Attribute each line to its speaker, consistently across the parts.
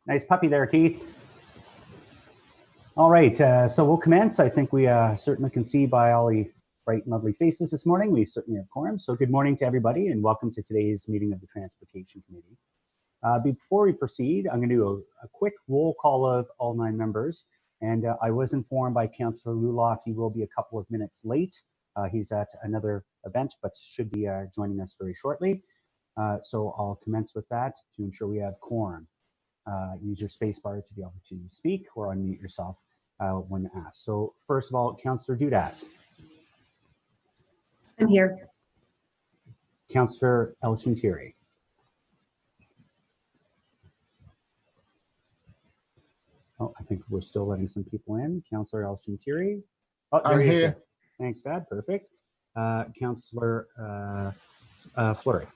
Speaker 1: Nice puppy there, Keith. All right, so we'll commence. I think we certainly can see by all the bright and lovely faces this morning, we certainly have quorum. So good morning to everybody and welcome to today's meeting of the Transportation Committee. Before we proceed, I'm going to do a quick roll call of all 9 members. And I was informed by Councillor Luloff he will be a couple of minutes late. He's at another event, but should be joining us very shortly. So I'll commence with that to ensure we have quorum. Use your space bar to be able to speak or unmute yourself when asked. So first of all, Councillor Dudas.
Speaker 2: I'm here.
Speaker 1: Councillor El Shintiri. Oh, I think we're still letting some people in. Councillor El Shintiri. Oh, there
Speaker 3: I'm
Speaker 1: he is.
Speaker 3: here.
Speaker 1: Thanks, Dad. Perfect. Councillor Fleury.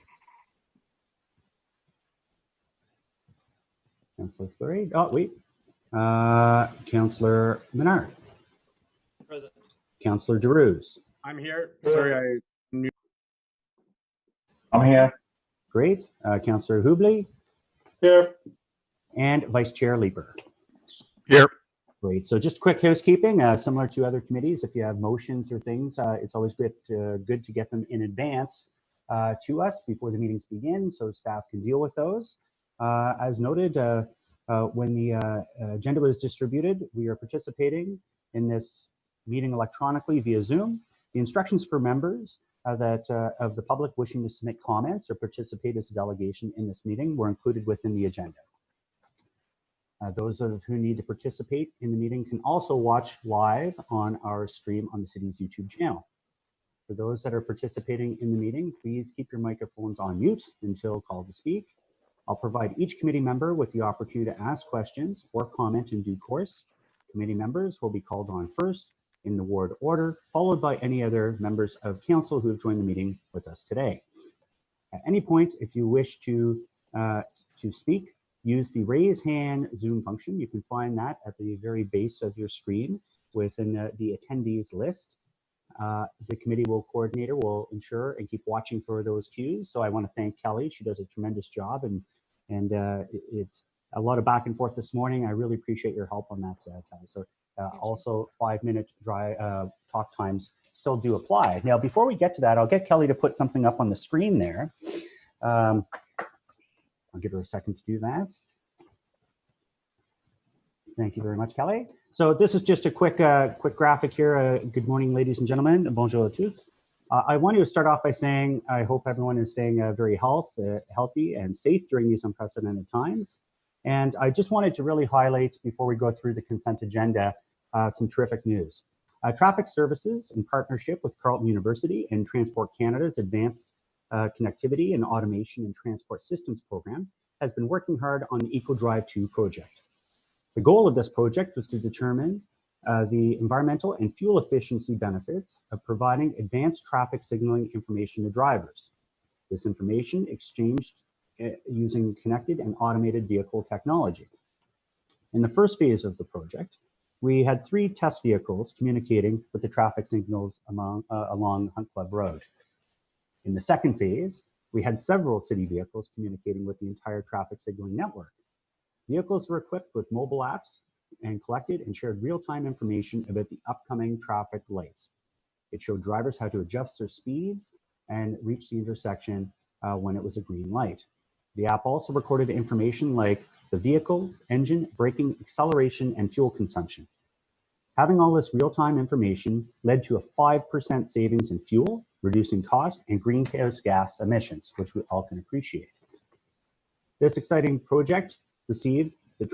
Speaker 1: Councillor Fleury. Oh, wait. Councillor Menard.
Speaker 4: Present.
Speaker 1: Councillor DeRuse.
Speaker 4: I'm here. Sorry,
Speaker 3: I'm here.
Speaker 1: Great. Councillor Hubley.
Speaker 3: Here.
Speaker 1: And Vice Chair Leeper.
Speaker 3: Here.
Speaker 1: Great. So just quick housekeeping, similar to other committees, if you have motions or things, it's always good to get them in advance to us before the meetings begin so staff can deal with those. As noted, when the agenda was distributed, we are participating in this meeting electronically via Zoom. The instructions for members of the public wishing to submit comments or participate as a delegation in this meeting were included within the agenda. Those of who need to participate in the meeting can also watch live on our stream on the city's YouTube channel. For those that are participating in the meeting, please keep your microphones on mute until called to speak. I'll provide each committee member with the opportunity to ask questions or comment in due course. Committee members will be called on first in the ward order, followed by any other members of council who have joined the meeting with us today. At any point, if you wish to speak, use the raise hand Zoom function. You can find that at the very base of your screen within the attendees list. The committee coordinator will ensure and keep watching for those cues. So I want to thank Kelly. She does a tremendous job, and it's a lot of back and forth this morning. I really appreciate your help on that, Kelly. So also 5-minute talk times still do apply. Now, before we get to that, I'll get Kelly to put something up on the screen there. I'll give her a second to do that. Thank you very much, Kelly. So this is just a quick graphic here. Good morning, ladies and gentlemen. Bonjour à tous. I want to start off by saying I hope everyone is staying very healthy and safe during these unprecedented times. And I just wanted to really highlight, before we go through the consent agenda, some terrific news. Traffic Services, in partnership with Carleton University and Transport Canada's Advanced Connectivity and Automation and Transport Systems program, has been working hard on the EcoDrive 2 project. The goal of this project was to determine the environmental and fuel efficiency benefits of providing advanced traffic signaling information to drivers. This information exchanged using connected and automated vehicle technology. In the first phase of the project, we had 3 test vehicles communicating with the traffic signals along Hunt Club Road. In the second phase, we had several city vehicles communicating with the entire traffic signaling network. Vehicles were equipped with mobile apps and collected and shared real-time information about the upcoming traffic lights. It showed drivers how to adjust their speeds and reach the intersection when it was a green light. The app also recorded information like the vehicle, engine, braking, acceleration, and fuel consumption. Having all this real-time information led to a 5% savings in fuel, reducing cost and greenhouse gas emissions, which we all can appreciate. This exciting project received the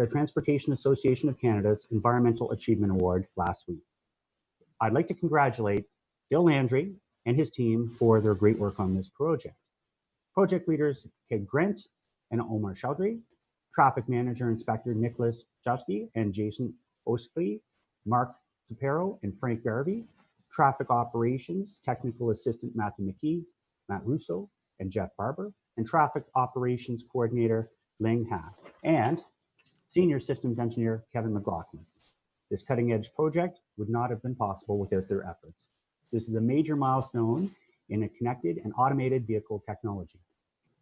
Speaker 1: Transportation Association of Canada's Environmental Achievement Award last week. I'd like to congratulate Bill Landry and his team for their great work on this project. Project leaders Kate Grant and Omar Chaudhry, Traffic Manager Inspector Nicholas Chusky and Jason Oakley, Mark Tapero and Frank Garvey, Traffic Operations Technical Assistant Matthew McKee, Matt Russo, and Jeff Barber, and Traffic Operations Coordinator Ling Ha, and Senior Systems Engineer Kevin McLaughlin. This cutting-edge project would not have been possible without their efforts. This is a major milestone in a connected and automated vehicle technology.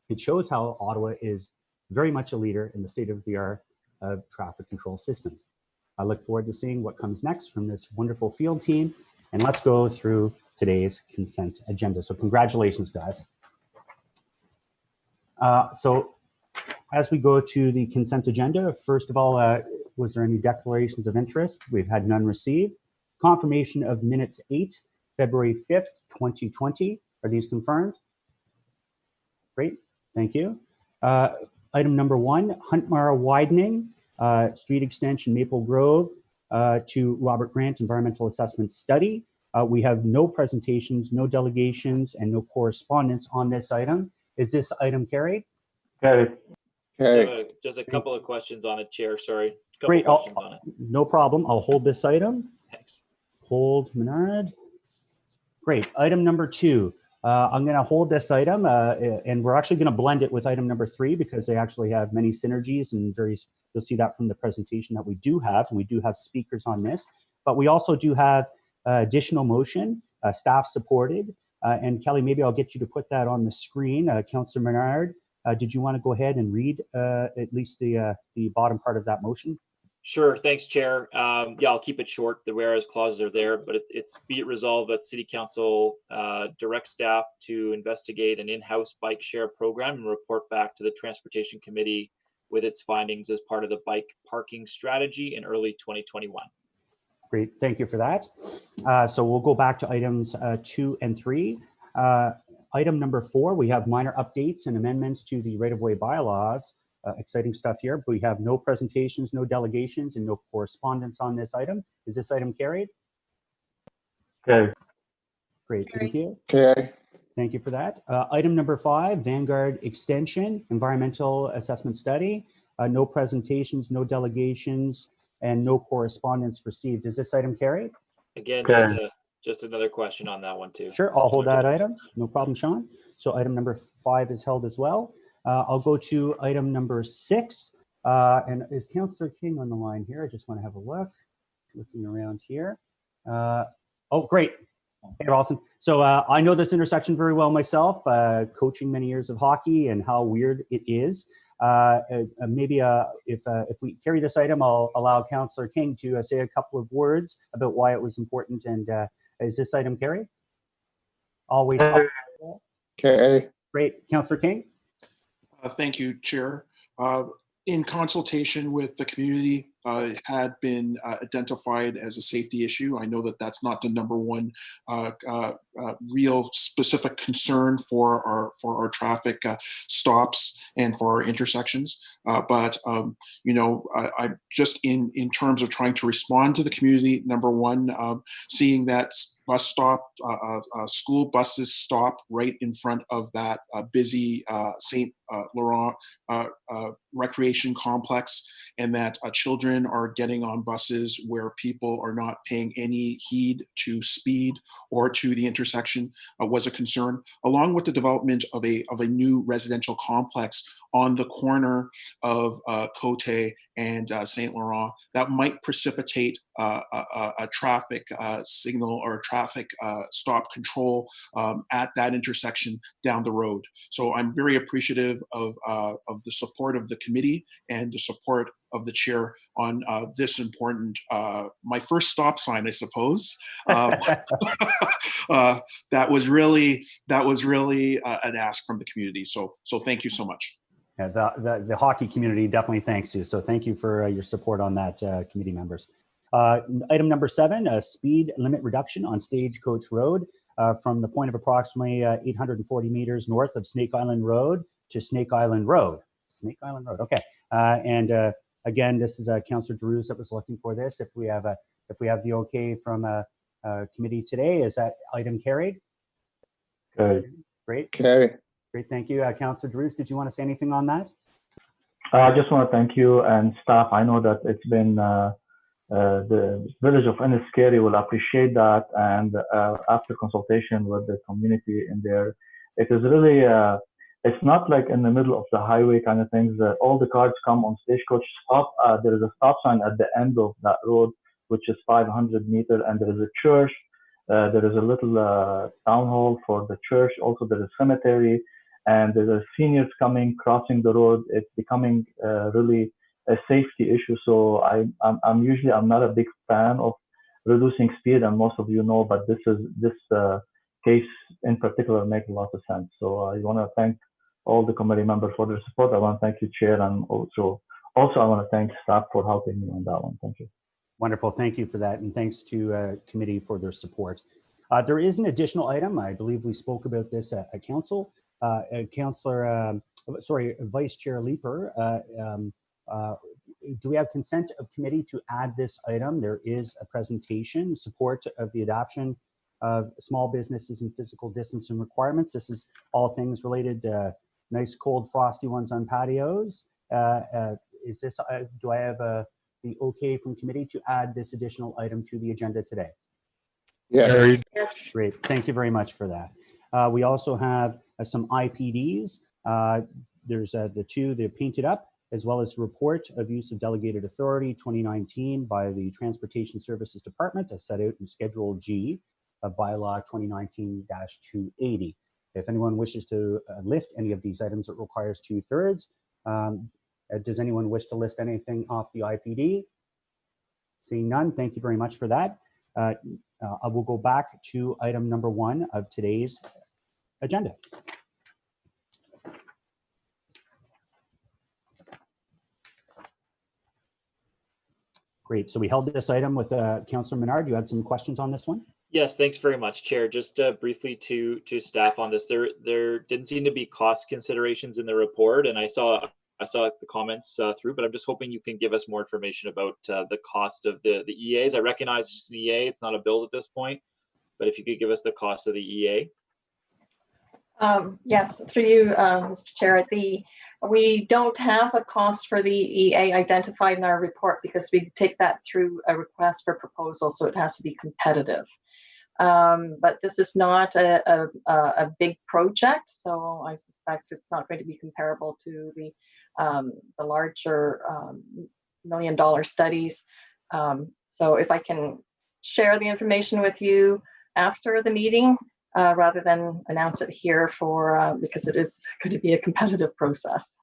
Speaker 1: It shows how Ottawa is very much a leader in the state of the art of traffic control systems. I look forward to seeing what comes next from this wonderful field team. And let's go through today's consent agenda. So congratulations, guys. So as we go to the consent agenda, first of all, was there any declarations of interest? We've had none received. Confirmation of minutes 8, February 5th, 2020. Are these confirmed? Great, thank you. Item number 1, Huntmara widening, street extension Maple Grove to Robert Grant Environmental Assessment Study. We have no presentations, no delegations, and no correspondence on this item. Is this item carried?
Speaker 3: Carried.
Speaker 2: Carried.
Speaker 4: Just a couple of questions on it, Chair. Sorry.
Speaker 1: Great.
Speaker 4: Questions on it.
Speaker 1: No problem. I'll hold this item.
Speaker 4: Thanks.
Speaker 1: Hold Menard. Great. Item number 2. I'm going to hold this item, and we're actually going to blend it with item number 3 because they actually have many synergies and you'll see that from the presentation that we do have, and we do have speakers on this. But we also do have additional motion, staff supported. And Kelly, maybe I'll get you to put that on the screen. Councillor Menard, did you want to go ahead and read at least the bottom part of that motion?
Speaker 4: Sure. Thanks, Chair. Yeah, I'll keep it short. The whereas clauses are there, but it's be it resolved that City Council direct staff to investigate an in-house bike share program and report back to the Transportation Committee with its findings as part of the bike parking strategy in early 2021.
Speaker 1: Great, thank you for that. So we'll go back to items 2 and 3. Item number 4, we have minor updates and amendments to the right-of-way bylaws. Exciting stuff here. But we have no presentations, no delegations, and no correspondence on this item. Is this item carried?
Speaker 3: Carried.
Speaker 1: Great, thank you.
Speaker 2: Carried.
Speaker 1: Thank you for that. Item number 5, Vanguard Extension, Environmental Assessment Study. No presentations, no delegations, and no correspondence received. Is this item carried?
Speaker 4: Again, just another question on that one too.
Speaker 1: Sure, I'll hold that item. No problem, Sean. So item number 5 is held as well. I'll go to item number 6. And is Councillor King on the line here? I just want to have a look. Looking around here. Oh, great. Hey, Ralston. So I know this intersection very well myself, coaching many years of hockey and how weird it is. Maybe if we carry this item, I'll allow Councillor King to say a couple of words about why it was important. And is this item carried? I'll wait.
Speaker 2: Carried.
Speaker 1: Great. Councillor King?
Speaker 5: Thank you, Chair. In consultation with the community, had been identified as a safety issue. I know that that's not the number one real specific concern for our traffic stops and for our intersections. But you know, I'm just in terms of trying to respond to the community. Number one, seeing that bus stop, school buses stop right in front of that busy St. Laurent recreation complex, and that children are getting on buses where people are not paying any heed to speed or to the intersection was a concern, along with the development of a new residential complex on the corner of Comité and St. Laurent that might precipitate a traffic signal or a traffic stop control at that intersection down the road. So I'm very appreciative of the support of the committee and the support of the chair on this important, my first stop sign, I suppose. That was really an ask from the community. So thank you so much.
Speaker 1: Yeah, the hockey community definitely thanks you. So thank you for your support on that, committee members. Item number 7, speed limit reduction on Stagecoach Road from the point of approximately 840 meters north of Snake Island Road to Snake Island Road. Snake Island Road, okay. And again, this is Councillor Drews that was looking for this. If we have the okay from committee today, is that item carried?
Speaker 3: Carried.
Speaker 1: Great.
Speaker 2: Carried.
Speaker 1: Great, thank you. Councillor Drews, did you want to say anything on that?
Speaker 3: I just want to thank you and staff. I know that it's been the village of Enniskerry will appreciate that, and after consultation with the community in there, it is really it's not like in the middle of the highway kind of things that all the cars come on Stagecoach stop. There is a stop sign at the end of that road, which is 500 meters, and there is a church. There is a little town hall for the church. Also, there is a cemetery, and the seniors coming, crossing the road, it's becoming really a safety issue. So I'm not a big fan of reducing speed, and most of you know, but this case in particular makes a lot of sense. So I want to thank all the committee members for their support. I want to thank you, Chair, and also I want to thank staff for helping me on that one. Thank you.
Speaker 1: Wonderful. Thank you for that. And thanks to committee for their support. There is an additional item. I believe we spoke about this at council. Vice Chair Leeper, do we have consent of committee to add this item? There is a presentation, support of the adoption of small businesses and physical distancing requirements. This is all things related to nice cold frosty ones on patios. Is this, do I have the okay from committee to add this additional item to the agenda today?
Speaker 2: Yes.
Speaker 6: Yes.
Speaker 1: Great, thank you very much for that. We also have some IPDs. There's the two, they're painted up, as well as report of use of delegated authority 2019 by the Transportation Services Department as set out in Schedule G of bylaw 2019-280. If anyone wishes to lift any of these items, it requires 2/3. Does anyone wish to list anything off the IPD? Seeing none, thank you very much for that. I will go back to item number 1 of today's agenda. Great, so we held this item with Councillor Menard. You had some questions on this one?
Speaker 4: Yes, thanks very much, Chair. Just briefly to staff on this, there didn't seem to be cost considerations in the report, and I saw the comments through, but I'm just hoping you can give us more information about the cost of the EAs. I recognize it's just an EA, it's not a build at this point, but if you could give us the cost of the EA.
Speaker 6: Yes, through you, Mr. Chair. We don't have a cost for the EA identified in our report because we take that through a request for proposal, so it has to be competitive. But this is not a big project, so I suspect it's not going to be comparable to the larger $1 million studies. So if I can share the information with you after the meeting, rather than announce it here because it is going to be a competitive process.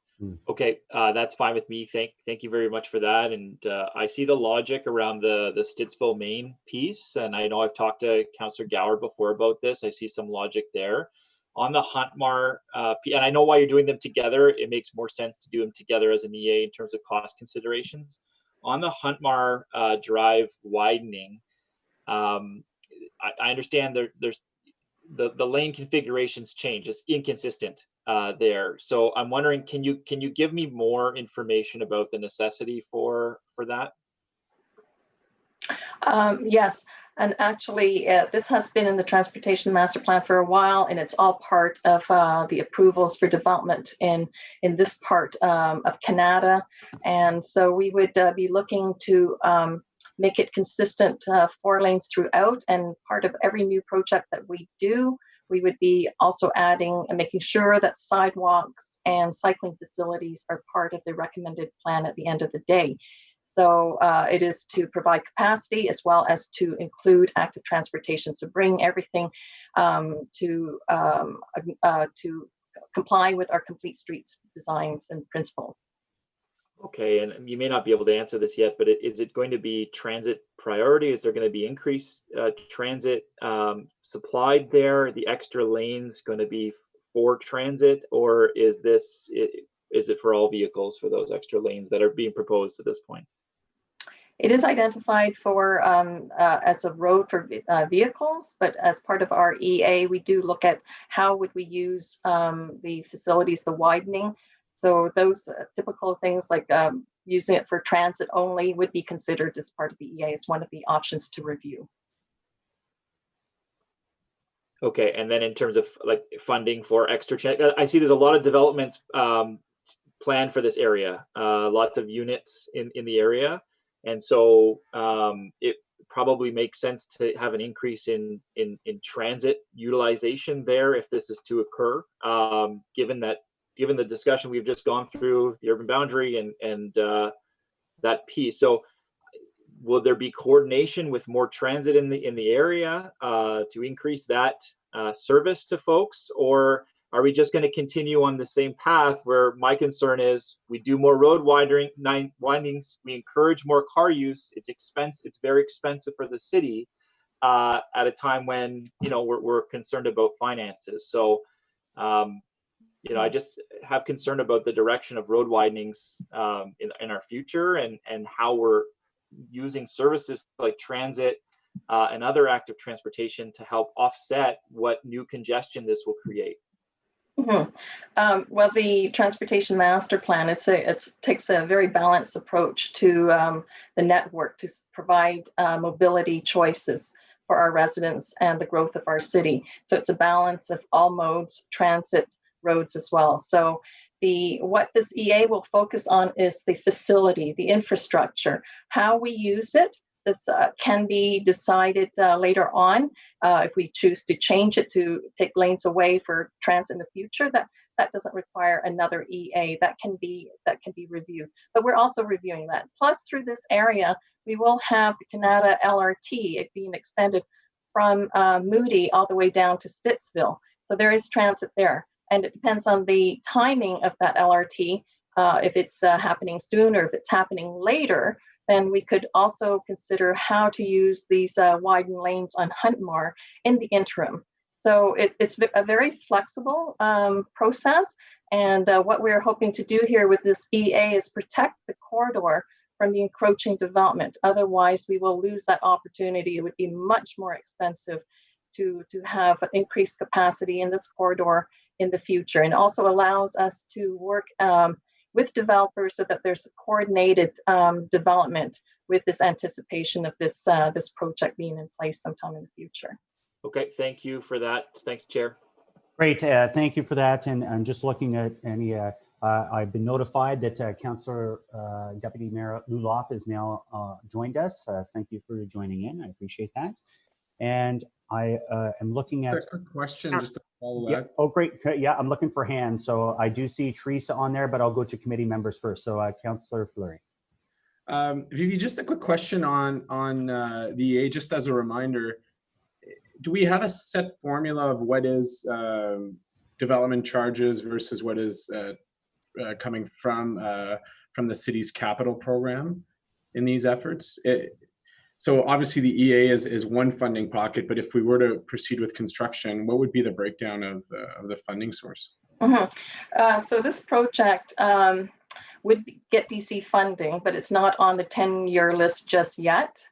Speaker 4: Okay, that's fine with me. Thank you very much for that. And I see the logic around the Stittsville, Maine piece, and I know I've talked to Councillor Gower before about this. I see some logic there. On the Huntmar, and I know why you're doing them together. It makes more sense to do them together as an EA in terms of cost considerations. On the Huntmar Drive widening, I understand there's the lane configurations change. It's inconsistent there. So I'm wondering, can you give me more information about the necessity for that?
Speaker 6: Yes, and actually this has been in the Transportation Master Plan for a while, and it's all part of the approvals for development in this part of Canada. And so we would be looking to make it consistent 4 lanes throughout, and part of every new project that we do, we would be also adding and making sure that sidewalks and cycling facilities are part of the recommended plan at the end of the day. So it is to provide capacity as well as to include active transportation. So bring everything to comply with our complete streets designs and principles.
Speaker 4: Okay, and you may not be able to answer this yet, but is it going to be transit priority? Is there going to be increased transit supplied there? The extra lanes going to be for transit, or is it for all vehicles for those extra lanes that are being proposed at this point?
Speaker 6: It is identified for as a road for vehicles, but as part of our EA, we do look at how would we use the facilities, the widening. So those typical things like using it for transit only would be considered as part of the EA. It's one of the options to review.
Speaker 4: Okay, and then in terms of like funding for extra, I see there's a lot of developments planned for this area, lots of units in the area. And so it probably makes sense to have an increase in transit utilization there if this is to occur, given the discussion we've just gone through, the urban boundary and that piece. So will there be coordination with more transit in the area to increase that service to folks, or are we just going to continue on the same path where my concern is we do more road windings, we encourage more car use, it's very expensive for the city at a time when, you know, we're concerned about finances. So, you know, I just have concern about the direction of road widenings in our future, and how we're using services like transit and other active transportation to help offset what new congestion this will create.
Speaker 6: Well, the transportation master plan, it takes a very balanced approach to the network to provide mobility choices for our residents and the growth of our city. So it's a balance of all modes, transit, roads as well. So what this EA will focus on is the facility, the infrastructure, how we use it. This can be decided later on if we choose to change it to take lanes away for transit in the future. That doesn't require another EA. That can be reviewed. But we're also reviewing that. Plus, through this area, we will have the Canada LRT, it being extended from Moody all the way down to Stittsville. So there is transit there, and it depends on the timing of that LRT. If it's happening soon or if it's happening later, then we could also consider how to use these widened lanes on Huntmore in the interim. So it's a very flexible process. And what we're hoping to do here with this EA is protect the corridor from the encroaching development. Otherwise, we will lose that opportunity. It would be much more expensive to have increased capacity in this corridor in the future, and also allows us to work with developers so that there's a coordinated development with this anticipation of this project being in place sometime in the future.
Speaker 4: Okay, thank you for that. Thanks, Chair.
Speaker 1: Great, thank you for that. And I'm just looking at any, I've been notified that Councillor Deputy Mayor Luloff is now joined us. Thank you for joining in, I appreciate that. And I am looking at—
Speaker 2: A quick question, just to follow that.
Speaker 1: Oh, great. Yeah, I'm looking for hands. So I do see Teresa on there, but I'll go to committee members first. So Councillor Fleury.
Speaker 2: Vivi, just a quick question on the EA, just as a reminder. Do we have a set formula of what is development charges versus what is coming from the city's capital program in these efforts? So obviously the EA is one funding pocket, but if we were to proceed with construction, what would be the breakdown of the funding source?
Speaker 6: So this project would get DC funding, but it's not on the 10-year list just yet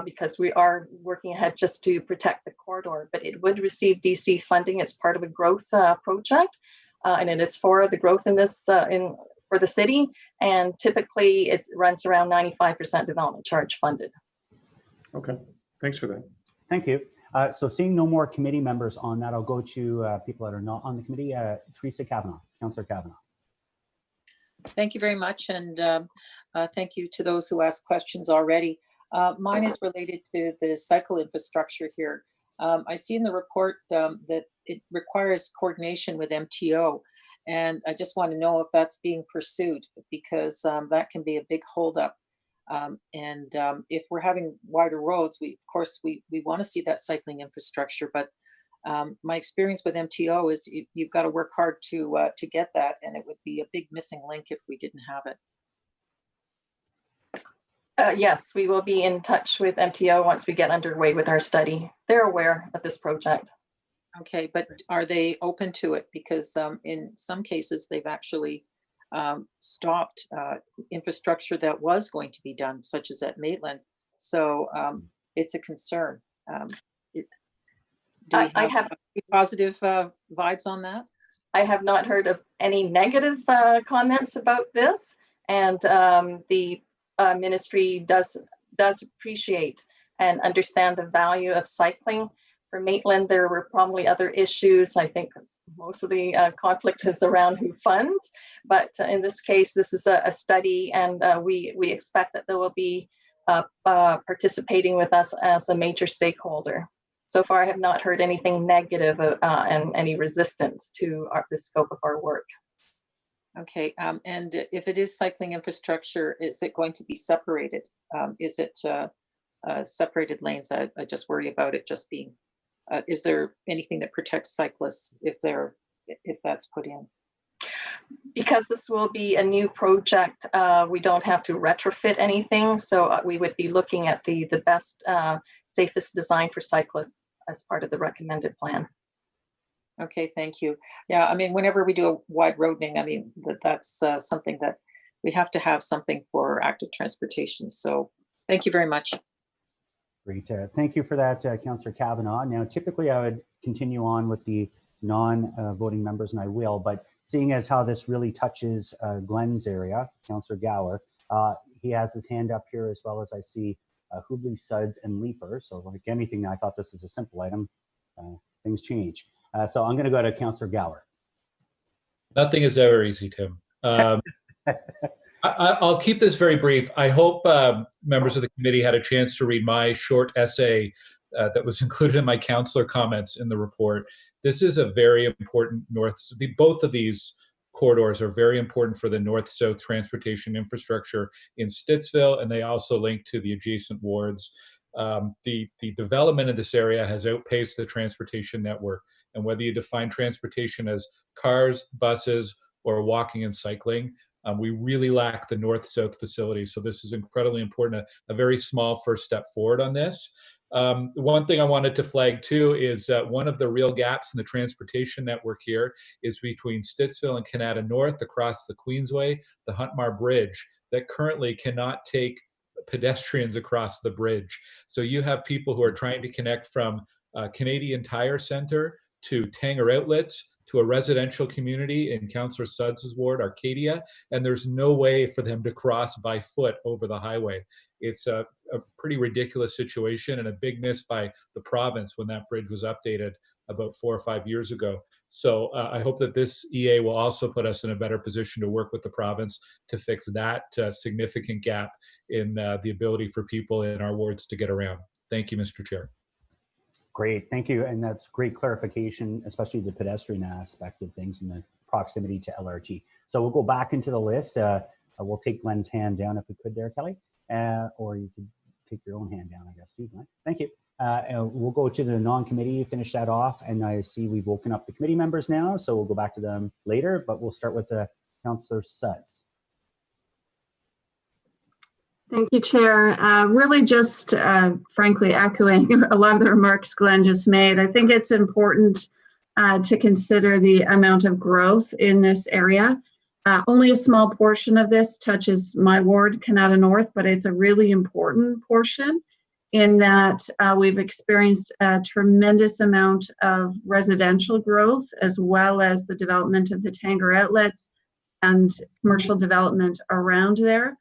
Speaker 6: because we are working ahead just to protect the corridor, but it would receive DC funding. It's part of a growth project, and it's for the growth in this for the city, and typically it runs around 95% development charge funded.
Speaker 2: Okay, thanks for that.
Speaker 1: Thank you. So seeing no more committee members on that, I'll go to people that are not on the committee. Teresa Kavanagh, Councillor Kavanagh.
Speaker 7: Thank you very much, and thank you to those who asked questions already. Mine is related to the cycle infrastructure here. I see in the report that it requires coordination with MTO, and I just want to know if that's being pursued, because that can be a big holdup. And if we're having wider roads, of course we want to see that cycling infrastructure, but my experience with MTO is you've got to work hard to get that, and it would be a big missing link if we didn't have it.
Speaker 6: Yes, we will be in touch with MTO once we get underway with our study. They're aware of this project.
Speaker 7: Okay, but are they open to it? Because in some cases they've actually stopped infrastructure that was going to be done, such as at Maitland. So it's a concern. Do we have positive vibes on that?
Speaker 6: I have not heard of any negative comments about this, and the ministry does appreciate and understand the value of cycling. For Maitland, there were probably other issues. I think most of the conflict is around who funds, but in this case, this is a study, and we expect that they will be participating with us as a major stakeholder. So far, I have not heard anything negative and any resistance to the scope of our work.
Speaker 7: Okay, and if it is cycling infrastructure, is it going to be separated? Is it separated lanes? I just worry about it just being. Is there anything that protects cyclists if they're if that's put in?
Speaker 6: Because this will be a new project, we don't have to retrofit anything. So we would be looking at the best, safest design for cyclists as part of the recommended plan.
Speaker 7: Okay, thank you. Yeah, I mean, whenever we do a wide roadening, I mean, that's something that we have to have something for active transportation. So thank you very much.
Speaker 1: Great. Thank you for that, Councillor Kavanaugh. Now, typically I would continue on with the non-voting members, and I will, but seeing as how this really touches Glenn's area, Councillor Gower, he has his hand up here, as well as I see Hubley, Suds, and Leaper. So like anything, I thought this was a simple item. Things change. So I'm going to go to Councillor Gower.
Speaker 8: Nothing is ever easy, Tim. I'll keep this very brief. I hope members of the committee had a chance to read my short essay that was included in my councillor comments in the report. This is a very important both of these corridors are very important for the north-south transportation infrastructure in Stittsville, and they also link to the adjacent wards. The development of this area has outpaced the transportation network, and whether you define transportation as cars, buses, or walking and cycling, we really lack the north-south facilities. So this is incredibly important, a very small first step forward on this. One thing I wanted to flag too is one of the real gaps in the transportation network here is between Stittsville and Canada North across the Queensway, the Huntmar Bridge, that currently cannot take pedestrians across the bridge. So you have people who are trying to connect from Canadian Tire Centre to Tanger Outlets to a residential community in Councillor Suds' ward, Arcadia, and there's no way for them to cross by foot over the highway. It's a pretty ridiculous situation and a big miss by the province when that bridge was updated about 4 or 5 years ago. So I hope that this EA will also put us in a better position to work with the province to fix that significant gap in the ability for people in our wards to get around. Thank you, Mr. Chair.
Speaker 1: Great, thank you. And that's great clarification, especially the pedestrian aspect of things and the proximity to LRT. So we'll go back into the list. We'll take Glenn's hand down if we could there, Kelly, or you could take your own hand down, I guess, too, Glenn. Thank you. And we'll go to the non-committee, finish that off. And I see we've woken up the committee members now, so we'll go back to them later, but we'll start with Councillor Suds.
Speaker 9: Thank you, Chair. Really just frankly echoing a lot of the remarks Glenn just made. I think it's important to consider the amount of growth in this area. Only a small portion of this touches my ward, Canada North, but it's a really important portion in that we've experienced a tremendous amount of residential growth, as well as the development of the Tanger Outlets and commercial development around there.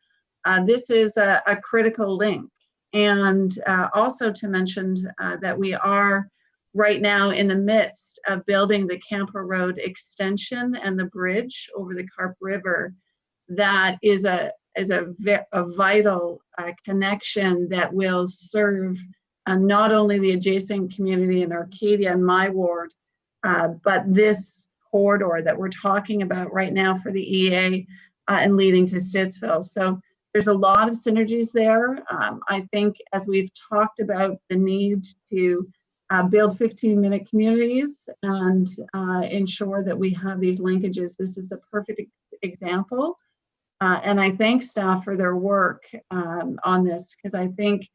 Speaker 9: This is a critical link. And also to mention that we are right now in the midst of building the Campo Road extension and the bridge over the Carp River. That is a vital connection that will serve not only the adjacent community in Arcadia and my ward, but this corridor that we're talking about right now for the EA and leading to Stittsville. So there's a lot of synergies there. I think as we've talked about the need to build 15-minute communities and ensure that we have these linkages, this is the perfect example. And I thank staff for their work on this, because I think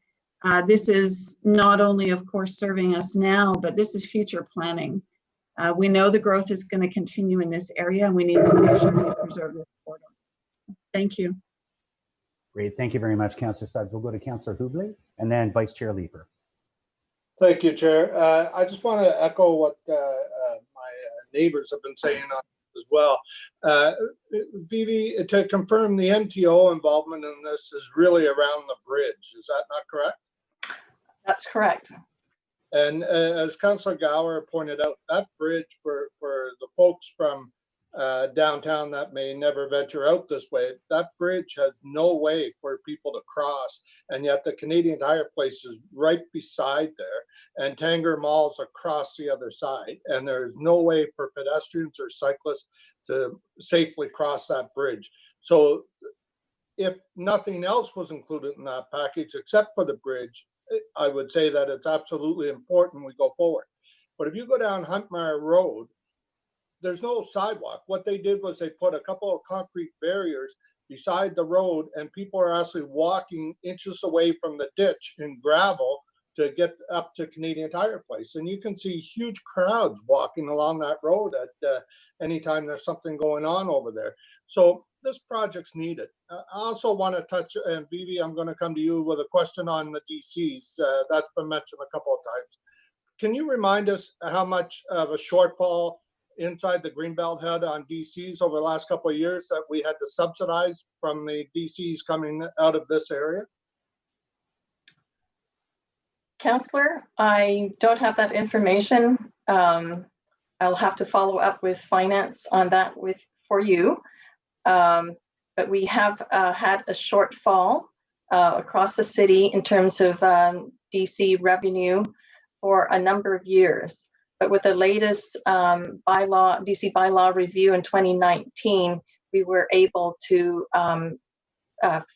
Speaker 9: this is not only, of course, serving us now, but this is future planning. We know the growth is going to continue in this area, and we need to make sure we preserve this corridor. Thank you.
Speaker 1: Great, thank you very much, Councillor Suds. We'll go to Councillor Hubley and then Vice Chair Leaper.
Speaker 10: Thank you, Chair. I just want to echo what my neighbors have been saying on as well. Vivi, to confirm, the MTO involvement in this is really around the bridge. Is that not correct?
Speaker 6: That's correct.
Speaker 10: And as Councillor Gower pointed out, that bridge for the folks from downtown that may never venture out this way, that bridge has no way for people to cross, and yet the Canadian Tire place is right beside there, and Tanger Mall's across the other side, and there's no way for pedestrians or cyclists to safely cross that bridge. So if nothing else was included in that package except for the bridge, I would say that it's absolutely important we go forward. But if you go down Huntmar Road, there's no sidewalk. What they did was they put a couple of concrete barriers beside the road, and people are actually walking inches away from the ditch in gravel to get up to Canadian Tire Place. And you can see huge crowds walking along that road at anytime there's something going on over there. So this project's needed. I also want to touch, and Vivi, I'm going to come to you with a question on the DCs. That's been mentioned a couple of times. Can you remind us how much of a shortfall inside the Greenbelt had on DCs over the last couple of years that we had to subsidize from the DCs coming out of this area?
Speaker 6: Councillor, I don't have that information. I'll have to follow up with finance on that for you. But we have had a shortfall across the city in terms of DC revenue for a number of years. But with the latest DC bylaw review in 2019, we were able to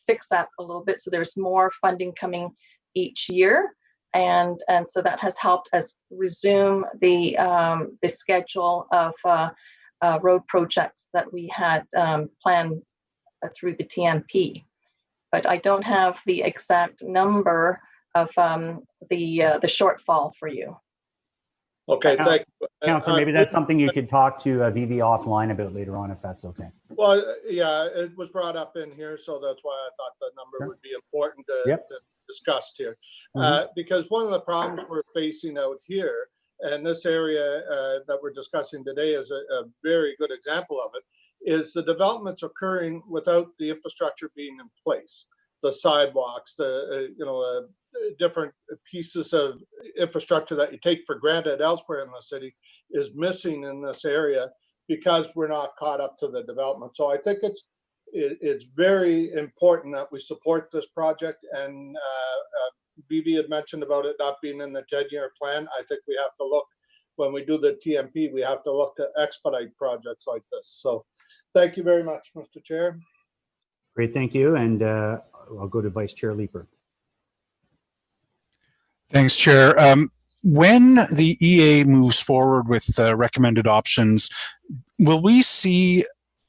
Speaker 6: fix that a little bit. So there's more funding coming each year. And so that has helped us resume the schedule of road projects that we had planned through the TMP. But I don't have the exact number of the shortfall for you.
Speaker 10: Okay, thank you.
Speaker 1: Councillor, maybe that's something you could talk to Vivi offline about later on, if that's okay.
Speaker 10: Well, yeah, it was brought up in here, so that's why I thought the number would be important to discuss here. Because one of the problems we're facing out here, and this area that we're discussing today is a very good example of it, is the developments occurring without the infrastructure being in place. The sidewalks, the different pieces of infrastructure that you take for granted elsewhere in the city is missing in this area because we're not caught up to the development. So I think it's very important that we support this project. And Vivi had mentioned about it not being in the 10-year plan. I think we have to look, when we do the TMP, we have to look to expedite projects like this. So thank you very much, Mr. Chair.
Speaker 1: Great, thank you. And I'll go to Vice Chair Leeper.
Speaker 11: Thanks, Chair. When the EA moves forward with the recommended options, will we see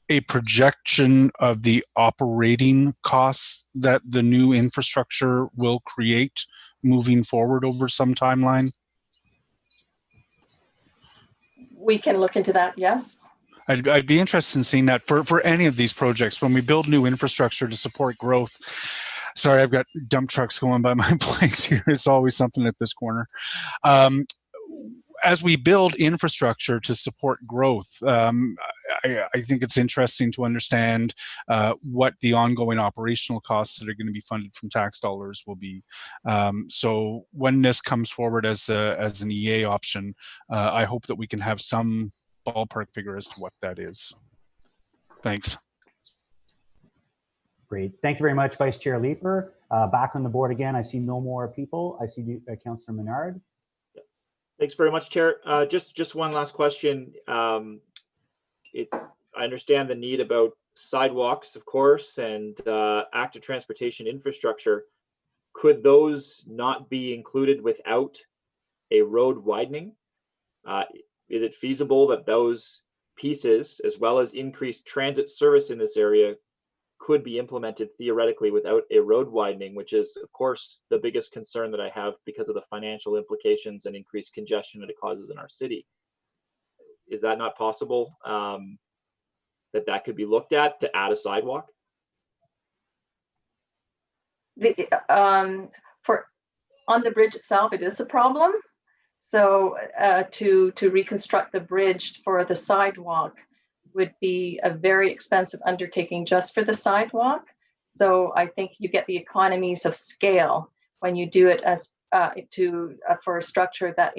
Speaker 11: a projection of the operating costs that the new infrastructure will create moving forward over some timeline?
Speaker 6: We can look into that, yes.
Speaker 11: I'd be interested in seeing that for any of these projects. When we build new infrastructure to support growth, sorry, I've got dump trucks going by my place here. It's always something at this corner. As we build infrastructure to support growth, I think it's interesting to understand what the ongoing operational costs that are going to be funded from tax dollars will be. So when this comes forward as an EA option, I hope that we can have some ballpark figure as to what that is. Thanks.
Speaker 1: Great. Thank you very much, Vice Chair Leeper. Back on the board again, I see no more people. I see Councillor Menard.
Speaker 4: Thanks very much, Chair. Just one last question. I understand the need about sidewalks, of course, and active transportation infrastructure. Could those not be included without a road widening? Is it feasible that those pieces, as well as increased transit service in this area, could be implemented theoretically without a road widening, which is, of course, the biggest concern that I have because of the financial implications and increased congestion that it causes in our city? Is that not possible, that could be looked at to add a sidewalk?
Speaker 6: On the bridge itself, it is a problem. So to reconstruct the bridge for the sidewalk would be a very expensive undertaking just for the sidewalk. So I think you get the economies of scale when you do it as for a structure that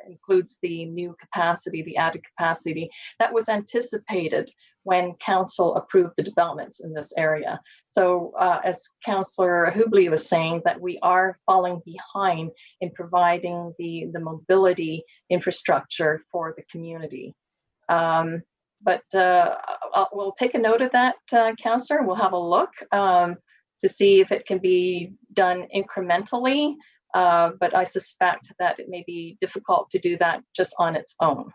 Speaker 6: includes the new capacity, the added capacity that was anticipated when council approved the developments in this area. So as Councillor Hubley was saying, that we are falling behind in providing the mobility infrastructure for the community. But we'll take a note of that, Councillor. We'll have a look to see if it can be done incrementally. But I suspect that it may be difficult to do that just on its own.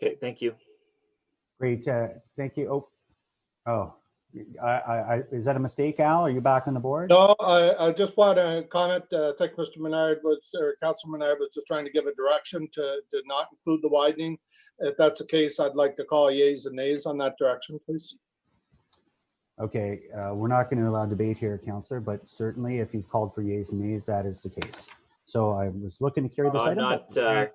Speaker 4: Okay, thank you.
Speaker 1: Great, thank you. Oh, is that a mistake, Al? Are you back on the board?
Speaker 10: No, I just want to comment. I think Mr. Menard or Councilor Menard was just trying to give a direction to not include the widening. If that's the case, I'd like to call yeas and nays on that direction, please.
Speaker 1: Okay, we're not going to allow debate here, Councillor, but certainly if you've called for yeas and nays, that is the case. So I was looking to carry this
Speaker 4: I'm
Speaker 1: item.
Speaker 4: not.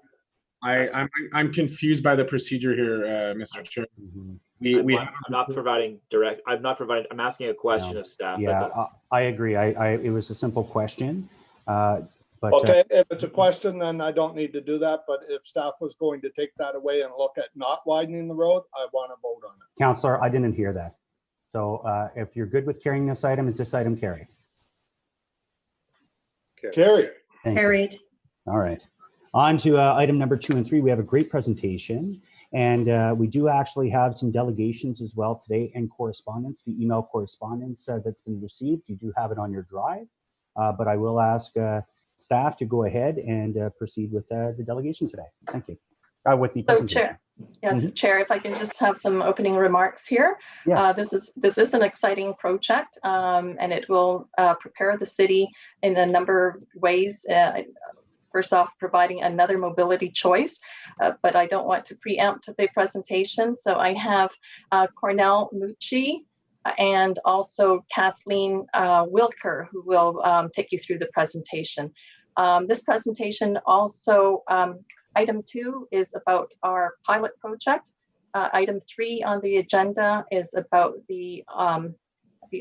Speaker 2: I'm confused by the procedure here, Mr. Chair.
Speaker 4: I'm not providing direct. I'm asking a question of staff.
Speaker 1: Yeah, I agree. It was a simple question. But
Speaker 10: okay, if it's a question, then I don't need to do that. But if staff was going to take that away and look at not widening the road, I want to vote on it.
Speaker 1: Councillor, I didn't hear that. So if you're good with carrying this item, is this item carried?
Speaker 10: Carried.
Speaker 9: Carried.
Speaker 1: All right. On to item number 2 and 3. We have a great presentation, and we do actually have some delegations as well today and correspondence, the email correspondence that's been received. You do have it on your drive, but I will ask staff to go ahead and proceed with the delegation today. Thank you. With the presentation.
Speaker 6: Chair. Yes, Chair, if I can just have some opening remarks here.
Speaker 1: Yes.
Speaker 6: This is an exciting project, and it will prepare the city in a number of ways. First off, providing another mobility choice, but I don't want to preempt the presentation. So I have Cornell Mucci and also Kathleen Wilker, who will take you through the presentation. This presentation also, item 2 is about our pilot project. Item 3 on the agenda is about the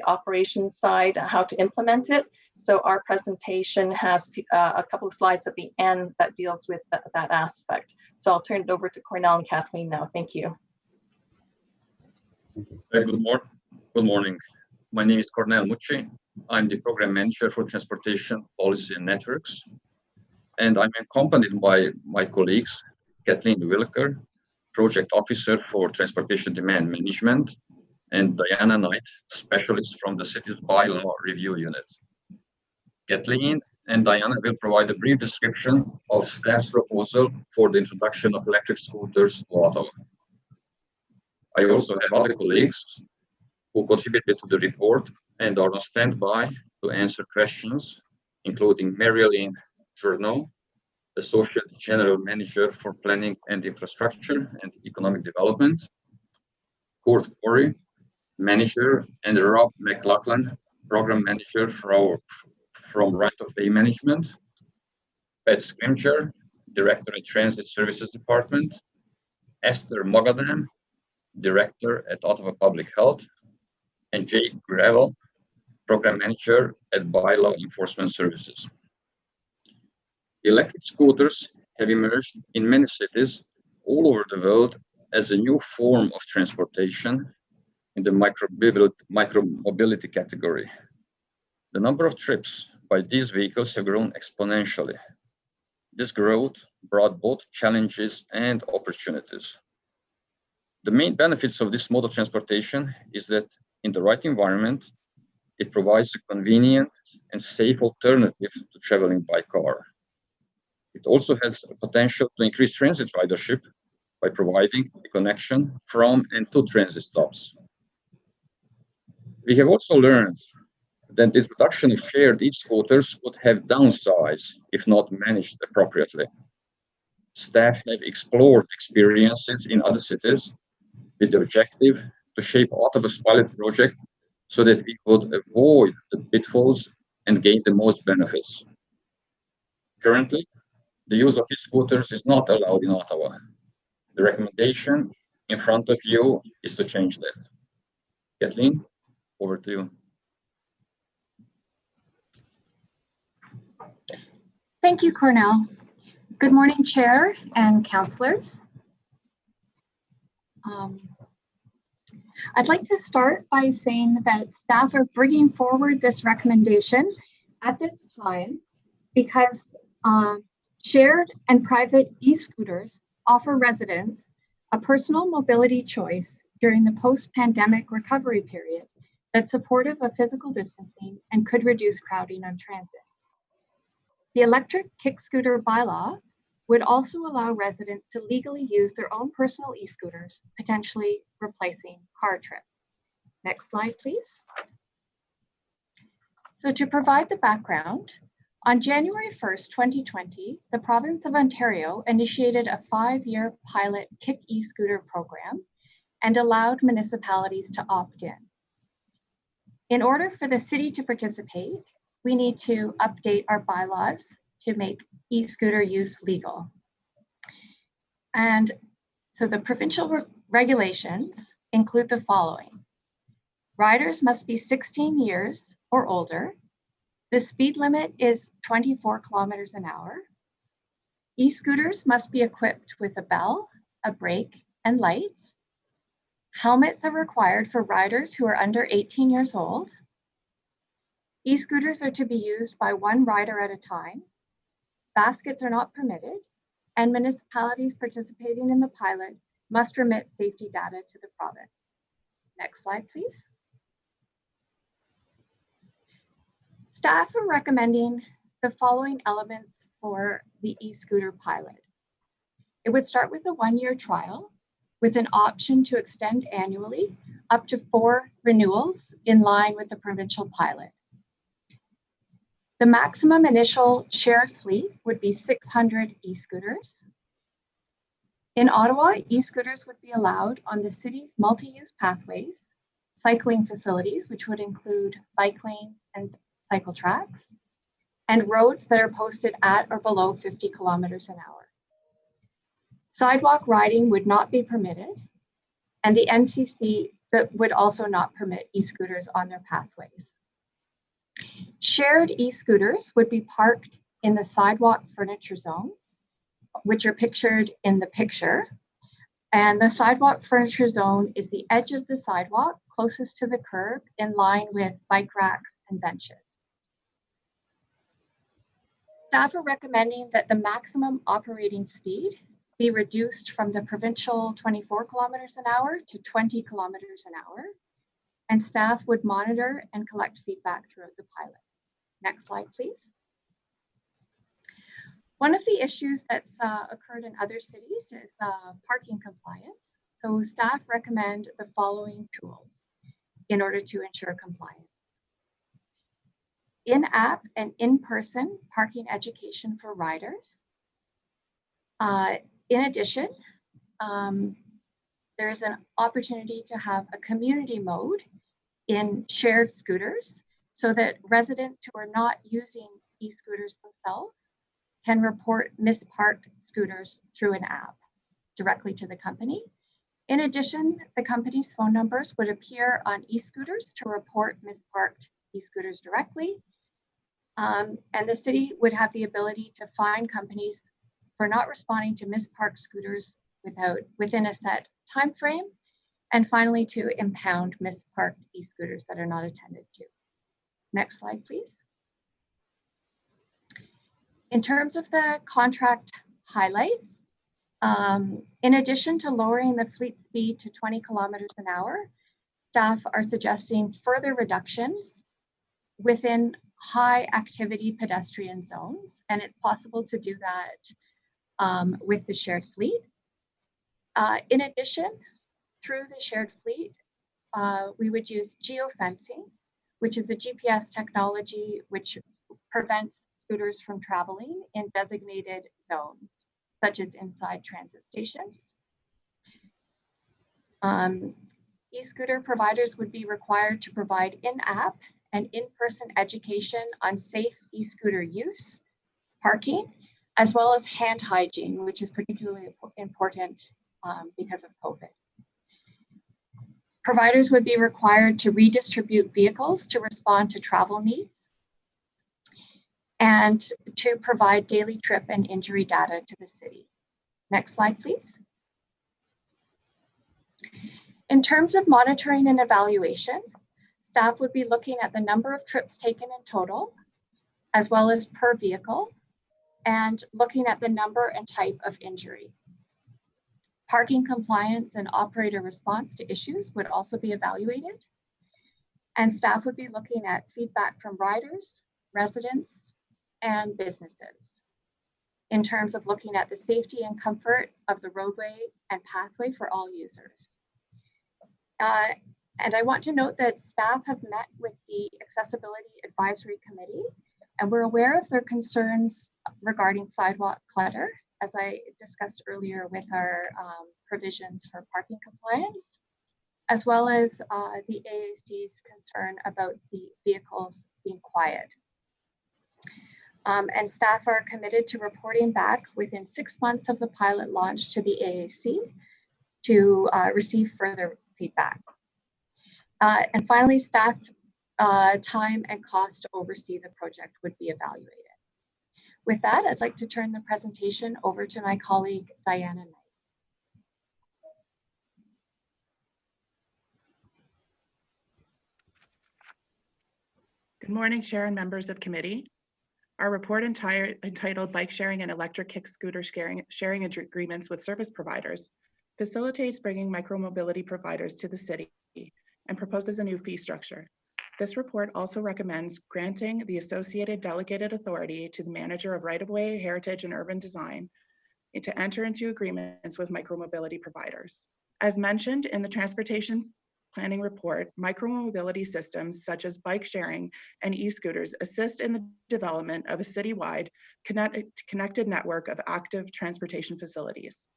Speaker 6: operations side, how to implement it. So our presentation has a couple of slides at the end that deals with that aspect. So I'll turn it over to Cornell and Kathleen now. Thank you.
Speaker 12: Good morning. My name is Cornell Mucci. I'm the program manager for transportation policy and networks. And I'm accompanied by my colleagues, Kathleen Wilker, project officer for transportation demand management, and Diana Knight, specialist from the city's bylaw review unit. Kathleen and Diana will provide a brief description of staff's proposal for the introduction of electric scooters to Ottawa. I also have other colleagues who contributed to the report and are on standby to answer questions, including Marilyn Journeau, Associate General Manager for Planning and Infrastructure and Economic Development, Kurt Corey, Manager, and Rob McLaughlin, Program Manager from Right of Way Management, Pat Scrimger, Director at Transit Services Department, Esther Mogadam, Director at Ottawa Public Health, and Jake Gravel, Program Manager at Bylaw Enforcement Services. Electric scooters have emerged in many cities all over the world as a new form of transportation in the micromobility category. The number of trips by these vehicles have grown exponentially. This growth brought both challenges and opportunities. The main benefits of this mode of transportation is that in the right environment, it provides a convenient and safe alternative to traveling by car. It also has a potential to increase transit ridership by providing a connection from and to transit stops. We have also learned that the introduction of shared e-scooters would have downsides if not managed appropriately. Staff have explored experiences in other cities with the objective to shape Ottawa's pilot project so that we could avoid the pitfalls and gain the most benefits. Currently, the use of e-scooters is not allowed in Ottawa. The recommendation in front of you is to change that. Kathleen, over to you.
Speaker 13: Thank you, Cornell. Good morning, Chair and councillors. I'd like to start by saying that staff are bringing forward this recommendation at this time because shared and private e-scooters offer residents a personal mobility choice during the post-pandemic recovery period that's supportive of physical distancing and could reduce crowding on transit. The electric kick scooter bylaw would also allow residents to legally use their own personal e-scooters, potentially replacing car trips. Next slide, please. So to provide the background, on January 1st, 2020, the province of Ontario initiated a 5-year pilot Kick e-scooter program and allowed municipalities to opt in. In order for the city to participate, we need to update our bylaws to make e-scooter use legal. And so the provincial regulations include the following. Riders must be 16 years or older. The speed limit is 24 kilometers an hour. E-scooters must be equipped with a bell, a brake, and lights. Helmets are required for riders who are under 18 years old. E-scooters are to be used by one rider at a time. Baskets are not permitted, and municipalities participating in the pilot must remit safety data to the province. Next slide, please. Staff are recommending the following elements for the e-scooter pilot. It would start with a 1-year trial with an option to extend annually up to 4 renewals in line with the provincial pilot. The maximum initial shared fleet would be 600 e-scooters. In Ottawa, e-scooters would be allowed on the city's multi-use pathways, cycling facilities, which would include bike lanes and cycle tracks, and roads that are posted at or below 50 kilometers an hour. Sidewalk riding would not be permitted, and the NCC would also not permit e-scooters on their pathways. Shared e-scooters would be parked in the sidewalk furniture zones, which are pictured in the picture. And the sidewalk furniture zone is the edge of the sidewalk closest to the curb in line with bike racks and benches. Staff are recommending that the maximum operating speed be reduced from the provincial 24 kilometers an hour to 20 kilometers an hour, and staff would monitor and collect feedback throughout the pilot. Next slide, please. One of the issues that's occurred in other cities is parking compliance. So staff recommend the following tools in order to ensure compliance. In-app and in-person parking education for riders. In addition, there is an opportunity to have a community mode in shared scooters so that residents who are not using e-scooters themselves can report misparked scooters through an app directly to the company. In addition, the company's phone numbers would appear on e-scooters to report misparked e-scooters directly. And the city would have the ability to fine companies for not responding to misparked scooters within a set time frame, and finally to impound misparked e-scooters that are not attended to. Next slide, please. In terms of the contract highlights, in addition to lowering the fleet speed to 20 kilometers an hour, staff are suggesting further reductions within high activity pedestrian zones, and it's possible to do that with the shared fleet. In addition, through the shared fleet, we would use geofencing, which is a GPS technology which prevents scooters from traveling in designated zones, such as inside transit stations. E-scooter providers would be required to provide in-app and in-person education on safe e-scooter use, parking, as well as hand hygiene, which is particularly important because of COVID. Providers would be required to redistribute vehicles to respond to travel needs and to provide daily trip and injury data to the city. Next slide, please. In terms of monitoring and evaluation, staff would be looking at the number of trips taken in total, as well as per vehicle, and looking at the number and type of injury. Parking compliance and operator response to issues would also be evaluated. And staff would be looking at feedback from riders, residents, and businesses. in terms of looking at the safety and comfort of the roadway and pathway for all users. And I want to note that staff have met with the Accessibility Advisory Committee, and we're aware of their concerns regarding sidewalk clutter, as I discussed earlier with our provisions for parking compliance, as well as the AAC's concern about the vehicles being quiet. And staff are committed to reporting back within 6 months of the pilot launch to the AAC to receive further feedback. And finally, staff time and cost to oversee the project would be evaluated. With that, I'd like to turn the presentation over to my colleague, Diana Knight.
Speaker 14: Good morning, Chair and members of committee. Our report entitled Bike Sharing and Electric Kick Scooter Sharing Agreements with Service Providers facilitates bringing micromobility providers to the city and proposes a new fee structure. This report also recommends granting the associated delegated authority to the manager of right-of-way, heritage, and urban design to enter into agreements with micromobility providers. As mentioned in the transportation planning report, micromobility systems such as bike sharing and e-scooters assist in the development of a citywide connected network of active transportation facilities.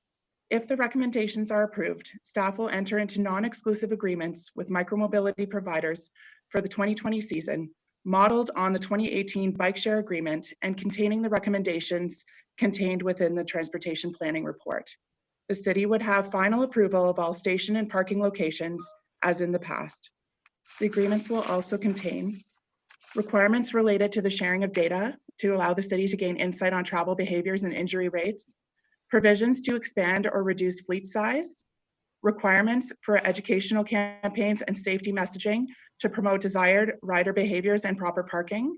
Speaker 14: If the recommendations are approved, staff will enter into non-exclusive agreements with micromobility providers for the 2020 season, modeled on the 2018 bike share agreement and containing the recommendations contained within the transportation planning report. The city would have final approval of all station and parking locations as in the past. The agreements will also contain requirements related to the sharing of data to allow the city to gain insight on travel behaviors and injury rates, provisions to expand or reduce fleet size, requirements for educational campaigns and safety messaging to promote desired rider behaviors and proper parking,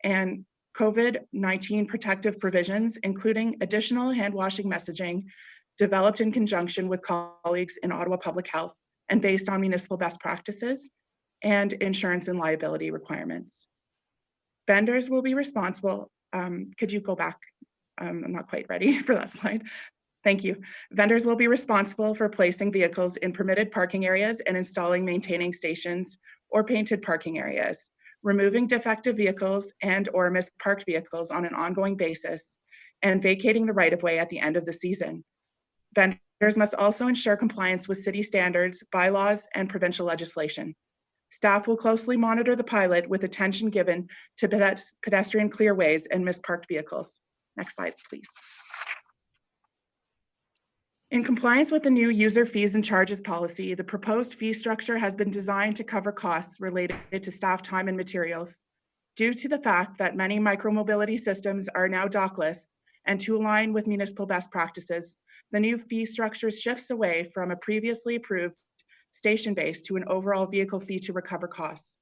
Speaker 14: and COVID-19 protective provisions, including additional hand washing messaging developed in conjunction with colleagues in Ottawa Public Health and based on municipal best practices and insurance and liability requirements. Vendors will be responsible. Could you go back? I'm not quite ready for that slide. Thank you. Vendors will be responsible for placing vehicles in permitted parking areas and installing maintaining stations or painted parking areas, removing defective vehicles and or misparked vehicles on an ongoing basis, and vacating the right-of-way at the end of the season. Vendors must also ensure compliance with city standards, bylaws, and provincial legislation. Staff will closely monitor the pilot with attention given to pedestrian clearways and misparked vehicles. Next slide, please. In compliance with the new user fees and charges policy, the proposed fee structure has been designed to cover costs related to staff time and materials. Due to the fact that many micromobility systems are now dockless and to align with municipal best practices, the new fee structure shifts away from a previously approved station base to an overall vehicle fee to recover costs.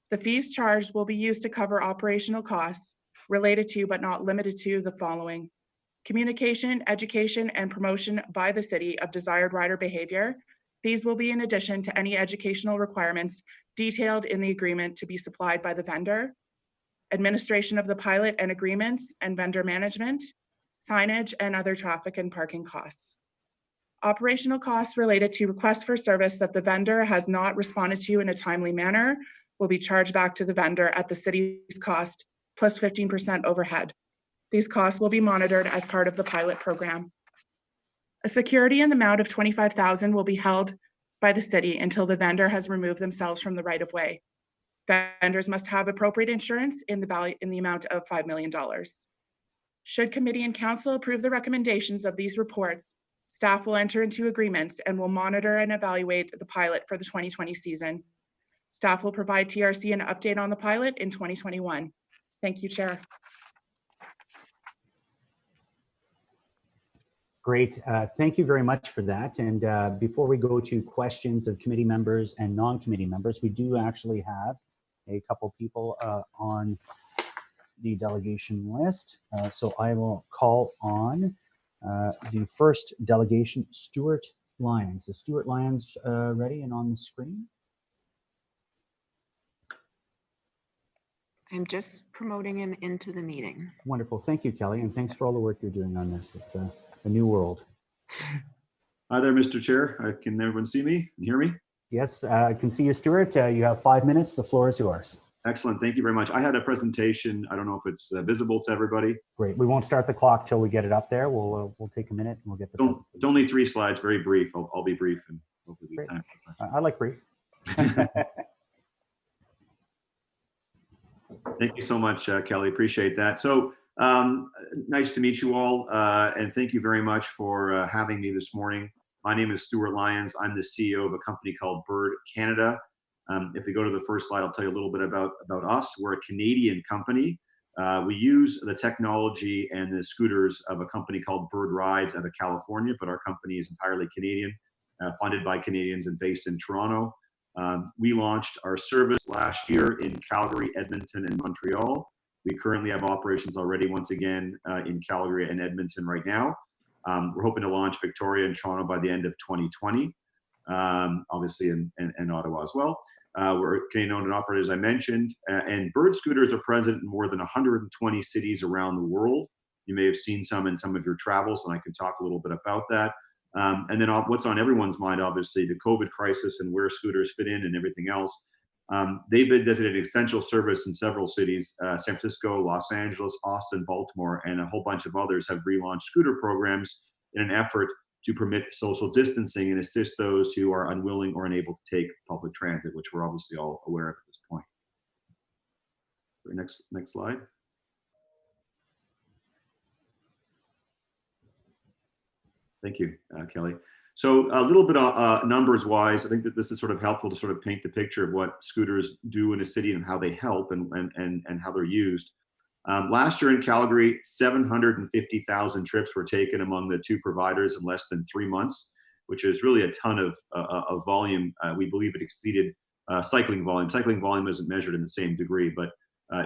Speaker 14: The fees charged will be used to cover operational costs related to, but not limited to, the following: communication, education, and promotion by the city of desired rider behavior. These will be in addition to any educational requirements detailed in the agreement to be supplied by the vendor, administration of the pilot and agreements and vendor management, signage, and other traffic and parking costs. Operational costs related to requests for service that the vendor has not responded to in a timely manner will be charged back to the vendor at the city's cost plus 15% overhead. These costs will be monitored as part of the pilot program. A security in the amount of $25,000 will be held by the city until the vendor has removed themselves from the right-of-way. Vendors must have appropriate insurance in the amount of $5 million. Should committee and council approve the recommendations of these reports, staff will enter into agreements and will monitor and evaluate the pilot for the 2020 season. Staff will provide TRC an update on the pilot in 2021. Thank you, Chair.
Speaker 1: Great. Thank you very much for that. And before we go to questions of committee members and non-committee members, we do actually have a couple people on the delegation list. So I will call on the first delegation, Stuart Lyons. Is Stuart Lyons ready and on the screen?
Speaker 15: I'm just promoting him into the meeting.
Speaker 1: Wonderful. Thank you, Kelly. And thanks for all the work you're doing on this. It's a new world.
Speaker 16: Hi there, Mr. Chair. Can everyone see me and hear me?
Speaker 1: Yes, I can see you, Stuart. You have 5 minutes. The floor is yours.
Speaker 16: Excellent. Thank you very much. I had a presentation. I don't know if it's visible to everybody.
Speaker 1: Great. We won't start the clock till we get it up there. We'll take a minute and we'll get the presentation.
Speaker 16: It's only 3 slides, very brief. I'll be brief and hopefully be time.
Speaker 1: I like brief.
Speaker 16: Thank you so much, Kelly. Appreciate that. So nice to meet you all. And thank you very much for having me this morning. My name is Stuart Lyons. I'm the CEO of a company called Bird Canada. If we go to the first slide, I'll tell you a little bit about us. We're a Canadian company. We use the technology and the scooters of a company called Bird Rides out of California, but our company is entirely Canadian, funded by Canadians and based in Toronto. We launched our service last year in Calgary, Edmonton, and Montreal. We currently have operations already, once again, in Calgary and Edmonton right now. We're hoping to launch Victoria and Toronto by the end of 2020, obviously, and Ottawa as well. We're Canadian owned and operated, as I mentioned, and Bird scooters are present in more than 120 cities around the world. You may have seen some in some of your travels, and I can talk a little bit about that. And then what's on everyone's mind, obviously, the COVID crisis and where scooters fit in and everything else. They've been designated essential service in several cities. San Francisco, Los Angeles, Austin, Baltimore, and a whole bunch of others have relaunched scooter programs in an effort to permit social distancing and assist those who are unwilling or unable to take public transit, which we're obviously all aware of at this point. So next slide. Thank you, Kelly. So a little bit numbers wise, I think that this is sort of helpful to sort of paint the picture of what scooters do in a city and how they help and how they're used. Last year in Calgary, 750,000 trips were taken among the 2 providers in less than 3 months, which is really a ton of volume. We believe it exceeded cycling volume. Cycling volume isn't measured in the same degree, but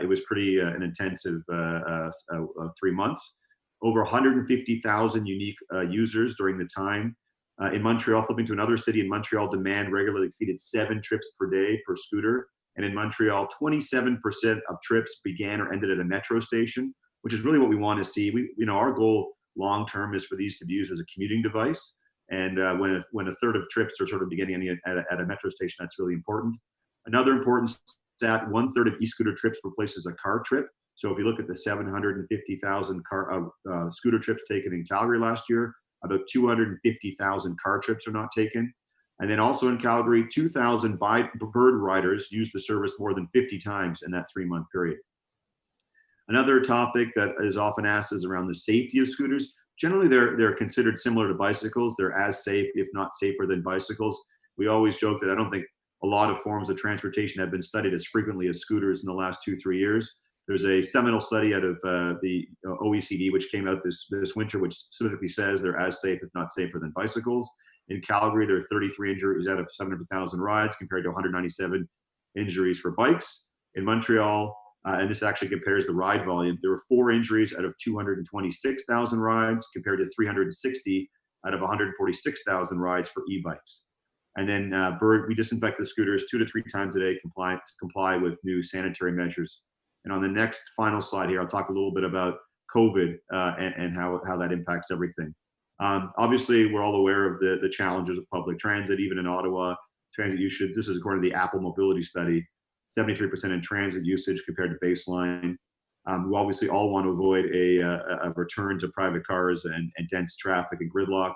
Speaker 16: it was pretty an intensive 3 months. Over 150,000 unique users during the time. In Montreal, flipping to another city, in Montreal, demand regularly exceeded 7 trips per day per scooter. And in Montreal, 27% of trips began or ended at a metro station, which is really what we want to see. Our goal long term is for these to be used as a commuting device. And when a third of trips are sort of beginning at a metro station, that's really important. Another important stat: 1/3 of e-scooter trips replaces a car trip. So if you look at the 750,000 scooter trips taken in Calgary last year, about 250,000 car trips are not taken. And then also in Calgary, 2,000 Bird riders used the service more than 50 times in that 3-month period. Another topic that is often asked is around the safety of scooters. Generally, they're considered similar to bicycles. They're as safe, if not safer, than bicycles. We always joke that I don't think a lot of forms of transportation have been studied as frequently as scooters in the last 2-3 years. There's a seminal study out of the OECD, which came out this winter, which specifically says they're as safe, if not safer, than bicycles. In Calgary, there are 33 injuries out of 700,000 rides compared to 197 injuries for bikes. In Montreal, and this actually compares the ride volume, there were 4 injuries out of 226,000 rides compared to 360 out of 146,000 rides for e-bikes. And then Bird, we disinfect the scooters 2 to 3 times a day, comply with new sanitary measures. And on the next final slide here, I'll talk a little bit about COVID and how that impacts everything. Obviously, we're all aware of the challenges of public transit. Even in Ottawa, transit usage, this is according to the Apple Mobility Study, 73% in transit usage compared to baseline. We obviously all want to avoid a return to private cars and dense traffic and gridlock.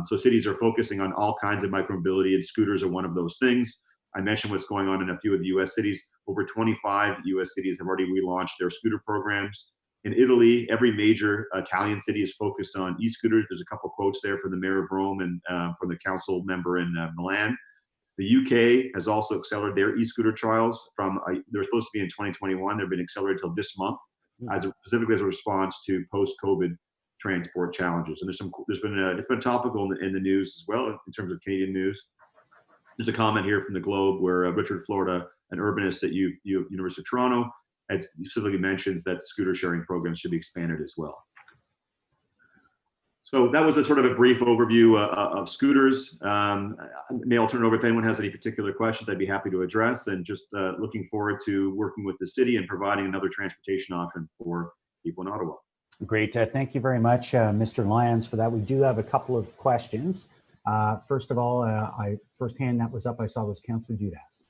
Speaker 16: So cities are focusing on all kinds of micromobility, and scooters are one of those things. I mentioned what's going on in a few of the US cities. Over 25 US cities have already relaunched their scooter programs. In Italy, every major Italian city is focused on e-scooters. There's a couple quotes there from the mayor of Rome and from the council member in Milan. The UK has also accelerated their e-scooter trials from, they were supposed to be in 2021. They've been accelerated till this month, specifically as a response to post-COVID transport challenges. And it's been topical in the news as well in terms of Canadian news. There's a comment here from the Globe where Richard Florida, an urbanist at University of Toronto, specifically mentions that scooter sharing programs should be expanded as well. So that was a sort of a brief overview of scooters. May I'll turn it over if anyone has any particular questions I'd be happy to address, and just looking forward to working with the city and providing another transportation option for people in Ottawa.
Speaker 1: Great. Thank you very much, Mr. Lyons, for that. We do have a couple of questions. First of all, first hand that was up I saw was Councillor Dudas.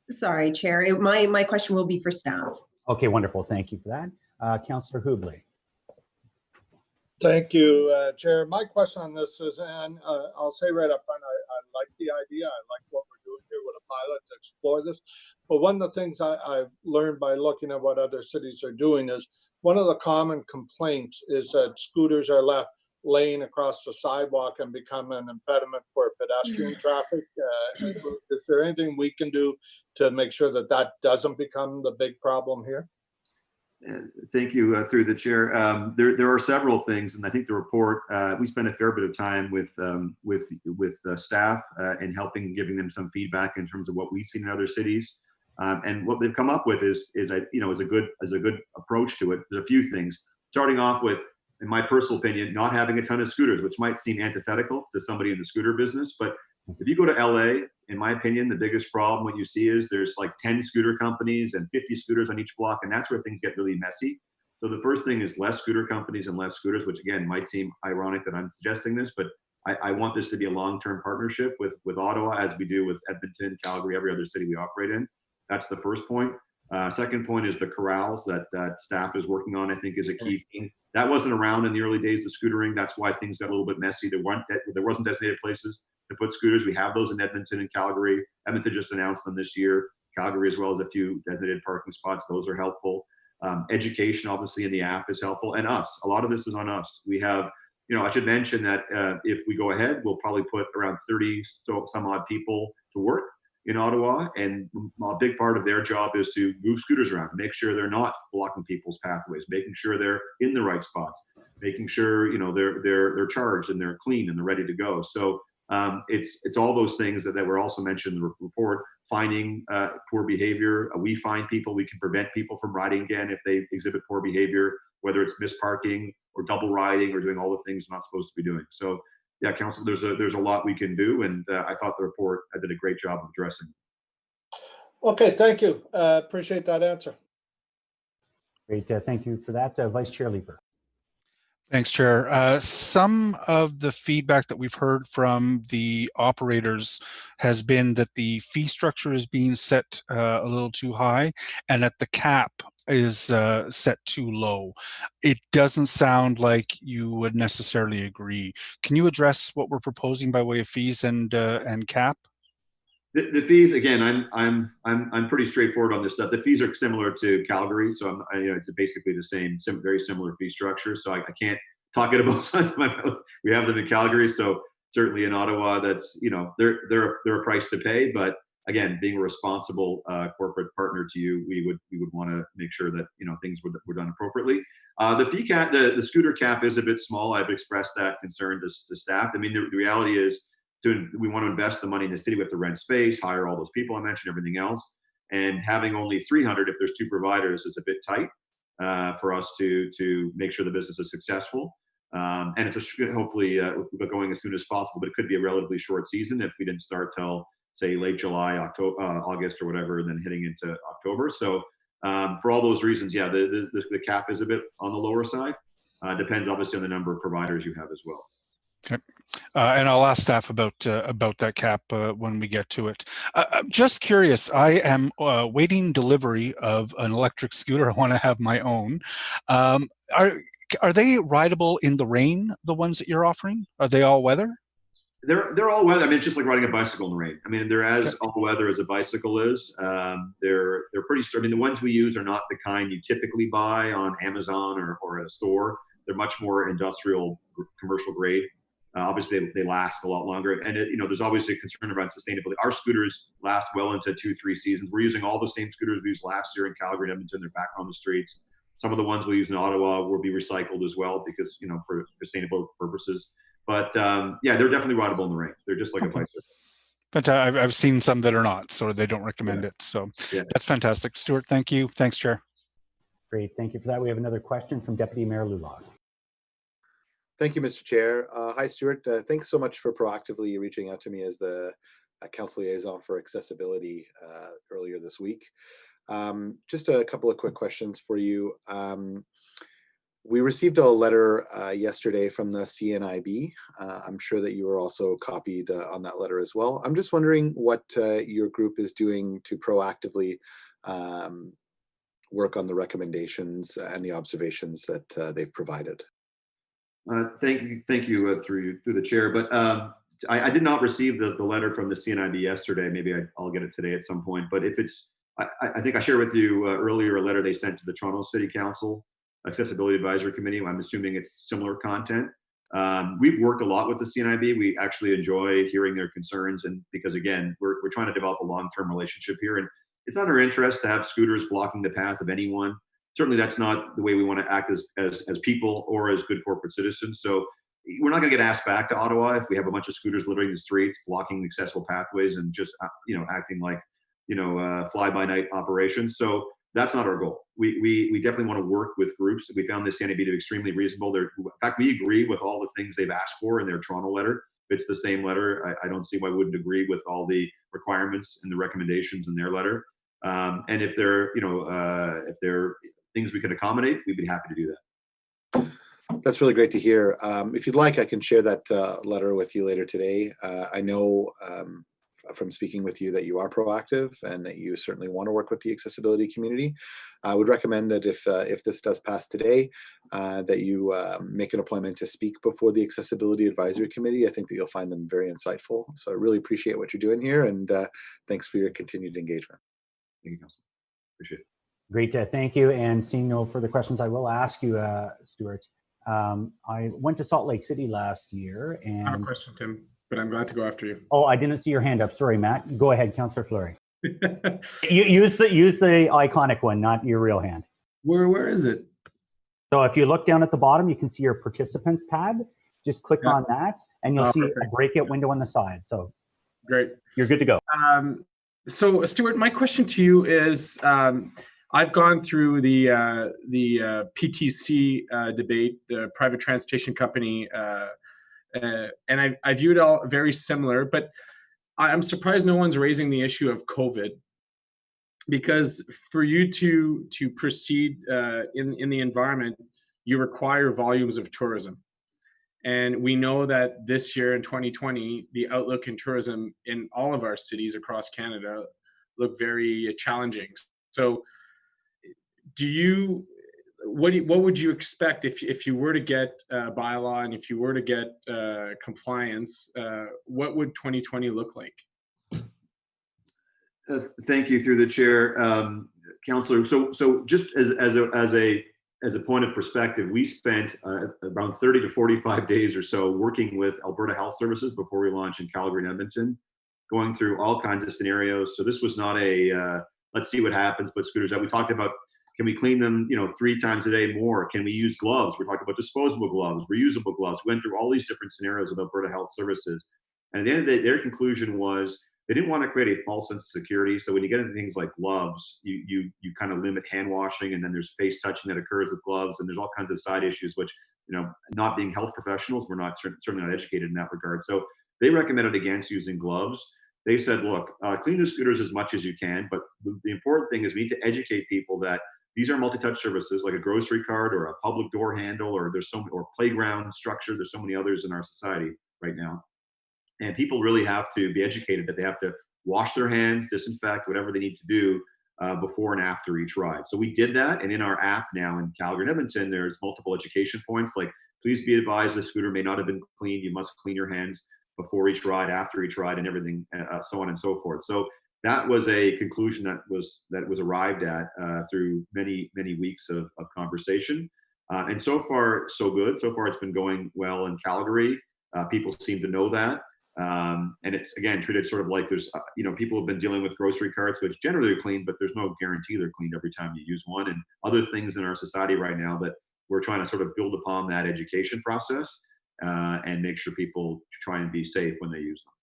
Speaker 17: Sorry, Chair. My question will be for staff.
Speaker 1: Okay, wonderful. Thank you for that. Councillor Hubley.
Speaker 10: Thank you, Chair. My question on this is, and I'll say right up front, I like the idea. I like what we're doing here with a pilot to explore this. But one of the things I've learned by looking at what other cities are doing is one of the common complaints is that scooters are left laying across the sidewalk and become an impediment for pedestrian traffic. Is there anything we can do to make sure that that doesn't become the big problem here?
Speaker 16: Thank you, through the chair. There are several things, and I think the report, we spent a fair bit of time with staff and helping, giving them some feedback in terms of what we've seen in other cities, and what they've come up with is a good approach to it. There's a few things, starting off with, in my personal opinion, not having a ton of scooters, which might seem antithetical to somebody in the scooter business, but if you go to LA, in my opinion, the biggest problem what you see is there's like 10 scooter companies and 50 scooters on each block, and that's where things get really messy. So the first thing is less scooter companies and less scooters, which again might seem ironic that I'm suggesting this, but I want this to be a long-term partnership with Ottawa, as we do with Edmonton, Calgary, every other city we operate in. That's the first point. Second point is the corrals that staff is working on, I think, is a key thing. That wasn't around in the early days of scootering. That's why things got a little bit messy. There wasn't designated places to put scooters. We have those in Edmonton and Calgary. Edmonton just announced them this year. Calgary, as well as a few designated parking spots. Those are helpful. Education, obviously, in the app is helpful. And us, a lot of this is on us. We have, I should mention that if we go ahead, we'll probably put around 30 some odd people to work in Ottawa. And a big part of their job is to move scooters around, make sure they're not blocking people's pathways, making sure they're in the right spots, making sure, they're charged and they're clean and they're ready to go. So it's all those things that were also mentioned in the report. Finding poor behavior. We find people, we can prevent people from riding again if they exhibit poor behavior, whether it's misparking or double riding or doing all the things not supposed to be doing. So yeah, Council, there's a lot we can do, and I thought the report did a great job of addressing.
Speaker 10: Okay, thank you. Appreciate that answer.
Speaker 1: Great, thank you for that. Vice Chair Leeper.
Speaker 11: Thanks, Chair. Some of the feedback that we've heard from the operators has been that the fee structure is being set a little too high, and that the cap is set too low. It doesn't sound like you would necessarily agree. Can you address what we're proposing by way of fees and cap?
Speaker 16: The fees, again, I'm pretty straightforward on this stuff. The fees are similar to Calgary, so it's basically the same, very similar fee structure. So I can't talk it about sides of my mouth. We have them in Calgary, so certainly in Ottawa, that's they're a price to pay. But again, being a responsible corporate partner to you, we would want to make sure that things were done appropriately. The fee cap, the scooter cap is a bit small. I've expressed that concern to staff. I mean, the reality is, we want to invest the money in the city. We have to rent space, hire all those people I mentioned, everything else. And having only 300, if there's two providers, is a bit tight for us to make sure the business is successful. And it's hopefully going as soon as possible, but it could be a relatively short season if we didn't start till, say, late July, October, August or whatever, and then hitting into October. So for all those reasons, yeah, the cap is a bit on the lower side. Depends obviously on the number of providers you have as well.
Speaker 11: Okay, and I'll ask staff about that cap when we get to it. I'm just curious. I am waiting delivery of an electric scooter. I want to have my own. Are they rideable in the rain? The ones that you're offering, are they all weather?
Speaker 16: They're all weather. I mean, it's just like riding a bicycle in the rain. I mean, they're as all weather as a bicycle is. They're pretty. I mean, the ones we use are not the kind you typically buy on Amazon or at a store. They're much more industrial, commercial grade. Obviously, they last a lot longer, and there's always a concern around sustainability. Our scooters last well into 2-3 seasons. We're using all the same scooters we used last year in Calgary and Edmonton. They're back on the streets. Some of the ones we use in Ottawa will be recycled as well because for sustainable purposes. But yeah, they're definitely rideable in the rain. They're just like a bicycle.
Speaker 11: But I've seen some that are not, so they don't recommend it. So that's fantastic, Stuart. Thank you. Thanks, Chair.
Speaker 1: Great, thank you for that. We have another question from Deputy Mayor Luloff.
Speaker 18: Thank you, Mr. Chair. Hi, Stuart. Thanks so much for proactively reaching out to me as the Council Liaison for Accessibility earlier this week. Just a couple of quick questions for you. We received a letter yesterday from the CNIB. I'm sure that you were also copied on that letter as well. I'm just wondering what your group is doing to proactively work on the recommendations and the observations that they've provided.
Speaker 16: Thank you through the chair. But I did not receive the letter from the CNIB yesterday. Maybe I'll get it today at some point. But if it's, I think I shared with you earlier a letter they sent to the Toronto City Council Accessibility Advisory Committee. I'm assuming it's similar content. We've worked a lot with the CNIB. We actually enjoy hearing their concerns, and because again, we're trying to develop a long-term relationship here, and it's not our interest to have scooters blocking the path of anyone. Certainly, that's not the way we want to act as people or as good corporate citizens. So we're not going to get asked back to Ottawa if we have a bunch of scooters littering the streets, blocking accessible pathways, and just acting like fly-by-night operations. So that's not our goal. We definitely want to work with groups. We found this CNIB to be extremely reasonable. In fact, we agree with all the things they've asked for in their Toronto letter. If it's the same letter, I don't see why I wouldn't agree with all the requirements and the recommendations in their letter. And if there are things we can accommodate, we'd be happy to do that.
Speaker 18: That's really great to hear. If you'd like, I can share that letter with you later today. I know from speaking with you that you are proactive and that you certainly want to work with the accessibility community. I would recommend that if this does pass today, that you make an appointment to speak before the Accessibility Advisory Committee. I think that you'll find them very insightful. So I really appreciate what you're doing here, and thanks for your continued engagement.
Speaker 16: Thank you, Councilor. Appreciate it.
Speaker 1: Great, thank you. And seeing no further questions, I will ask you, Stuart. I went to Salt Lake City last year, and
Speaker 2: I have a question, Tim, but I'm glad to go after you.
Speaker 1: Oh, I didn't see your hand up. Sorry, Matt. Go ahead, Councillor Fleury. use the iconic one, not your real hand.
Speaker 2: Where is it?
Speaker 1: So if you look down at the bottom, you can see your participants tab. Just click on that, and you'll see a breakout window on the side. So
Speaker 2: great,
Speaker 1: you're good to go.
Speaker 2: So Stuart, my question to you is, I've gone through the PTC debate, the private transportation company, and I view it all very similar, but I'm surprised no one's raising the issue of COVID, because for you to proceed in the environment, you require volumes of tourism. And we know that this year in 2020, the outlook in tourism in all of our cities across Canada look very challenging. So what would you expect if you were to get a bylaw and if you were to get compliance? What would 2020 look like?
Speaker 16: Thank you through the chair, Councillor. So just as a point of perspective, we spent around 30 to 45 days or so working with Alberta Health Services before we launched in Calgary and Edmonton, going through all kinds of scenarios. So this was not a let's see what happens, put scooters out. We talked about, can we clean them 3 times a day more? Can we use gloves? We're talking about disposable gloves, reusable gloves. We went through all these different scenarios with Alberta Health Services. And at the end of the day, their conclusion was they didn't want to create a false sense of security. So when you get into things like gloves, you kind of limit hand washing, and then there's face touching that occurs with gloves, and there's all kinds of side issues, which, not being health professionals, we're not certainly not educated in that regard. So they recommended against using gloves. They said, look, clean the scooters as much as you can, but the important thing is we need to educate people that these are multi-touch services like a grocery cart or a public door handle, or or playground structure. There's so many others in our society right now. And people really have to be educated that they have to wash their hands, disinfect, whatever they need to do before and after each ride. So we did that. And in our app now in Calgary and Edmonton, there's multiple education points like, please be advised the scooter may not have been cleaned. You must clean your hands before each ride, after each ride, and everything, so on and so forth. So that was a conclusion that was arrived at through many weeks of conversation, and so far so good. So far it's been going well in Calgary. People seem to know that, and it's again treated sort of like there's people have been dealing with grocery carts, which generally are clean, but there's no guarantee they're cleaned every time you use one, and other things in our society right now that we're trying to sort of build upon that education process and make sure people try and be safe when they use them.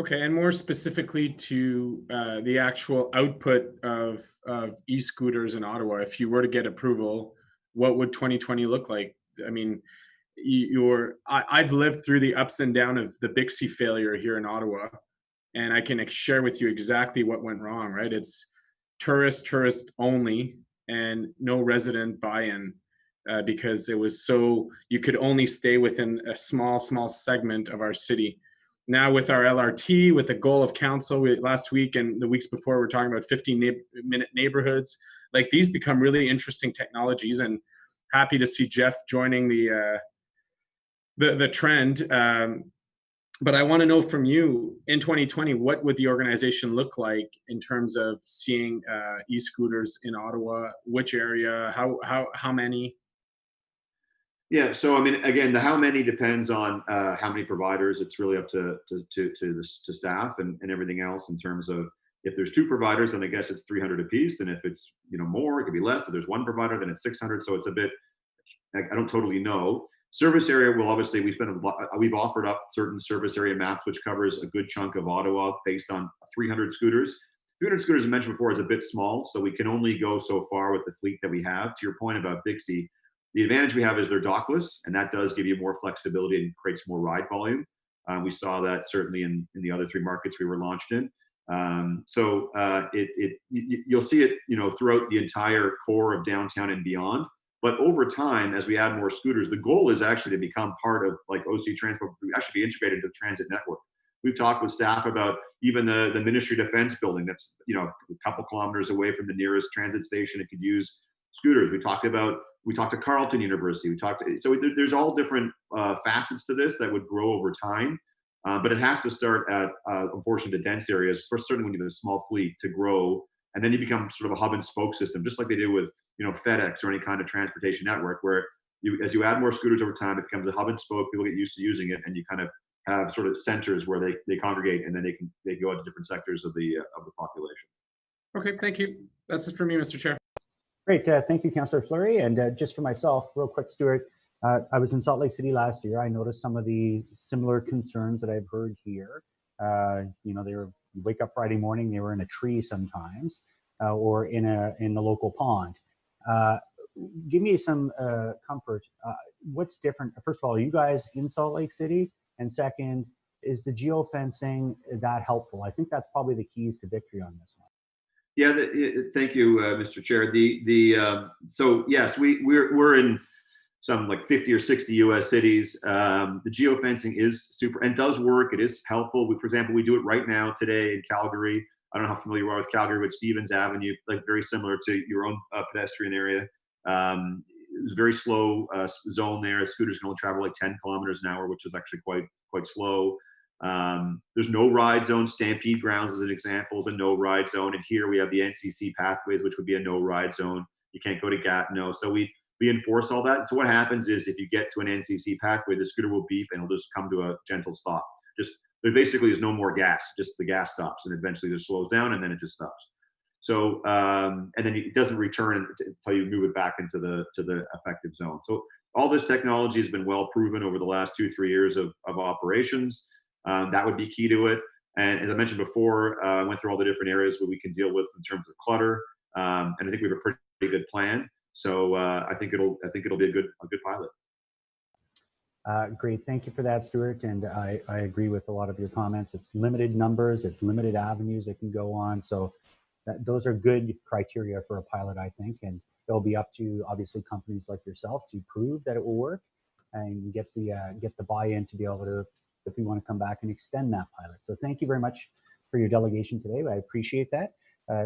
Speaker 2: Okay, and more specifically to the actual output of e-scooters in Ottawa, if you were to get approval, what would 2020 look like? I mean, I've lived through the ups and downs of the Bixi failure here in Ottawa, and I can share with you exactly what went wrong, right? It's tourist only, and no resident buy-in, because it was so, you could only stay within a small segment of our city. Now with our LRT, with the goal of council, last week and the weeks before, we're talking about 15-minute neighborhoods. Like, these become really interesting technologies, and happy to see Jeff joining the trend. But I want to know from you, in 2020, what would the organization look like in terms of seeing e-scooters in Ottawa? Which area? How many?
Speaker 16: Yeah, so I mean, again, the how many depends on how many providers. It's really up to staff and everything else in terms of, if there's 2 providers, then I guess it's 300 apiece, and if it's more, it could be less. If there's 1 provider, then it's 600. So it's a bit, I don't totally know. Service area will obviously, we've offered up certain service area maps, which covers a good chunk of Ottawa based on 300 scooters. 300 scooters, as mentioned before, is a bit small, so we can only go so far with the fleet that we have. To your point about Bixi, the advantage we have is they're dockless, and that does give you more flexibility and creates more ride volume. We saw that certainly in the other 3 markets we were launched in. You'll see it, throughout the entire core of downtown and beyond. But over time, as we add more scooters, the goal is actually to become part of, like, OC Transport, actually be integrated into the transit network. We've talked with staff about even the Ministry of Defense building that's, a couple kilometers away from the nearest transit station. It could use scooters. We talked to Carleton University. So there's all different facets to this that would grow over time. But it has to start at, unfortunately, the dense areas, certainly when you have a small fleet, to grow. And then you become sort of a hub and spoke system, just like they do with FedEx or any kind of transportation network, where as you add more scooters over time, it becomes a hub and spoke. People get used to using it, and you kind of have sort of centers where they congregate, and then they go into different sectors of the population.
Speaker 2: Okay, thank you. That's it for me, Mr. Chair.
Speaker 1: Great, thank you, Councillor Fleury. And just for myself, real quick, Stuart, I was in Salt Lake City last year. I noticed some of the similar concerns that I've heard here. You wake up Friday morning, they were in a tree sometimes, or in the local pond. Give me some comfort. What's different? First of all, are you guys in Salt Lake City? And second, is the geofencing that helpful? I think that's probably the keys to victory on this one.
Speaker 16: Yeah, thank you, Mr. Chair. So yes, we're in some like 50 or 60 U.S. cities. The geofencing is super and does work. It is helpful. For example, we do it right now today in Calgary. I don't know how familiar you are with Calgary, with Stevens Avenue, like very similar to your own pedestrian area. It was a very slow zone there. Scooters can only travel like 10 kilometers an hour, which is actually quite slow. There's no ride zone. Stampede Grounds, as an example, is a no ride zone. And here we have the NCC pathways, which would be a no ride zone. You can't go to Gatineau. So we enforce all that. And so what happens is, if you get to an NCC pathway, the scooter will beep and it'll just come to a gentle stop. There basically is no more gas, just the gas stops, and eventually just slows down, and then it just stops. So, and then it doesn't return until you move it back into the effective zone. So all this technology has been well proven over the last 2-3 years of operations. That would be key to it. And as I mentioned before, I went through all the different areas where we can deal with in terms of clutter. And I think we have a pretty good plan. So I think it'll be a good pilot.
Speaker 1: Great, thank you for that, Stuart. And I agree with a lot of your comments. It's limited numbers, it's limited avenues it can go on. So those are good criteria for a pilot, I think. And it'll be up to, obviously, companies like yourself to prove that it will work and get the buy-in to be able to, if we want to come back and extend that pilot. So thank you very much for your delegation today. I appreciate that.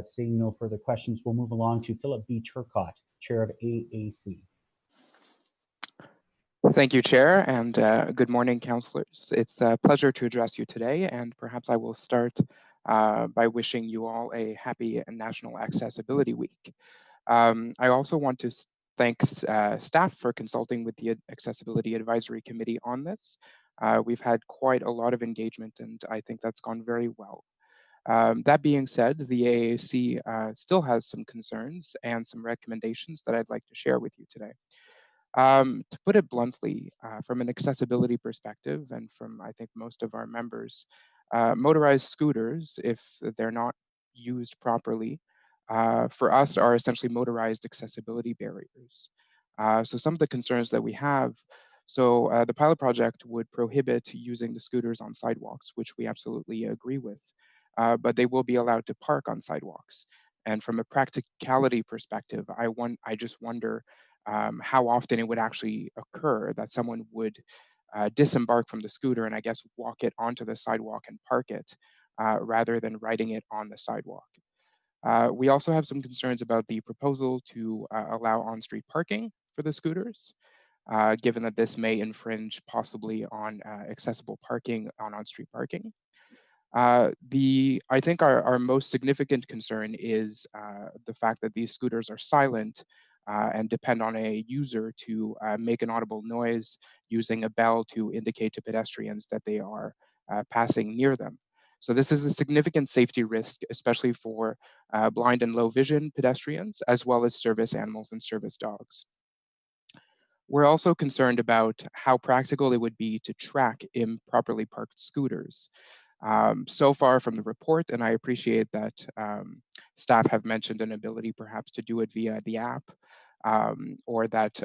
Speaker 1: Seeing no further questions, we'll move along to Philip B. Turcott, Chair of AAC.
Speaker 19: Thank you, Chair, and good morning, councillors. It's a pleasure to address you today, and perhaps I will start by wishing you all a happy National Accessibility Week. I also want to thank staff for consulting with the Accessibility Advisory Committee on this. We've had quite a lot of engagement, and I think that's gone very well. That being said, the AAC still has some concerns and some recommendations that I'd like to share with you today. To put it bluntly, from an accessibility perspective, and from, I think, most of our members, Motorized scooters, if they're not used properly, for us are essentially motorized accessibility barriers. So some of the concerns that we have, the pilot project would prohibit using the scooters on sidewalks, which we absolutely agree with, but they will be allowed to park on sidewalks. And from a practicality perspective, I just wonder how often it would actually occur that someone would disembark from the scooter and I guess walk it onto the sidewalk and park it rather than riding it on the sidewalk. We also have some concerns about the proposal to allow on-street parking for the scooters, given that this may infringe possibly on accessible parking on-street parking. I think our most significant concern is the fact that these scooters are silent and depend on a user to make an audible noise using a bell to indicate to pedestrians that they are passing near them. So this is a significant safety risk, especially for blind and low vision pedestrians, as well as service animals and service dogs. We're also concerned about how practical it would be to track improperly parked scooters. So far from the report, and I appreciate that staff have mentioned an ability perhaps to do it via the app, or that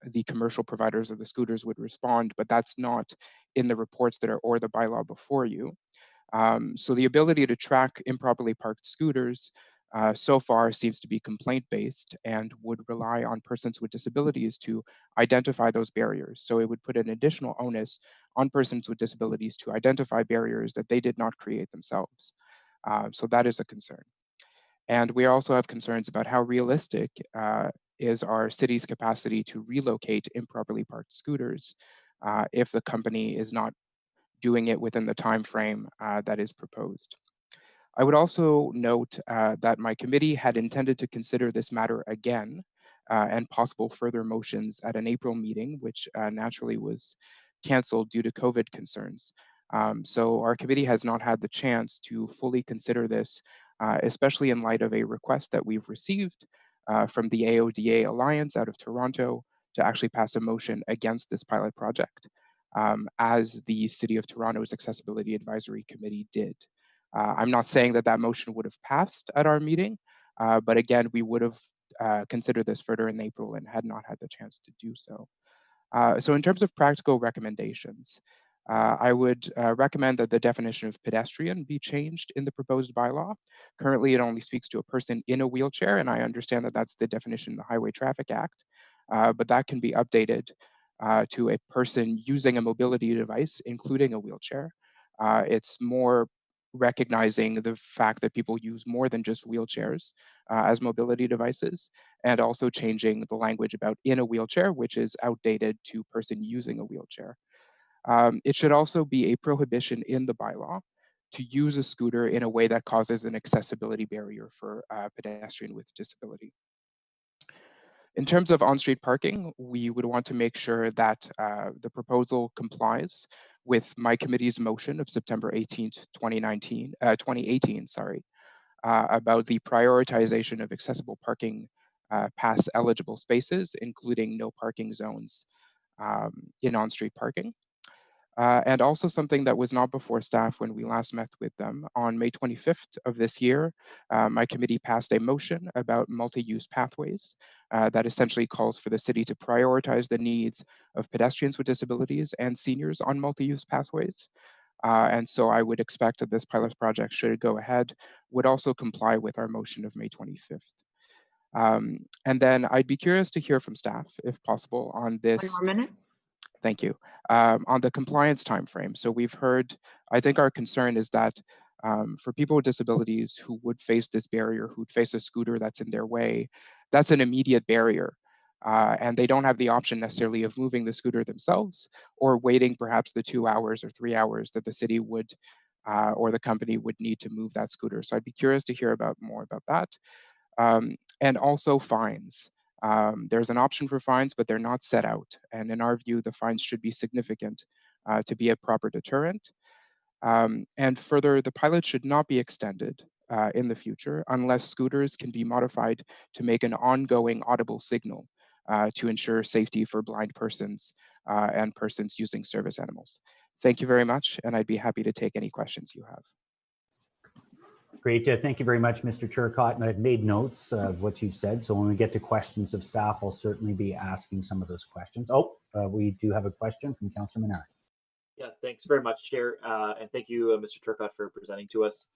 Speaker 19: the commercial providers of the scooters would respond, but that's not in the reports that are or the bylaw before you. So the ability to track improperly parked scooters so far seems to be complaint-based and would rely on persons with disabilities to identify those barriers. So it would put an additional onus on persons with disabilities to identify barriers that they did not create themselves. So that is a concern. And we also have concerns about how realistic is our city's capacity to relocate improperly parked scooters if the company is not doing it within the time frame that is proposed. I would also note that my committee had intended to consider this matter again and possible further motions at an April meeting, which naturally was canceled due to COVID concerns. So our committee has not had the chance to fully consider this, especially in light of a request that we've received from the AODA Alliance out of Toronto to actually pass a motion against this pilot project, as the City of Toronto's Accessibility Advisory Committee did. I'm not saying that that motion would have passed at our meeting, but again, we would have considered this further in April and had not had the chance to do so. So in terms of practical recommendations, I would recommend that the definition of pedestrian be changed in the proposed bylaw. Currently, it only speaks to a person in a wheelchair, and I understand that that's the definition in the Highway Traffic Act, but that can be updated to a person using a mobility device, including a wheelchair. It's more recognizing the fact that people use more than just wheelchairs as mobility devices, and also changing the language about in a wheelchair, which is outdated to person using a wheelchair. It should also be a prohibition in the bylaw to use a scooter in a way that causes an accessibility barrier for a pedestrian with disability. In terms of on-street parking, we would want to make sure that the proposal complies with my committee's motion of September 18th, 2018, about the prioritization of accessible parking pass eligible spaces, including no parking zones in on-street parking. And also something that was not before staff when we last met with them. On May 25th of this year, my committee passed a motion about multi-use pathways that essentially calls for the city to prioritize the needs of pedestrians with disabilities and seniors on multi-use pathways. And so I would expect that this pilot project, should it go ahead, would also comply with our motion of May 25th. And then I'd be curious to hear from staff, if possible, on this.
Speaker 15: 1 more minute.
Speaker 19: Thank you. On the compliance timeframe. So we've heard, I think our concern is that for people with disabilities who would face this barrier, who'd face a scooter that's in their way, that's an immediate barrier. And they don't have the option necessarily of moving the scooter themselves or waiting perhaps the 2 hours or 3 hours that the city would or the company would need to move that scooter. So I'd be curious to hear more about that. And also fines. There's an option for fines, but they're not set out. And in our view, the fines should be significant to be a proper deterrent. And further, the pilot should not be extended in the future unless scooters can be modified to make an ongoing audible signal to ensure safety for blind persons and persons using service animals. Thank you very much, and I'd be happy to take any questions you have.
Speaker 1: Great. Thank you very much, Mr. Churcott. And I've made notes of what you've said. So when we get to questions of staff, I'll certainly be asking some of those questions. We do have a question from Councillor Menard.
Speaker 4: Yeah, thanks very much, Chair. And thank you, Mr. Turcott, for presenting to us.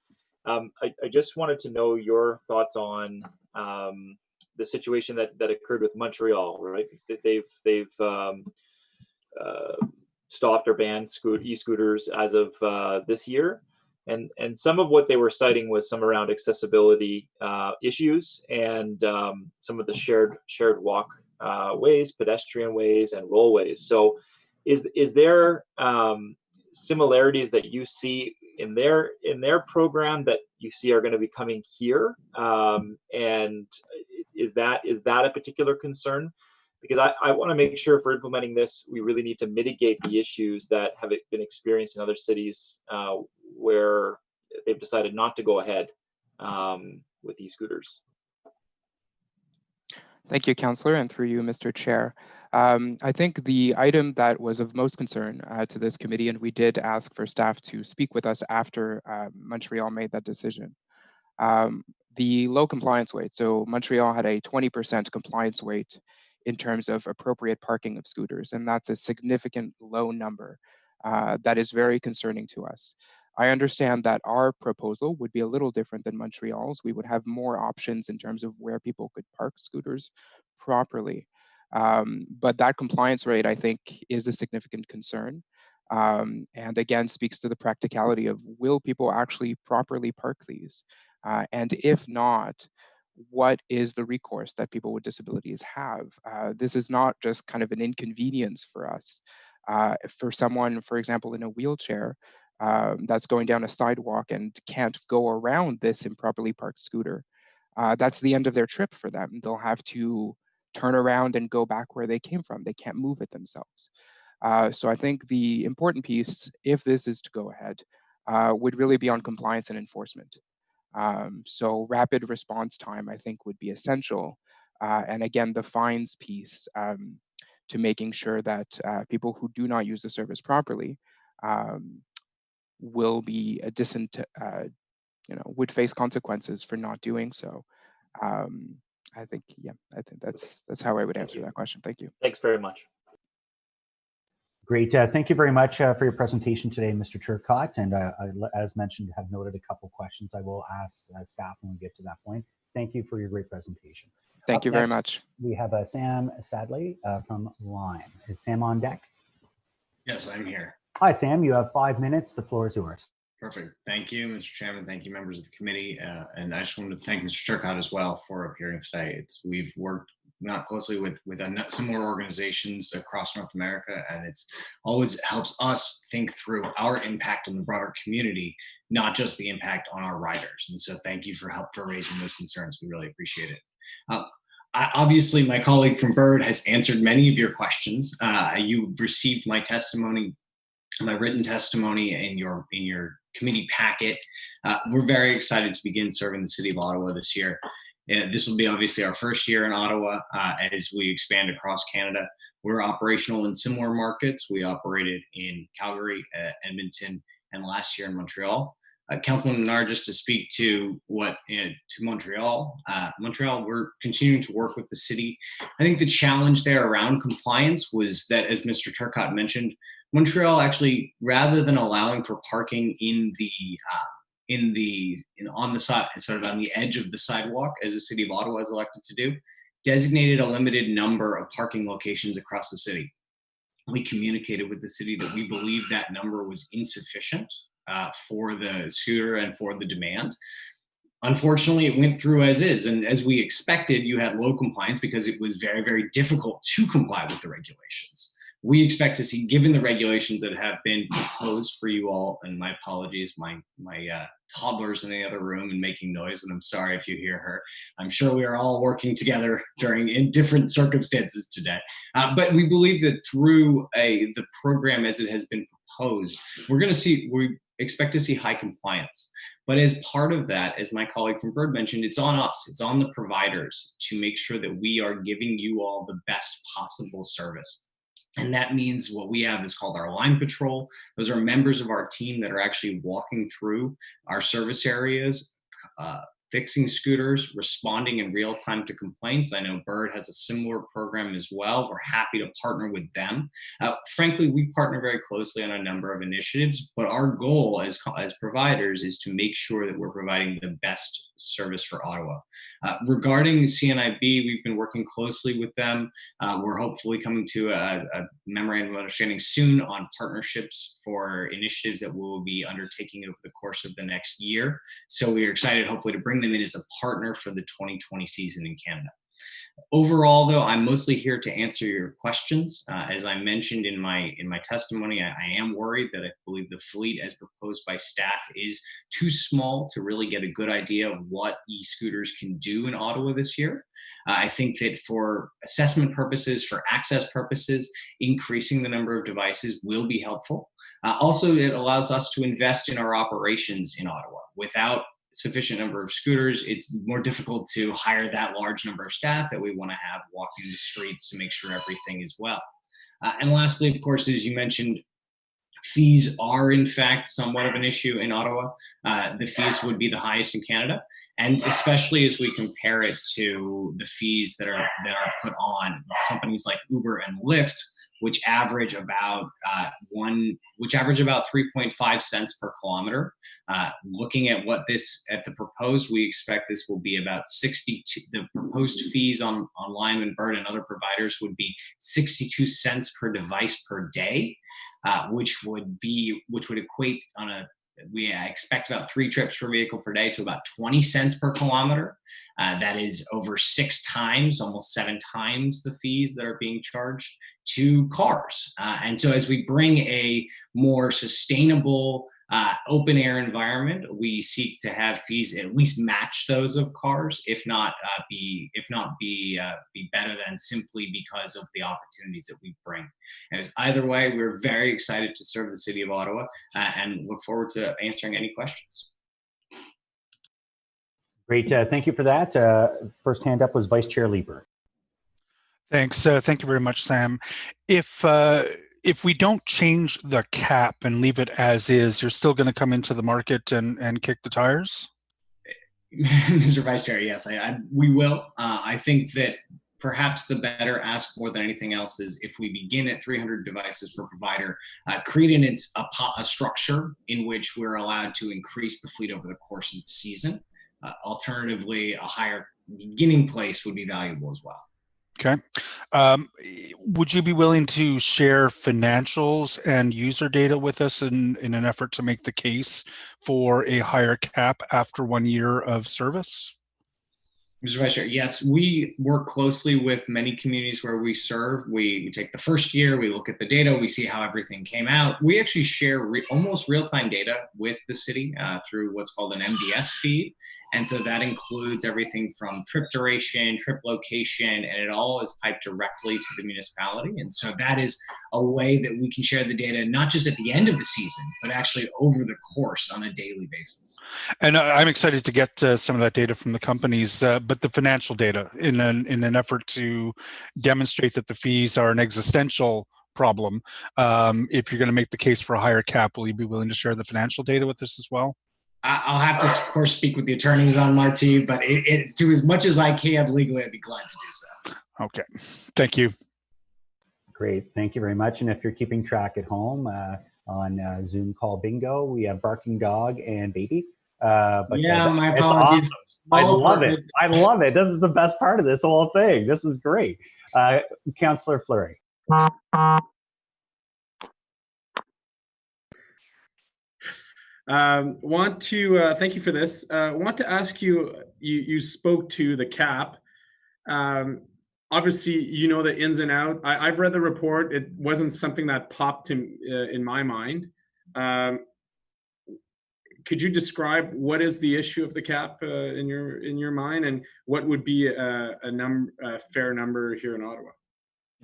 Speaker 4: I just wanted to know your thoughts on the situation that occurred with Montreal, right? They've stopped or banned e-scooters as of this year. And some of what they were citing was some around accessibility issues and some of the shared walk ways, pedestrian ways, and rollways. So is there similarities that you see in their program that you see are going to be coming here? And is that a particular concern? Because I want to make sure for implementing this, we really need to mitigate the issues that have been experienced in other cities where they've decided not to go ahead with e-scooters.
Speaker 19: Thank you, Councillor, and through you, Mr. Chair. I think the item that was of most concern to this committee, and we did ask for staff to speak with us after Montreal made that decision, the low compliance rate. So Montreal had a 20% compliance rate in terms of appropriate parking of scooters, and that's a significant low number that is very concerning to us. I understand that our proposal would be a little different than Montreal's. We would have more options in terms of where people could park scooters properly. But that compliance rate, I think, is a significant concern. And again, speaks to the practicality of, will people actually properly park these? And if not, what is the recourse that people with disabilities have? This is not just kind of an inconvenience for us. For someone, for example, in a wheelchair, that's going down a sidewalk and can't go around this improperly parked scooter, that's the end of their trip for them. They'll have to turn around and go back where they came from. They can't move it themselves. So I think the important piece, if this is to go ahead, would really be on compliance and enforcement. So rapid response time, I think, would be essential. And again, the fines piece to making sure that people who do not use the service properly will be would face consequences for not doing so. I think that's how I would answer that question. Thank you.
Speaker 4: Thanks very much.
Speaker 1: Great. Thank you very much for your presentation today, Mr. Churcott. And as mentioned, have noted a couple questions I will ask staff when we get to that point. Thank you for your great presentation.
Speaker 19: Thank you very much.
Speaker 1: We have Sam Sadley from Lime. Is Sam on deck?
Speaker 20: Yes, I'm here.
Speaker 1: Hi, Sam. You have 5 minutes. The floor is yours.
Speaker 20: Perfect. Thank you, Mr. Chairman. Thank you, members of the committee. And I just wanted to thank Mr. Churcott as well for appearing today. We've worked not closely with similar organizations across North America, and it's always helps us think through our impact on the broader community, not just the impact on our riders. And so thank you for raising those concerns. We really appreciate it. Obviously, my colleague from Bird has answered many of your questions. You received my testimony, my written testimony in your committee packet. We're very excited to begin serving the City of Ottawa this year. This will be obviously our first year in Ottawa as we expand across Canada. We're operational in similar markets. We operated in Calgary, Edmonton, and last year in Montreal. Councilman Menard, just to speak to Montreal. Montreal, we're continuing to work with the city. I think the challenge there around compliance was that, as Mr. Turcott mentioned, Montreal actually, rather than allowing for parking on the side, sort of on the edge of the sidewalk, as the City of Ottawa is elected to do, designated a limited number of parking locations across the city. We communicated with the city that we believed that number was insufficient for the scooter and for the demand. Unfortunately, it went through as is, and as we expected, you had low compliance because it was very, very difficult to comply with the regulations. We expect to see, given the regulations that have been proposed for you all, and my apologies, my toddler's in the other room and making noise, and I'm sorry if you hear her. I'm sure we are all working together in different circumstances today. But we believe that through the program as it has been proposed, we expect to see high compliance. But as part of that, as my colleague from Bird mentioned, it's on us, it's on the providers to make sure that we are giving you all the best possible service. And that means what we have is called our line patrol. Those are members of our team that are actually walking through our service areas, fixing scooters, responding in real time to complaints. I know Bird has a similar program as well. We're happy to partner with them. Frankly, we partner very closely on a number of initiatives, but our goal as providers is to make sure that we're providing the best service for Ottawa. Regarding CNIB, we've been working closely with them. We're hopefully coming to a memorandum of understanding soon on partnerships for initiatives that we'll be undertaking over the course of the next year. So we are excited, hopefully, to bring them in as a partner for the 2020 season in Canada. Overall, though, I'm mostly here to answer your questions. As I mentioned in my testimony, I am worried that I believe the fleet as proposed by staff is too small to really get a good idea of what e-scooters can do in Ottawa this year. I think that for assessment purposes, for access purposes, increasing the number of devices will be helpful. Also, it allows us to invest in our operations in Ottawa. Without sufficient number of scooters, it's more difficult to hire that large number of staff that we want to have walking the streets to make sure everything is well. And lastly, of course, as you mentioned, fees are in fact somewhat of an issue in Ottawa. The fees would be the highest in Canada, and especially as we compare it to the fees that are put on companies like Uber and Lyft, which average about 3.5 cents per kilometer. Looking at the proposed, we expect this will be about 62. The proposed fees on Lime and Bird and other providers would be 62 cents per device per day, which would equate we expect about 3 trips per vehicle per day to about 20 cents per kilometer. That is over 6 times, almost 7 times the fees that are being charged to cars. And so as we bring a more sustainable open air environment, we seek to have fees at least match those of cars, if not be better than, simply because of the opportunities that we bring. As either way, we're very excited to serve the city of Ottawa and look forward to answering any questions.
Speaker 1: Great, thank you for that. First hand up was Vice Chair Lieber.
Speaker 11: Thanks. Thank you very much, Sam. If we don't change the cap and leave it as is, you're still going to come into the market and kick the tires?
Speaker 20: Mr. Vice Chair, yes, we will. I think that perhaps the better ask more than anything else is if we begin at 300 devices per provider, creating a structure in which we're allowed to increase the fleet over the course of the season. Alternatively, a higher beginning place would be valuable as well.
Speaker 11: Okay. Would you be willing to share financials and user data with us in an effort to make the case for a higher cap after 1 year of service?
Speaker 20: Mr. Vice Chair, yes, we work closely with many communities where we serve. We take the first year, we look at the data, we see how everything came out. We actually share almost real-time data with the city through what's called an MDS feed. And so that includes everything from trip duration, trip location, and it all is piped directly to the municipality. And so that is a way that we can share the data, not just at the end of the season, but actually over the course on a daily basis.
Speaker 11: And I'm excited to get some of that data from the companies, but the financial data in an effort to demonstrate that the fees are an existential problem. If you're going to make the case for a higher cap, will you be willing to share the financial data with us as well?
Speaker 20: I'll have to, of course, speak with the attorneys on my team, but to as much as I can legally, I'd be glad to do so.
Speaker 11: Okay, thank you.
Speaker 1: Great, thank you very much. And if you're keeping track at home on Zoom call bingo, we have barking dog and baby.
Speaker 20: Yeah, my apologies.
Speaker 1: Awesome. I love it. I love it. This is the best part of this whole thing. This is great. Councillor Fleury.
Speaker 2: Want to thank you for this. Want to ask you, you spoke to the cap. Obviously, you know the ins and out. I've read the report. It wasn't something that popped in my mind. Could you describe what is the issue of the cap in your mind, and what would be a fair number here in Ottawa?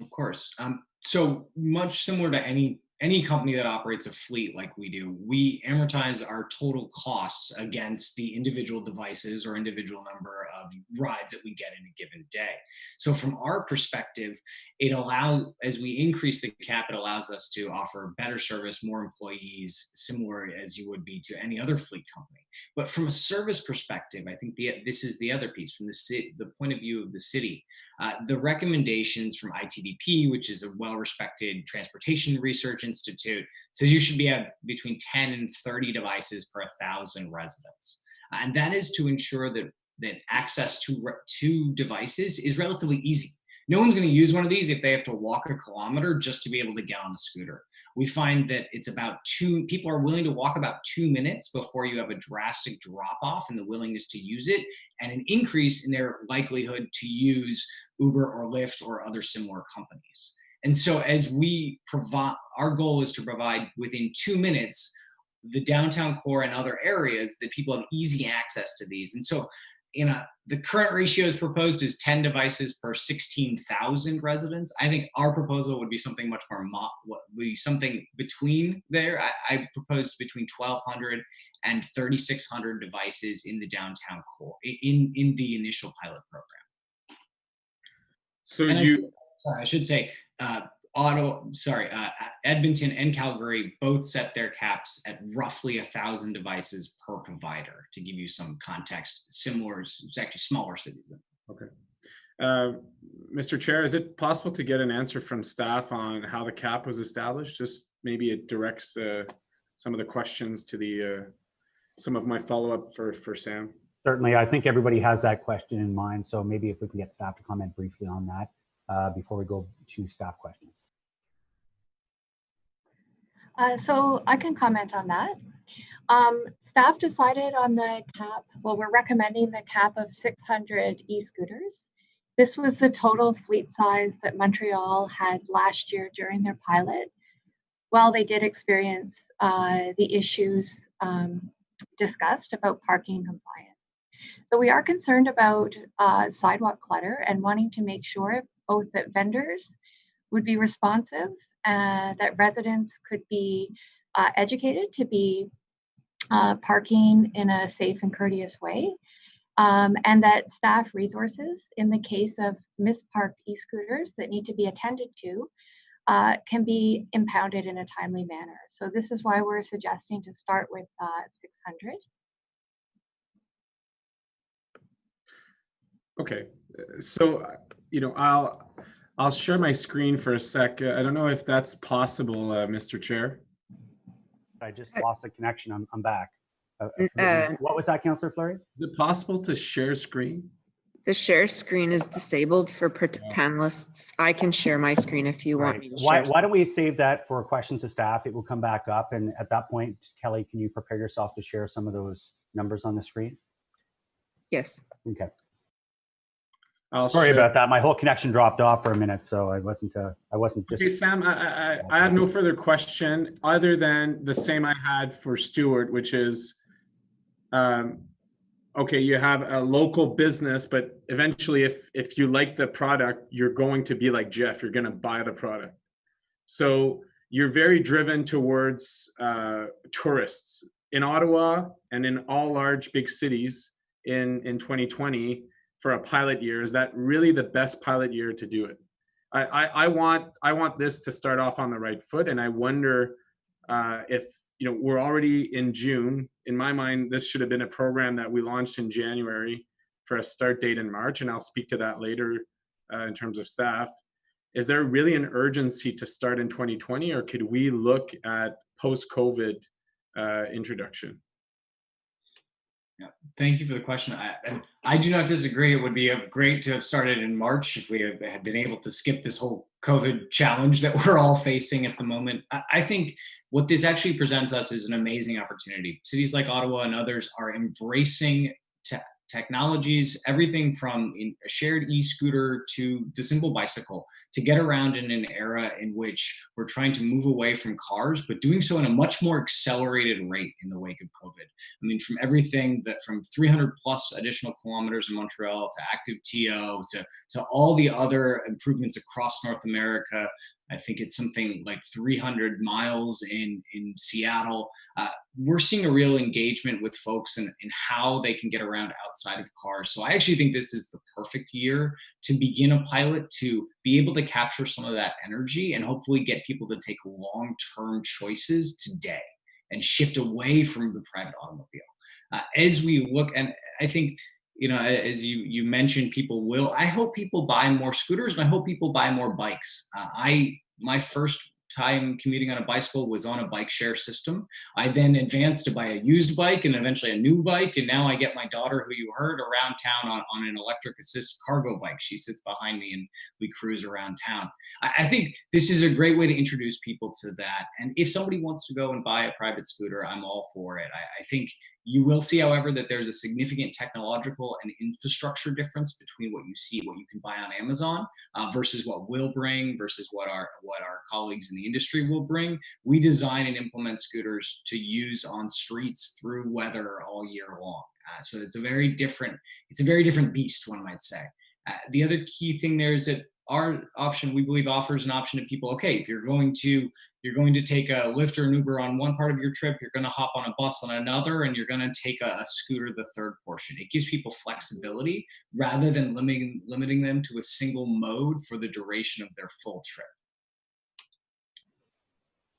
Speaker 20: Of course. So much similar to any any company that operates a fleet like we do, we amortize our total costs against the individual devices or individual number of rides that we get in a given day. So from our perspective, it allows, as we increase the cap, it allows us to offer better service, more employees, similar as you would be to any other fleet company. But from a service perspective, I think this is the other piece from the point of view of the city. The recommendations from ITDP, which is a well-respected transportation research institute, says you should be at between 10 and 30 devices per 1,000 residents. And that is to ensure that access to devices is relatively easy. No one's going to use one of these if they have to walk a kilometer just to be able to get on a scooter. We find that it's about people are willing to walk about 2 minutes before you have a drastic drop off in the willingness to use it, and an increase in their likelihood to use Uber or Lyft or other similar companies. And so as we provide, our goal is to provide within 2 minutes, the downtown core and other areas that people have easy access to these. And so the current ratio is proposed is 10 devices per 16,000 residents. I think our proposal would be something much more, something between there. I proposed between 1,200 and 3,600 devices in the downtown core, in the initial pilot program.
Speaker 2: So
Speaker 20: I should say, Edmonton and Calgary both set their caps at roughly 1,000 devices per provider, to give you some context. Similar, it's actually smaller cities.
Speaker 2: Okay. Mr. Chair, is it possible to get an answer from staff on how the cap was established? Just maybe it directs some of the questions to some of my follow-up for Sam.
Speaker 1: Certainly, I think everybody has that question in mind. So maybe if we can get staff to comment briefly on that before we go to staff questions.
Speaker 13: So I can comment on that. Staff decided on the cap, well, we're recommending the cap of 600 e-scooters. This was the total fleet size that Montreal had last year during their pilot. While they did experience the issues discussed about parking compliance. So we are concerned about sidewalk clutter and wanting to make sure both that vendors would be responsive, that residents could be educated to be parking in a safe and courteous way, and that staff resources, in the case of misparked e-scooters that need to be attended to, can be impounded in a timely manner. So this is why we're suggesting to start with 600.
Speaker 2: Okay, so I'll share my screen for a sec. I don't know if that's possible, Mr. Chair.
Speaker 1: I just lost the connection. I'm back. What was that, Councillor Fleury?
Speaker 2: Is it possible to share screen?
Speaker 15: The share screen is disabled for panelists. I can share my screen if you want me to share.
Speaker 1: Why don't we save that for questions to staff? It will come back up. And at that point, Kelly, can you prepare yourself to share some of those numbers on the screen?
Speaker 15: Yes.
Speaker 1: Okay. Sorry about that. My whole connection dropped off for a minute, so I wasn't just.
Speaker 2: Okay, Sam, I have no further question other than the same I had for Stuart, which is, okay, you have a local business, but eventually if you like the product, you're going to be like Jeff, you're going to buy the product. So you're very driven towards tourists in Ottawa and in all large big cities in 2020 for a pilot year. Is that really the best pilot year to do it? I want this to start off on the right foot, and I wonder if we're already in June. In my mind, this should have been a program that we launched in January for a start date in March, and I'll speak to that later in terms of staff. Is there really an urgency to start in 2020, or could we look at post-COVID introduction?
Speaker 20: Yeah, thank you for the question. I do not disagree. It would be great to have started in March if we had been able to skip this whole COVID challenge that we're all facing at the moment. I think what this actually presents us is an amazing opportunity. Cities like Ottawa and others are embracing technologies, everything from a shared e-scooter to the simple bicycle, to get around in an era in which we're trying to move away from cars, but doing so in a much more accelerated rate in the wake of COVID. I mean, from everything that from 300 plus additional kilometers in Montreal to active TO to all the other improvements across North America, I think it's something like 300 miles in Seattle. We're seeing a real engagement with folks in how they can get around outside of cars. So I actually think this is the perfect year to begin a pilot to be able to capture some of that energy and hopefully get people to take long-term choices today and shift away from the private automobile. As we look, and I think, you know, as you mentioned, I hope people buy more scooters, and I hope people buy more bikes. My first time commuting on a bicycle was on a bike share system. I then advanced to buy a used bike and eventually a new bike. And now I get my daughter, who you heard, around town on an electric assist cargo bike. She sits behind me and we cruise around town. I think this is a great way to introduce people to that. And if somebody wants to go and buy a private scooter, I'm all for it. I think you will see, however, that there's a significant technological and infrastructure difference between what you can buy on Amazon versus what we'll bring versus what our colleagues in the industry will bring. We design and implement scooters to use on streets through weather all year long. So it's a very different beast, one might say. The other key thing there is that our option, we believe, offers an option to people. Okay, if you're going to take a Lyft or an Uber on one part of your trip, you're going to hop on a bus on another, and you're going to take a scooter the third portion. It gives people flexibility rather than limiting them to a single mode for the duration of their full trip.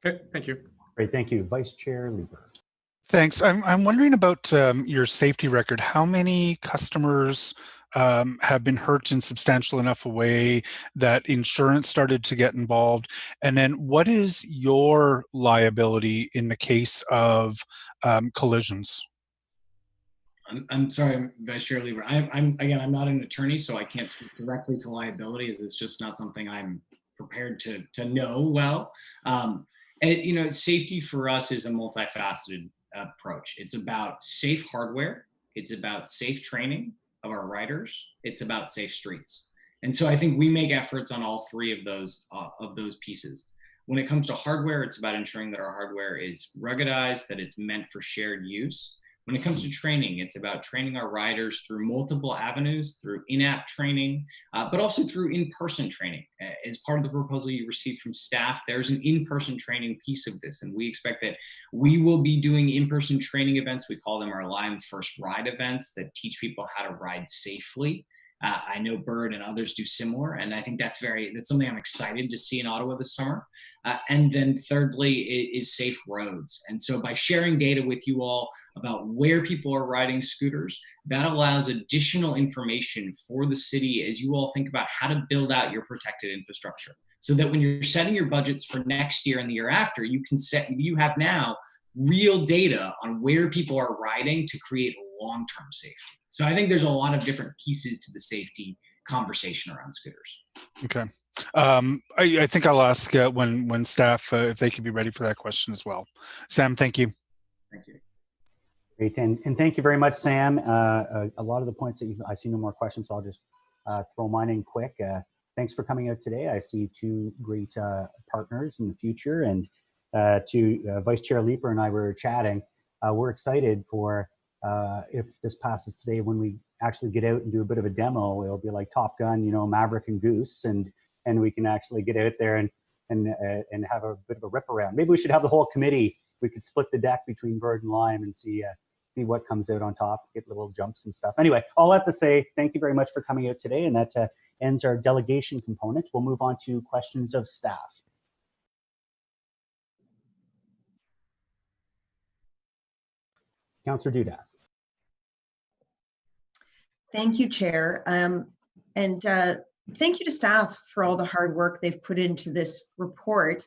Speaker 2: Okay, thank you.
Speaker 1: Great, thank you. Vice Chair Lieber.
Speaker 11: Thanks. I'm wondering about your safety record. How many customers have been hurt in substantial enough a way that insurance started to get involved? And then what is your liability in the case of collisions?
Speaker 20: I'm sorry, Vice Chair Lieber. I'm not an attorney, so I can't speak directly to liability, as it's just not something I'm prepared to know well. And, safety for us is a multifaceted approach. It's about safe hardware. It's about safe training of our riders. It's about safe streets. And so I think we make efforts on all three of those pieces. When it comes to hardware, it's about ensuring that our hardware is ruggedized, that it's meant for shared use. When it comes to training, it's about training our riders through multiple avenues, through in-app training, but also through in-person training. As part of the proposal you received from staff, there's an in-person training piece of this, and we expect that we will be doing in-person training events. We call them our Lime First Ride events that teach people how to ride safely. I know Bird and others do similar, and I think that's something I'm excited to see in Ottawa this summer. And then thirdly is safe roads. And so by sharing data with you all about where people are riding scooters, that allows additional information for the city as you all think about how to build out your protected infrastructure. So that when you're setting your budgets for next year and the year after, you have now real data on where people are riding to create long-term safety. So I think there's a lot of different pieces to the safety conversation around scooters.
Speaker 11: Okay. I think I'll ask when staff, if they could be ready for that question as well. Sam, thank you.
Speaker 20: Thank you.
Speaker 1: Great, and thank you very much, Sam. A lot of the points that I see no more questions, so I'll just throw mine in quick. Thanks for coming out today. I see two great partners in the future, and to Vice Chair Lieber and I were chatting. We're excited for if this passes today, when we actually get out and do a bit of a demo, it'll be like Top Gun, Maverick and Goose, and we can actually get out there and have a bit of a rip around. Maybe we should have the whole committee. We could split the deck between Bird and Lime and see what comes out on top, get little jumps and stuff. Anyway, all that to say, thank you very much for coming out today, and that ends our delegation component. We'll move on to questions of staff. Councillor Dudas.
Speaker 17: Thank you, Chair. And thank you to staff for all the hard work they've put into this report.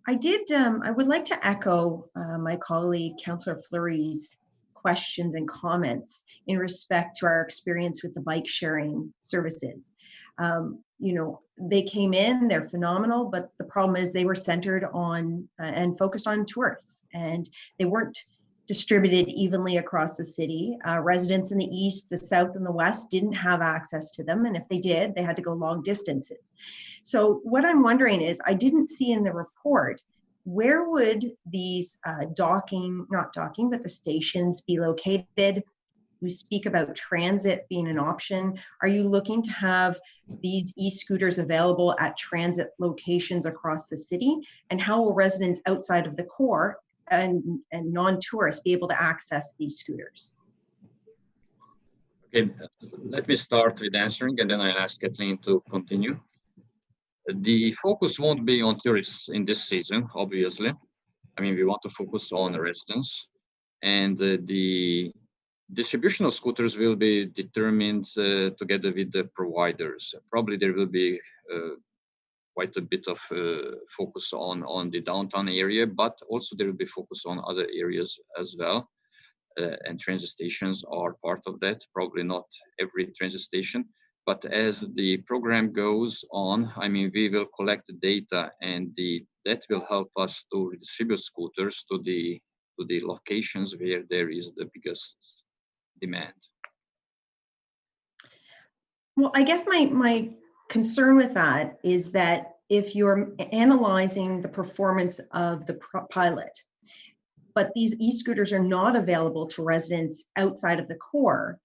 Speaker 17: I would like to echo my colleague, Councillor Fleury's questions and comments in respect to our experience with the bike sharing services. They came in, they're phenomenal, but the problem is they were centered on and focused on tourists, and they weren't distributed evenly across the city. Residents in the east, the south, and the west didn't have access to them, and if they did, they had to go long distances. So what I'm wondering is, I didn't see in the report, where would these the stations be located? we speak about transit being an option. Are you looking to have these e-scooters available at transit locations across the city? And how will residents outside of the core and non-tourists be able to access these scooters?
Speaker 12: Okay, let me start with answering, and then I'll ask Kathleen to continue. The focus won't be on tourists in this season, obviously. I mean, we want to focus on residents, and the distribution of scooters will be determined together with the providers. Probably there will be quite a bit of focus on the downtown area, but also there will be focus on other areas as well. And transit stations are part of that, probably not every transit station. But as the program goes on, I mean, we will collect the data, and that will help us to distribute scooters to the locations where there is the biggest demand.
Speaker 17: Well, I guess my concern with that is that if you're analyzing the performance of the pilot, but these e-scooters are not available to residents outside of the core,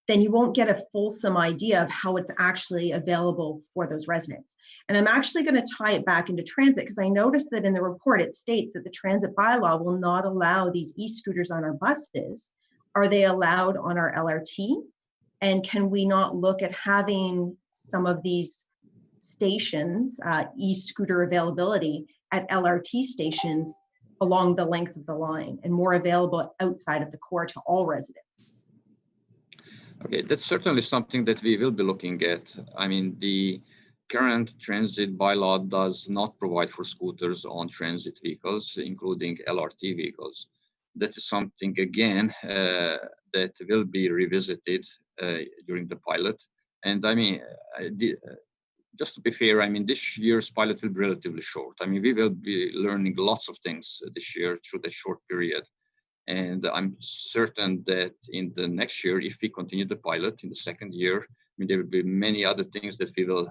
Speaker 17: then you won't get a fulsome idea of how it's actually available for those residents. And I'm actually going to tie it back into transit, because I noticed that in the report it states that the transit bylaw will not allow these e-scooters on our buses. Are they allowed on our LRT? And can we not look at having some of these stations, e-scooter availability at LRT stations along the length of the line, and more available outside of the core to all residents?
Speaker 12: Okay, that's certainly something that we will be looking at. I mean, the current transit bylaw does not provide for scooters on transit vehicles, including LRT vehicles. That is something, again, that will be revisited during the pilot. And I mean, just to be fair, I mean, this year's pilot will be relatively short. I mean, we will be learning lots of things this year through the short period. And I'm certain that in the next year, if we continue the pilot in the second year, I mean, there will be many other things that we will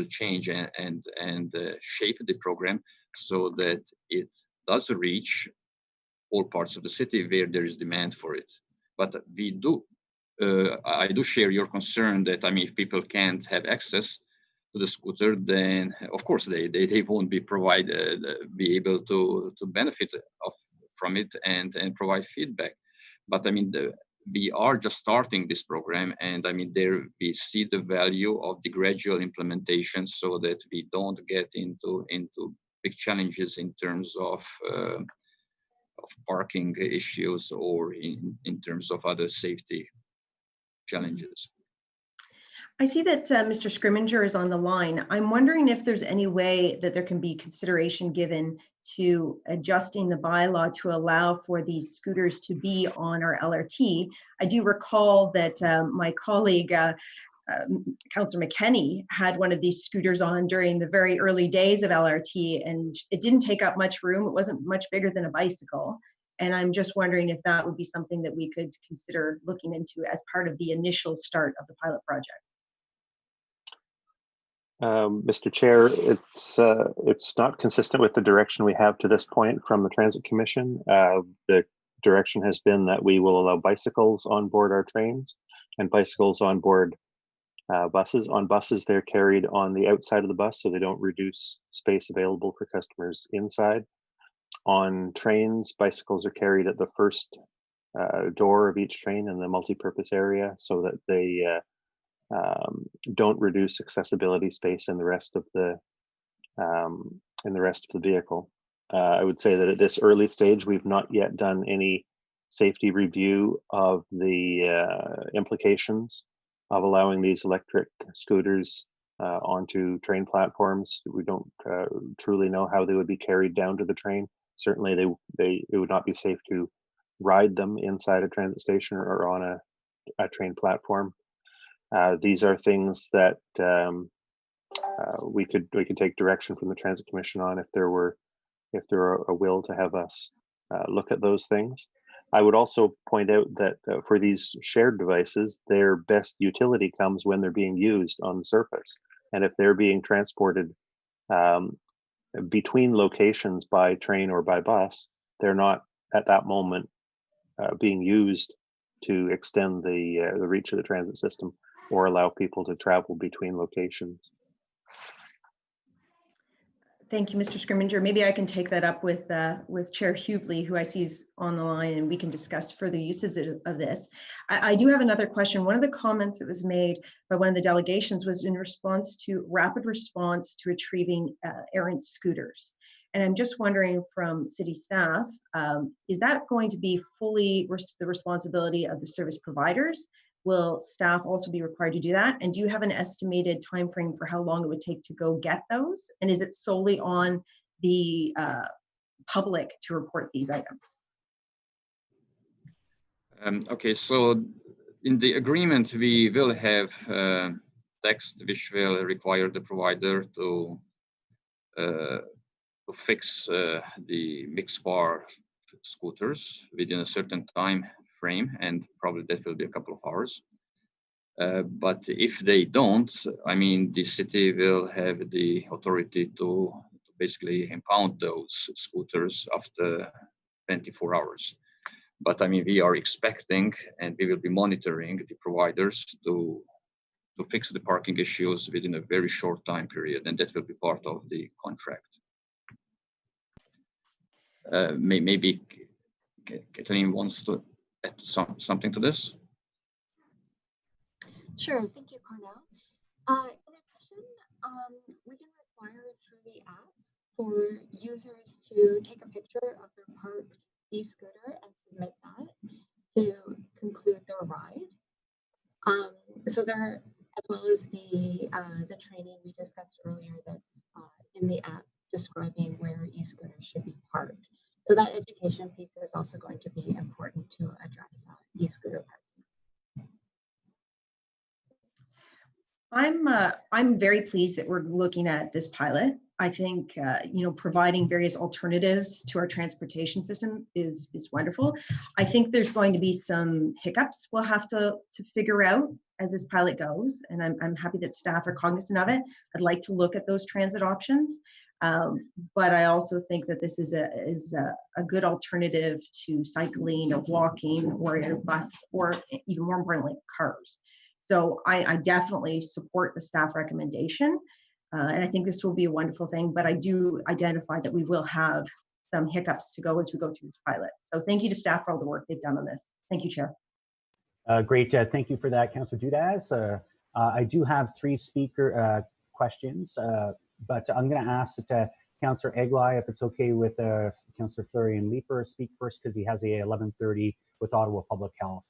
Speaker 12: change and shape the program so that it does reach all parts of the city where there is demand for it. But I do share your concern that, I mean, if people can't have access to the scooter, then of course they won't be able to benefit from it and provide feedback. But I mean, we are just starting this program, and I mean, there we see the value of the gradual implementation so that we don't get into big challenges in terms of parking issues or in terms of other safety challenges.
Speaker 17: I see that Mr. Scrimminger is on the line. I'm wondering if there's any way that there can be consideration given to adjusting the bylaw to allow for these scooters to be on our LRT. I do recall that my colleague, Councillor McKenney, had one of these scooters on during the very early days of LRT, and it didn't take up much room. It wasn't much bigger than a bicycle. And I'm just wondering if that would be something that we could consider looking into as part of the initial start of the pilot project.
Speaker 21: Mr. Chair, it's not consistent with the direction we have to this point from the Transit Commission. The direction has been that we will allow bicycles on board our trains and bicycles on board buses. On buses, they're carried on the outside of the bus, so they don't reduce space available for customers inside. On trains, bicycles are carried at the first door of each train in the multi-purpose area, so that they don't reduce accessibility space in the rest of the vehicle. I would say that at this early stage, we've not yet done any safety review of the implications of allowing these electric scooters onto train platforms. We don't truly know how they would be carried down to the train. Certainly, it would not be safe to ride them inside a transit station or on a train platform. These are things that we could take direction from the Transit Commission on if there were a will to have us look at those things. I would also point out that for these shared devices, their best utility comes when they're being used on the surface, and if they're being transported between locations by train or by bus, they're not at that moment being used to extend the reach of the transit system or allow people to travel between locations.
Speaker 17: Thank you, Mr. Scrimminger. Maybe I can take that up with Chair Hughley, who I see is on the line, and we can discuss further uses of this. I do have another question. One of the comments that was made by one of the delegations was in response to rapid response to retrieving errant scooters. And I'm just wondering from city staff, is that going to be fully the responsibility of the service providers? Will staff also be required to do that? And do you have an estimated time frame for how long it would take to go get those? And is it solely on the public to report these items?
Speaker 12: Okay, so in the agreement, we will have text which will require the provider to fix the mixed bar scooters within a certain time frame, and probably that will be a couple of hours. But if they don't, I mean, the city will have the authority to basically impound those scooters after 24 hours. But I mean, we are expecting, and we will be monitoring the providers to fix the parking issues within a very short time period, and that will be part of the contract. Maybe Kathleen wants to add something to this.
Speaker 13: Sure, thank you, Cornell. In addition, we can require through the app for users to take a picture of their parked e-scooter and submit that to conclude their ride. So there, as well as the training we discussed earlier that's in the app describing where e-scooters should be parked. So that education piece is also going to be important to address e-scooter parking.
Speaker 17: I'm very pleased that we're looking at this pilot. I think providing various alternatives to our transportation system is wonderful. I think there's going to be some hiccups we'll have to figure out as this pilot goes, and I'm happy that staff are cognizant of it. I'd like to look at those transit options, but I also think that this is a good alternative to cycling or walking or a bus, or even more importantly, cars. So I definitely support the staff recommendation, and I think this will be a wonderful thing, but I do identify that we will have some hiccups to go as we go through this pilot. So thank you to staff for all the work they've done on this. Thank you, Chair.
Speaker 1: Great, thank you for that, Councillor Dudaz. I do have 3 speaker questions, but I'm going to ask that Councillor Eglai, if it's okay with Councillor Fleury Leeper, speak first because he has a 11:30 with Ottawa Public Health.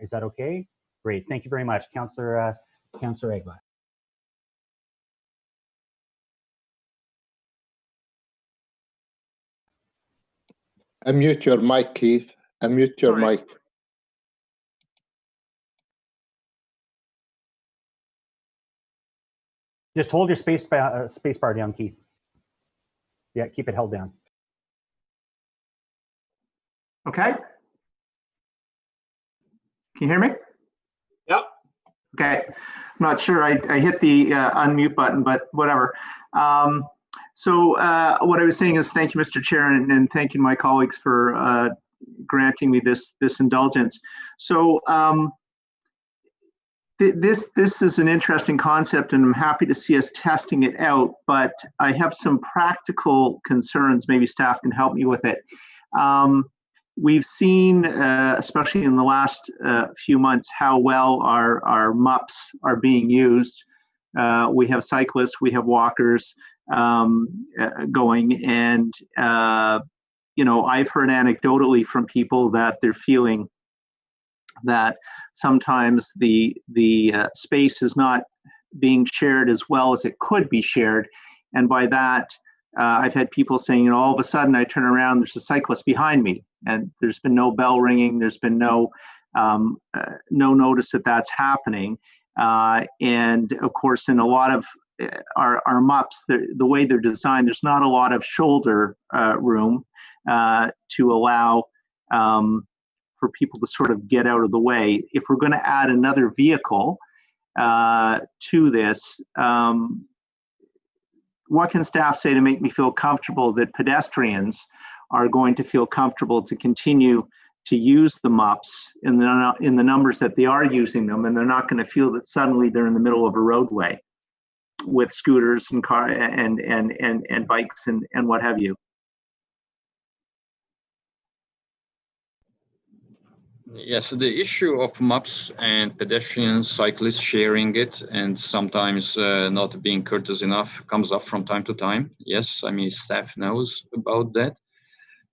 Speaker 1: Is that okay? Great, thank you very much, Councillor Eglai.
Speaker 5: Unmute your mic, Keith. Unmute your mic.
Speaker 1: Just hold your space bar down, Keith. Yeah, keep it held down.
Speaker 22: Okay. Can you hear me?
Speaker 2: Yep.
Speaker 22: Okay. I'm not sure I hit the unmute button, but whatever. So what I was saying is thank you, Mr. Chair, and thank you, my colleagues, for granting me this indulgence. So this is an interesting concept, and I'm happy to see us testing it out, but I have some practical concerns. Maybe staff can help me with it. We've seen, especially in the last few months, how well our MUPs are being used. We have cyclists, we have walkers going, and I've heard anecdotally from people that they're feeling that sometimes the space is not being shared as well as it could be shared, and by that I've had people saying, all of a sudden I turn around, there's a cyclist behind me, and there's been no bell ringing, there's been no notice that that's happening, and of course in a lot of our MUPs, the way they're designed, there's not a lot to room to allow for people to sort of get out of the way. If we're going to add another vehicle to this, what can staff say to make me feel comfortable that pedestrians are going to feel comfortable to continue to use the MUPs in the numbers that they are using them, and they're not going to feel that suddenly they're in the middle of a roadway with scooters and car and bikes and what have you.
Speaker 12: Yes, the issue of MUPs and pedestrians, cyclists sharing it and sometimes not being courteous enough comes up from time to time. Yes, I mean, staff knows about that.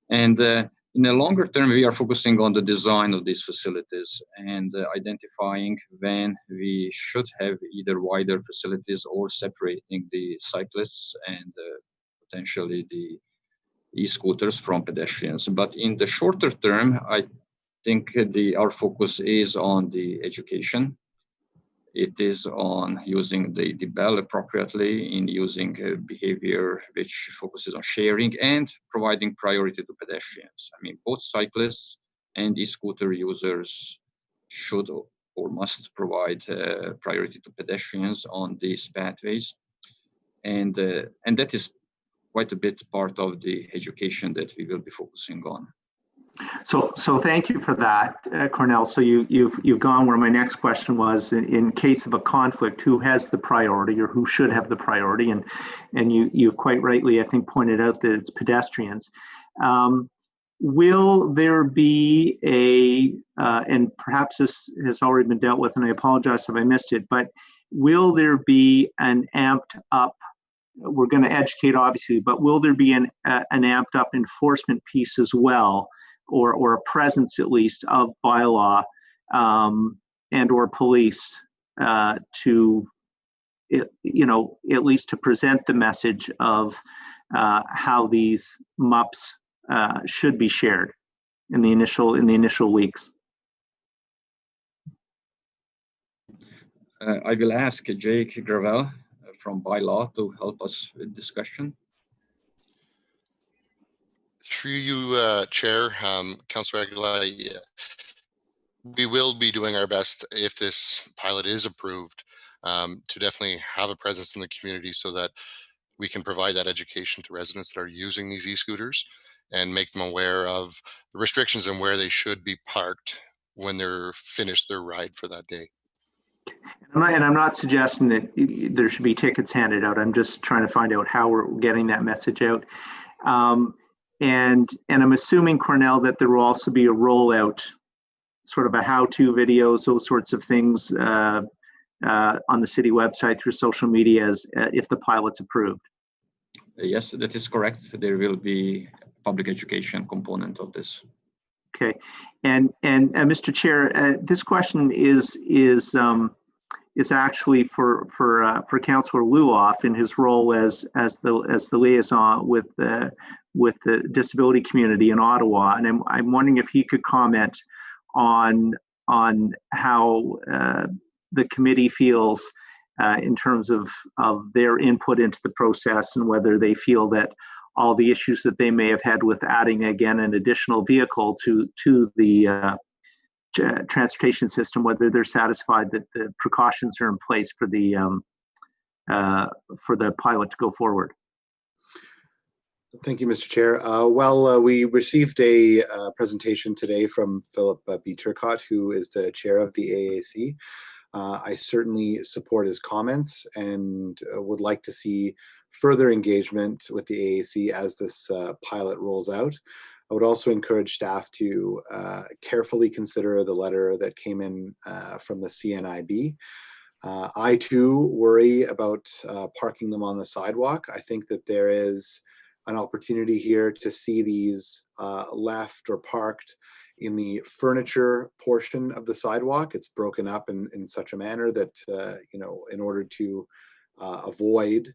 Speaker 12: And in the longer term, we are focusing on the design of these facilities and identifying when we should have either wider facilities or separating the cyclists and potentially the e-scooters from pedestrians. But in the shorter term, I think our focus is on the education. It is on using the bell appropriately, in using behavior which focuses on sharing and providing priority to pedestrians. I mean, both cyclists and e-scooter users should or must provide priority to pedestrians on these pathways. And that is quite a bit part of the education that we will be focusing on.
Speaker 22: So thank you for that, Cornell. So you've gone where my next question was. In case of a conflict, who has the priority or who should have the priority? And you quite rightly, I think, pointed out that it's pedestrians. Will there be and perhaps this has already been dealt with, and I apologize if I missed it, but will there be an amped up, we're going to educate obviously, but will there be an amped up enforcement piece as well? Or a presence at least of bylaw and or police to, at least to present the message of how these MUPs should be shared in the initial weeks.
Speaker 12: I will ask Jake Gravel from bylaw to help us with this question.
Speaker 3: Through you, Chair, Councillor Aguilar, we will be doing our best if this pilot is approved to definitely have a presence in the community so that we can provide that education to residents that are using these e-scooters and make them aware of the restrictions and where they should be parked when they're finished their ride for that day.
Speaker 22: And I'm not suggesting that there should be tickets handed out. I'm just trying to find out how we're getting that message out. And I'm assuming, Cornell, that there will also be a rollout, sort of a how-to videos, those sorts of things on the city website through social media as if the pilot's approved.
Speaker 12: Yes, that is correct. There will be a public education component of this.
Speaker 22: Okay, and Mr. Chair, this question is actually for Councillor Luoff in his role as the liaison with the disability community in Ottawa, and I'm wondering if he could comment on how the committee feels in terms of their input into the process, and whether they feel that all the issues that they may have had with adding again an additional vehicle to the transportation system, whether they're satisfied that the precautions are in place for the pilot to go forward.
Speaker 18: Thank you, Mr. Chair. We received a presentation today from Philip B. Turcott, who is the chair of the AAC. I certainly support his comments and would like to see further engagement with the AAC as this pilot rolls out. I would also encourage staff to carefully consider the letter that came in from the CNIB. I too worry about parking them on the sidewalk. I think that there is an opportunity here to see these left or parked in the furniture portion of the sidewalk. It's broken up in such a manner that, in order to avoid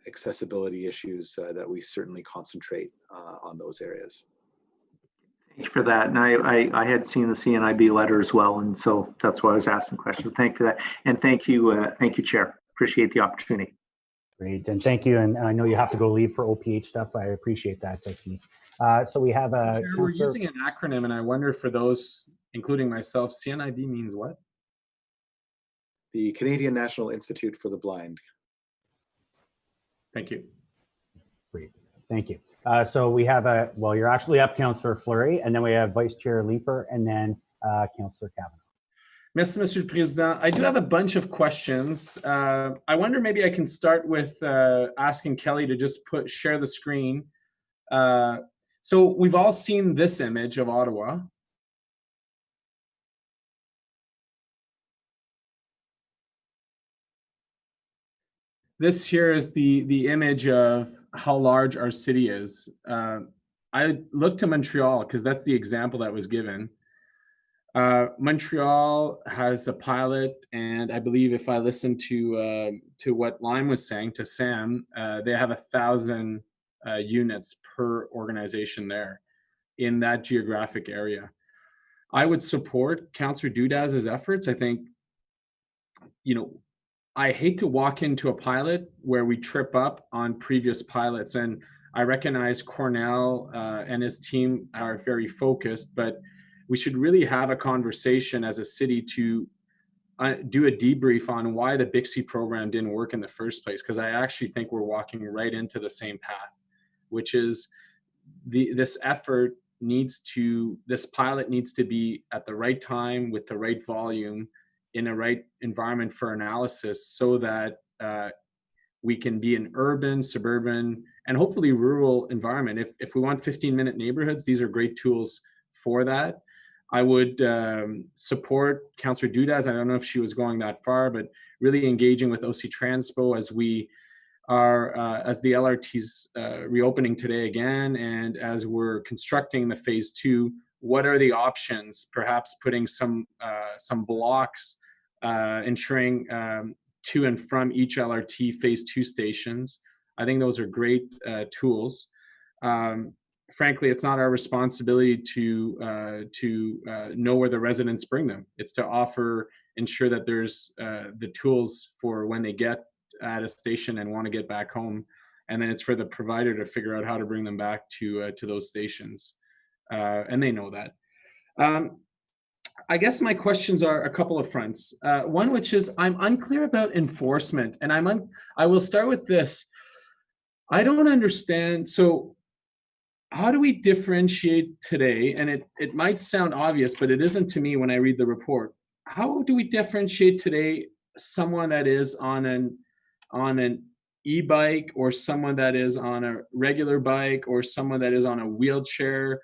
Speaker 18: accessibility issues, that we certainly concentrate on those areas.
Speaker 22: Thank you for that. And I had seen the CNIB letter as well, and so that's why I was asking questions. Thank you for that. And thank you, Chair. Appreciate the opportunity.
Speaker 1: Great, and thank you. And I know you have to go leave for OPH stuff. I appreciate that, Becky. So we have a.
Speaker 2: We're using an acronym, and I wonder for those, including myself, CNIB means what?
Speaker 18: The Canadian National Institute for the Blind.
Speaker 2: Thank you.
Speaker 1: Great, thank you. So we have well, you're actually up, Councillor Fleury, and then we have Vice Chair Leeper, and then Councillor Kavanaugh.
Speaker 2: Merci, Monsieur le Président. I do have a bunch of questions. I wonder maybe I can start with asking Kelly to just share the screen. So we've all seen this image of Ottawa. This here is the image of how large our city is. I looked to Montreal because that's the example that was given. Montreal has a pilot, and I believe if I listen to what Lime was saying to Sam, they have 1,000 units per organization there in that geographic area. I would support Councillor Dudas's efforts. I think, I hate to walk into a pilot where we trip up on previous pilots, and I recognize Cornell and his team are very focused, but we should really have a conversation as a city to do a debrief on why the Bixby program didn't work in the first place, because I actually think we're walking right into the same path, which is this pilot needs to be at the right time with the right volume in a right environment for analysis, so that we can be an urban, suburban, and hopefully rural environment. If we want 15-minute neighborhoods, these are great tools for that. I would support Councillor Dudas. I don't know if she was going that far, but really engaging with OC Transpo as we are, as the LRT's reopening today again, and as we're constructing the phase 2, what are the options? Perhaps putting some blocks, ensuring to and from each LRT phase 2 stations. I think those are great tools. Frankly, it's not our responsibility to know where the residents bring them. It's to ensure that there's the tools for when they get at a station and want to get back home, and then it's for the provider to figure out how to bring them back to those stations, and they know that. I guess my questions are a couple of fronts. One, which is I'm unclear about enforcement, and I will start with this. I don't understand. So how do we differentiate today? And it might sound obvious, but it isn't to me when I read the report. How do we differentiate today someone that is on an e-bike, or someone that is on a regular bike, or someone that is on a wheelchair?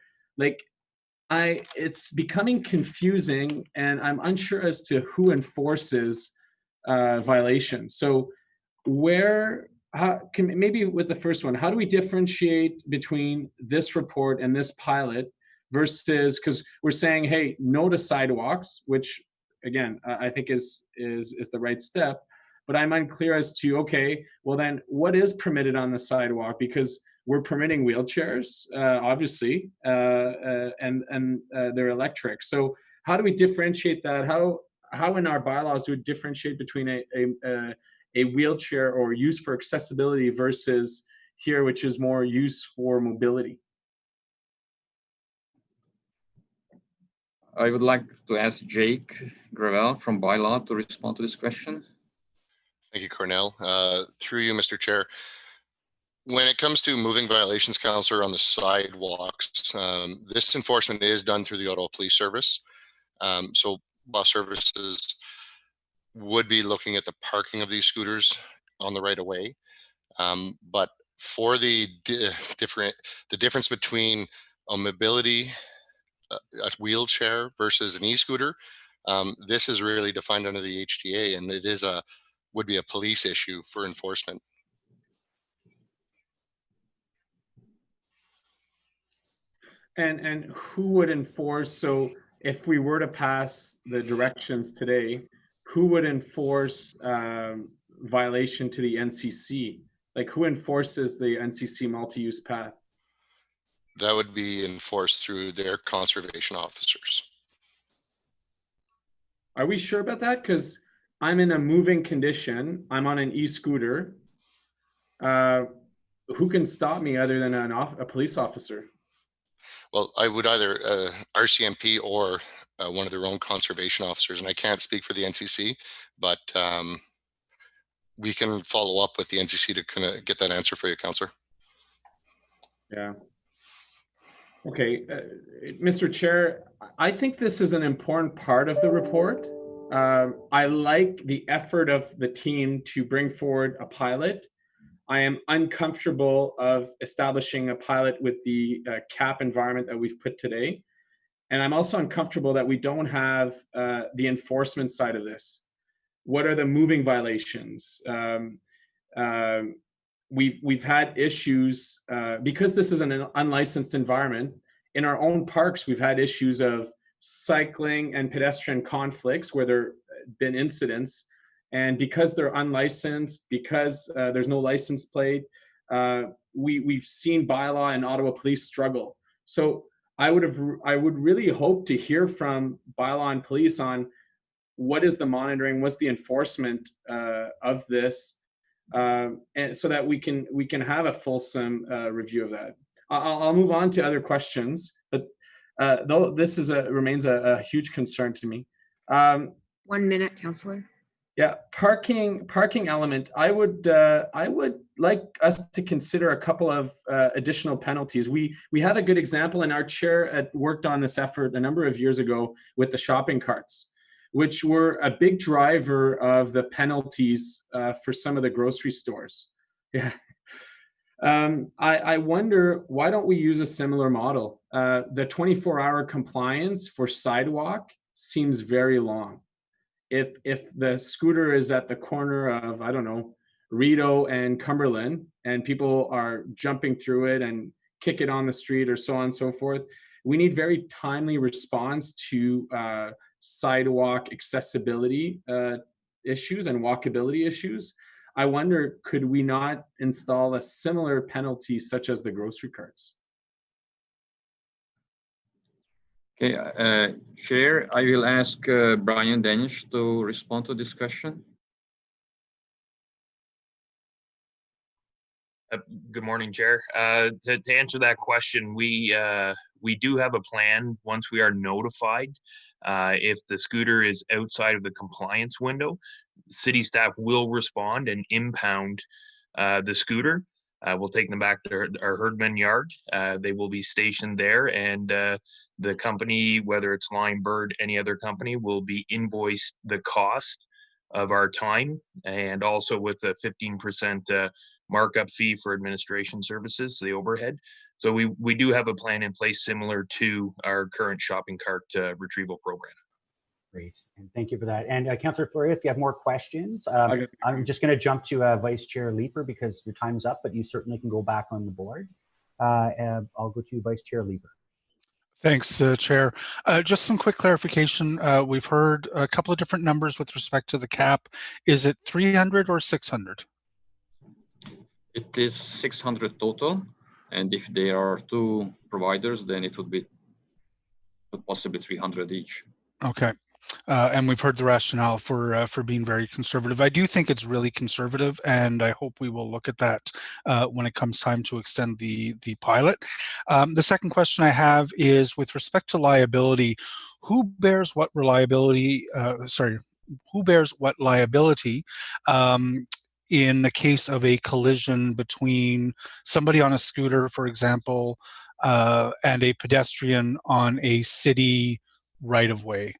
Speaker 2: It's becoming confusing, and I'm unsure as to who enforces violations. So maybe with the first one, how do we differentiate between this report and this pilot versus, because we're saying, hey, no to sidewalks, which again, I think is the right step, but I'm unclear as to, okay, well then what is permitted on the sidewalk? Because we're permitting wheelchairs, obviously, and they're electric. So how do we differentiate that? How in our bylaws do we differentiate between a wheelchair or use for accessibility versus here, which is more use for mobility?
Speaker 12: I would like to ask Jake Gravel from Bylaw to respond to this question.
Speaker 3: Thank you, Cornell. Through you, Mr. Chair. When it comes to moving violations, Councillor, on the sidewalks, this enforcement is done through the Ottawa Police Service. So bus services would be looking at the parking of these scooters on the right of way. But for the difference between a mobility, a wheelchair versus an e-scooter, this is really defined under the HTA, and it would be a police issue for enforcement.
Speaker 2: And who would enforce? So if we were to pass the directions today, who would enforce violation to the NCC? Like, who enforces the NCC multi-use path?
Speaker 3: That would be enforced through their conservation officers.
Speaker 2: Are we sure about that? Because I'm in a moving condition. I'm on an e-scooter. Who can stop me other than a police officer?
Speaker 3: Well, I would either RCMP or one of their own conservation officers, and I can't speak for the NCC, but we can follow up with the NCC to kind of get that answer for you, Councillor.
Speaker 2: Yeah. Okay, Mr. Chair, I think this is an important part of the report. I like the effort of the team to bring forward a pilot. I am uncomfortable of establishing a pilot with the cap environment that we've put today. And I'm also uncomfortable that we don't have the enforcement side of this. What are the moving violations? We've had issues because this is an unlicensed environment. In our own parks, we've had issues of cycling and pedestrian conflicts where there have been incidents. And because they're unlicensed, because there's no license plate, we've seen bylaw and Ottawa Police struggle. So I would really hope to hear from bylaw and police on what is the monitoring, what's the enforcement of this, and so that we can have a fulsome review of that. I'll move on to other questions, but though this remains a huge concern to me.
Speaker 15: 1 minute, Councillor.
Speaker 2: Yeah, parking element. I would like us to consider a couple of additional penalties. We have a good example, and our chair worked on this effort a number of years ago with the shopping carts, which were a big driver of the penalties for some of the grocery stores. Yeah. I wonder, why don't we use a similar model? The 24-hour compliance for sidewalk seems very long. If the scooter is at the corner of, I don't know, Rideau and Cumberland, and people are jumping through it and kick it on the street or so on and so forth, we need very timely response to sidewalk accessibility issues and walkability issues. I wonder, could we not install a similar penalty such as the grocery carts?
Speaker 12: Okay, Chair, I will ask Brian Danish to respond to this question.
Speaker 7: Good morning, Chair. To answer that question, we do have a plan once we are notified. If the scooter is outside of the compliance window, city staff will respond and impound the scooter. We'll take them back to our Herdman yard. They will be stationed there, and the company, whether it's Lime Bird, any other company, will be invoiced the cost of our time, and also with a 15% markup fee for administration services, the overhead. So we do have a plan in place similar to our current shopping cart retrieval program.
Speaker 1: Great, and thank you for that. And Councillor Florea, if you have more questions, I'm just going to jump to Vice Chair Leeper because your time's up, but you certainly can go back on the board. I'll go to Vice Chair Leeper.
Speaker 11: Thanks, Chair. Just some quick clarification. We've heard a couple of different numbers with respect to the cap. Is it 300 or 600?
Speaker 12: It is 600 total, and if there are two providers, then it would be possibly 300 each.
Speaker 11: Okay. And we've heard the rationale for being very conservative. I do think it's really conservative, and I hope we will look at that when it comes time to extend the pilot. The second question I have is with respect to liability. Who bears what liability? Who bears what liability in the case of a collision between somebody on a scooter, for example, and a pedestrian on a city right-of-way?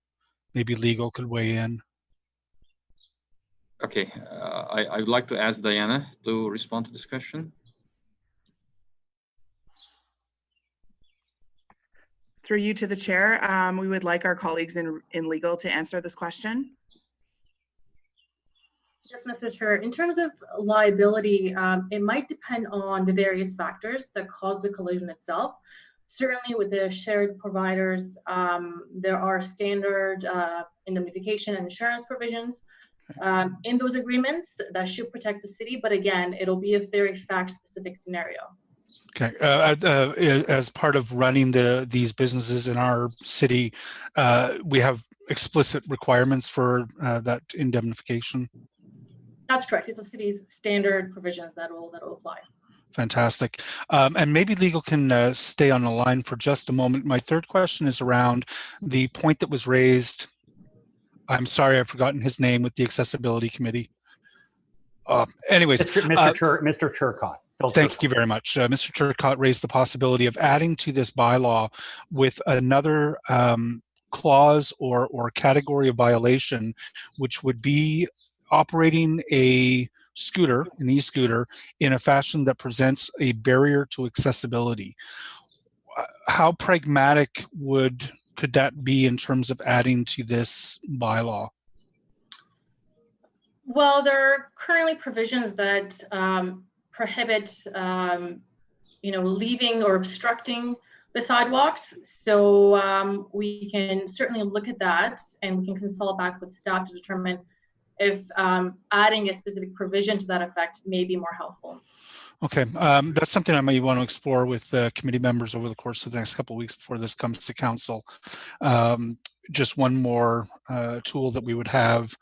Speaker 11: Maybe legal could weigh in.
Speaker 12: Okay, I would like to ask Diana to respond to this question.
Speaker 14: Through you to the chair, we would like our colleagues in legal to answer this question.
Speaker 8: Yes, Mr. Chair. In terms of liability, it might depend on the various factors that cause the collision itself. Certainly with the shared providers, there are standard indemnification and insurance provisions in those agreements that should protect the city. But again, it'll be a very fact-specific scenario.
Speaker 11: Okay. As part of running these businesses in our city, we have explicit requirements for that indemnification.
Speaker 8: That's correct. It's the city's standard provisions that will apply.
Speaker 11: Fantastic. And maybe legal can stay on the line for just a moment. My third question is around the point that was raised. I'm sorry, I've forgotten his name with the Accessibility Committee. Anyways,
Speaker 1: Mr. Turcotte.
Speaker 11: Thank you very much. Mr. Turcotte raised the possibility of adding to this bylaw with another clause or category of violation, which would be operating a scooter, an e-scooter, in a fashion that presents a barrier to accessibility. How pragmatic could that be in terms of adding to this bylaw?
Speaker 8: Well, there are currently provisions that prohibit, leaving or obstructing the sidewalks. So we can certainly look at that, and we can consult back with staff to determine if adding a specific provision to that effect may be more helpful.
Speaker 11: Okay, that's something I may want to explore with committee members over the course of the next couple of weeks before this comes to council. Just one more tool that we would have.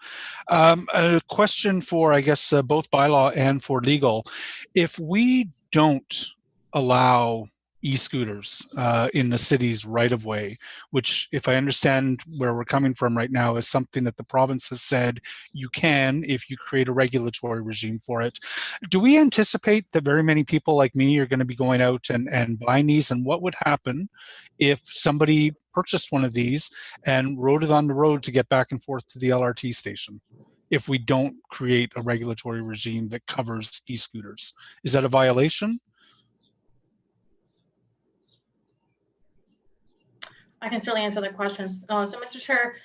Speaker 11: A question for, I guess, both bylaw and for legal. If we don't allow e-scooters in the city's right-of-way, which, if I understand where we're coming from right now, is something that the province has said you can if you create a regulatory regime for it. Do we anticipate that very many people like me are going to be going out and buying these? And what would happen if somebody purchased one of these and rode it on the road to get back and forth to the LRT station if we don't create a regulatory regime that covers e-scooters? Is that a violation?
Speaker 8: I can certainly answer that question. So, Mr. Chair,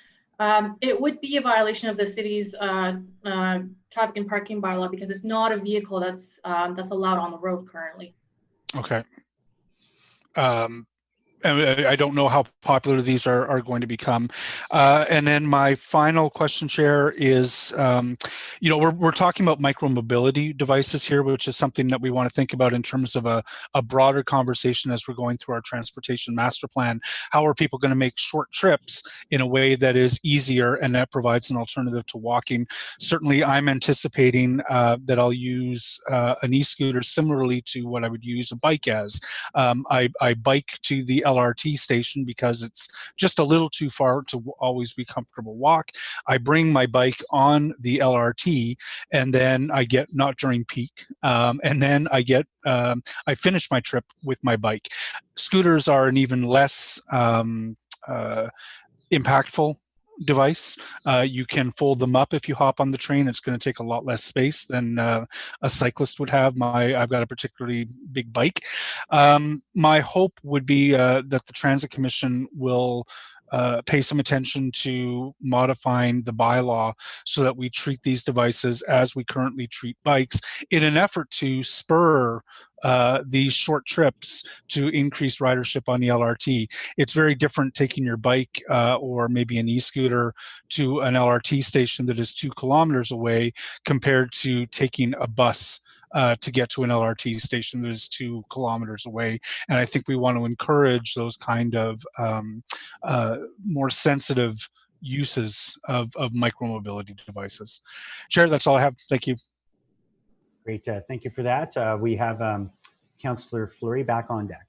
Speaker 8: it would be a violation of the city's traffic and parking bylaw because it's not a vehicle that's allowed on the road currently. Okay. And I don't know how popular these are going to become. And then my final question, Chair, is, we're talking about micromobility devices here, which is something that we want to think about in terms of a broader conversation as we're going through our transportation master plan. How are people going to make short trips in a way that is easier and that provides an alternative to walking? Certainly, I'm anticipating that I'll use an e-scooter similarly to what I would use a bike as. I bike to the LRT station because it's just a little too far to always be comfortable walk. I bring my bike on the LRT, and then I get, not during peak, and then I finish my trip with my bike. Scooters are an even less impactful device. You can fold them up if you hop on the train. It's going to take a lot less space than a cyclist would have. I've got a particularly big bike. My hope would be that the Transit Commission will pay some attention to modifying the bylaw so that we treat these devices as we currently treat bikes in an effort to spur these short trips to increase ridership on the LRT. It's very different taking your bike or maybe an e-scooter to an LRT station that is 2 kilometers away compared to taking a bus to get to an LRT station that is 2 kilometers away. And I think we want to encourage those kind of more sensitive uses of micromobility devices. Chair, that's all I have. Thank you.
Speaker 1: Great, thank you for that. We have Councillor Fleury back on deck.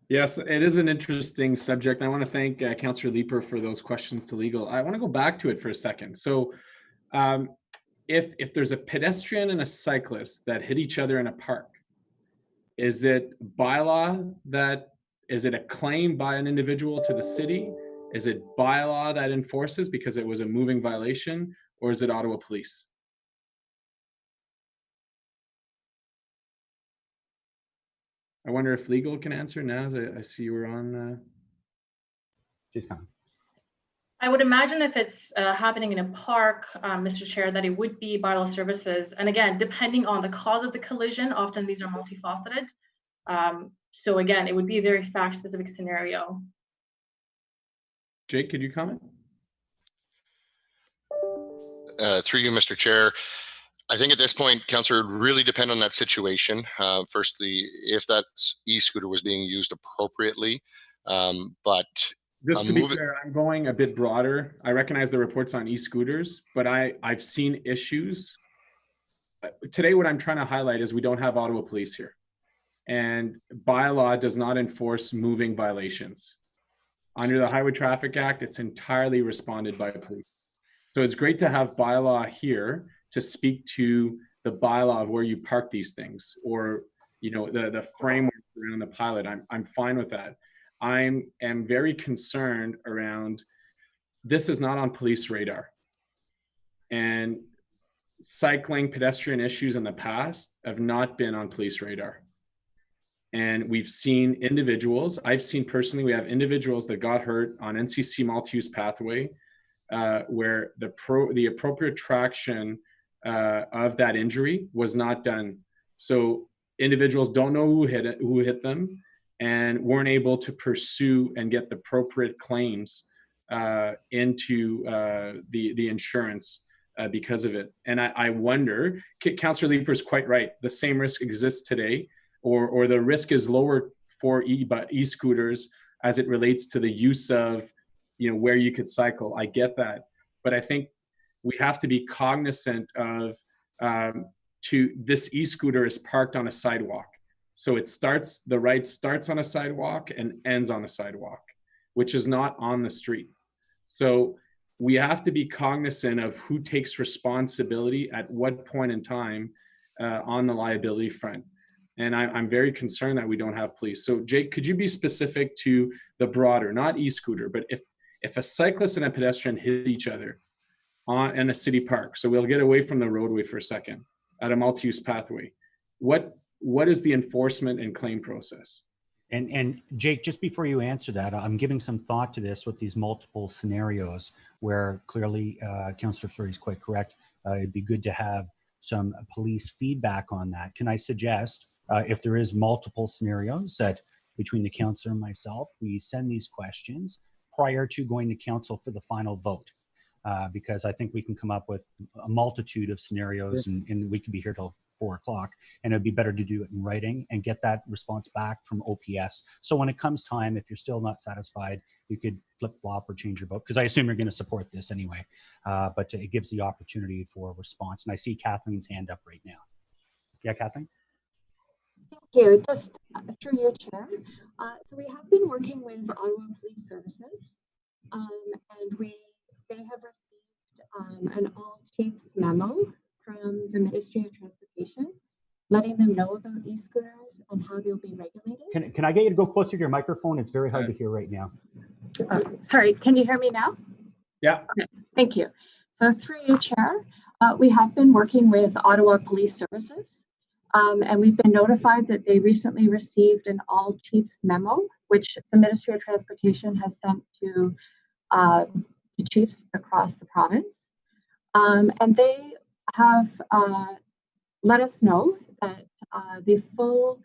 Speaker 2: Yes, it is an interesting subject. I want to thank Councillor Leeper for those questions to legal. I want to go back to it for a second. So if there's a pedestrian and a cyclist that hit each other in a park, is it bylaw is it a claim by an individual to the city? Is it bylaw that enforces because it was a moving violation, or is it Ottawa Police? I wonder if legal can answer now, as I see you were on.
Speaker 1: She's coming.
Speaker 8: I would imagine if it's happening in a park, Mr. Chair, that it would be bylaw services. And again, depending on the cause of the collision, often these are multifaceted. So again, it would be a very fact-specific scenario.
Speaker 2: Jake, could you comment?
Speaker 3: Through you, Mr. Chair. I think at this point, Councillor, would really depend on that situation. Firstly, if that e-scooter was being used appropriately, but
Speaker 2: just to be clear, I'm going a bit broader. I recognize the reports on e-scooters, but I've seen issues. Today, what I'm trying to highlight is we don't have Ottawa Police here. And bylaw does not enforce moving violations. Under the Highway Traffic Act, it's entirely responded by the police. So it's great to have bylaw here to speak to the bylaw of where you park these things, or the framework around the pilot. I'm fine with that. I am very concerned around this is not on police radar, and cycling pedestrian issues in the past have not been on police radar. And we've seen individuals, I've seen personally, we have individuals that got hurt on NCC multi-use pathway where the appropriate traction of that injury was not done. So individuals don't know who hit them, and weren't able to pursue and get the appropriate claims into the insurance because of it. And I wonder, Councillor Leeper is quite right, the same risk exists today, or the risk is lower for e-scooters as it relates to the use of, where you could cycle. I get that. But I think we have to be cognizant of this e-scooter is parked on a sidewalk. So the ride starts on a sidewalk and ends on a sidewalk, which is not on the street. So we have to be cognizant of who takes responsibility at what point in time on the liability front. And I'm very concerned that we don't have police. So Jake, could you be specific to the broader, not e-scooter, but if a cyclist and a pedestrian hit each other in a city park, so we'll get away from the roadway for a second, at a multi-use pathway, what is the enforcement and claim process?
Speaker 1: And Jake, just before you answer that, I'm giving some thought to this with these multiple scenarios where clearly Councillor Fleury is quite correct. It'd be good to have some police feedback on that. Can I suggest, if there is multiple scenarios, that between the councillor and myself, we send these questions prior to going to council for the final vote? Because I think we can come up with a multitude of scenarios, and we could be here till 4 o'clock, and it'd be better to do it in writing and get that response back from OPS. So when it comes time, if you're still not satisfied, you could flip-flop or change your vote, because I assume you're going to support this anyway. But it gives the opportunity for a response. And I see Kathleen's hand up right now. Yeah, Kathleen?
Speaker 13: Thank you. Just through your chair. So we have been working with Ottawa Police Services, and they have received an all chiefs memo from the Ministry of Transportation, letting them know about e-scooters and how they'll be regulated.
Speaker 1: Can I get you to go closer to your microphone? It's very hard to hear right now.
Speaker 13: Sorry, can you hear me now?
Speaker 2: Yeah.
Speaker 13: Okay, thank you. So through your chair, we have been working with Ottawa Police Services, and we've been notified that they recently received an all chiefs memo, which the Ministry of Transportation has sent to chiefs across the province. And they have let us know that the full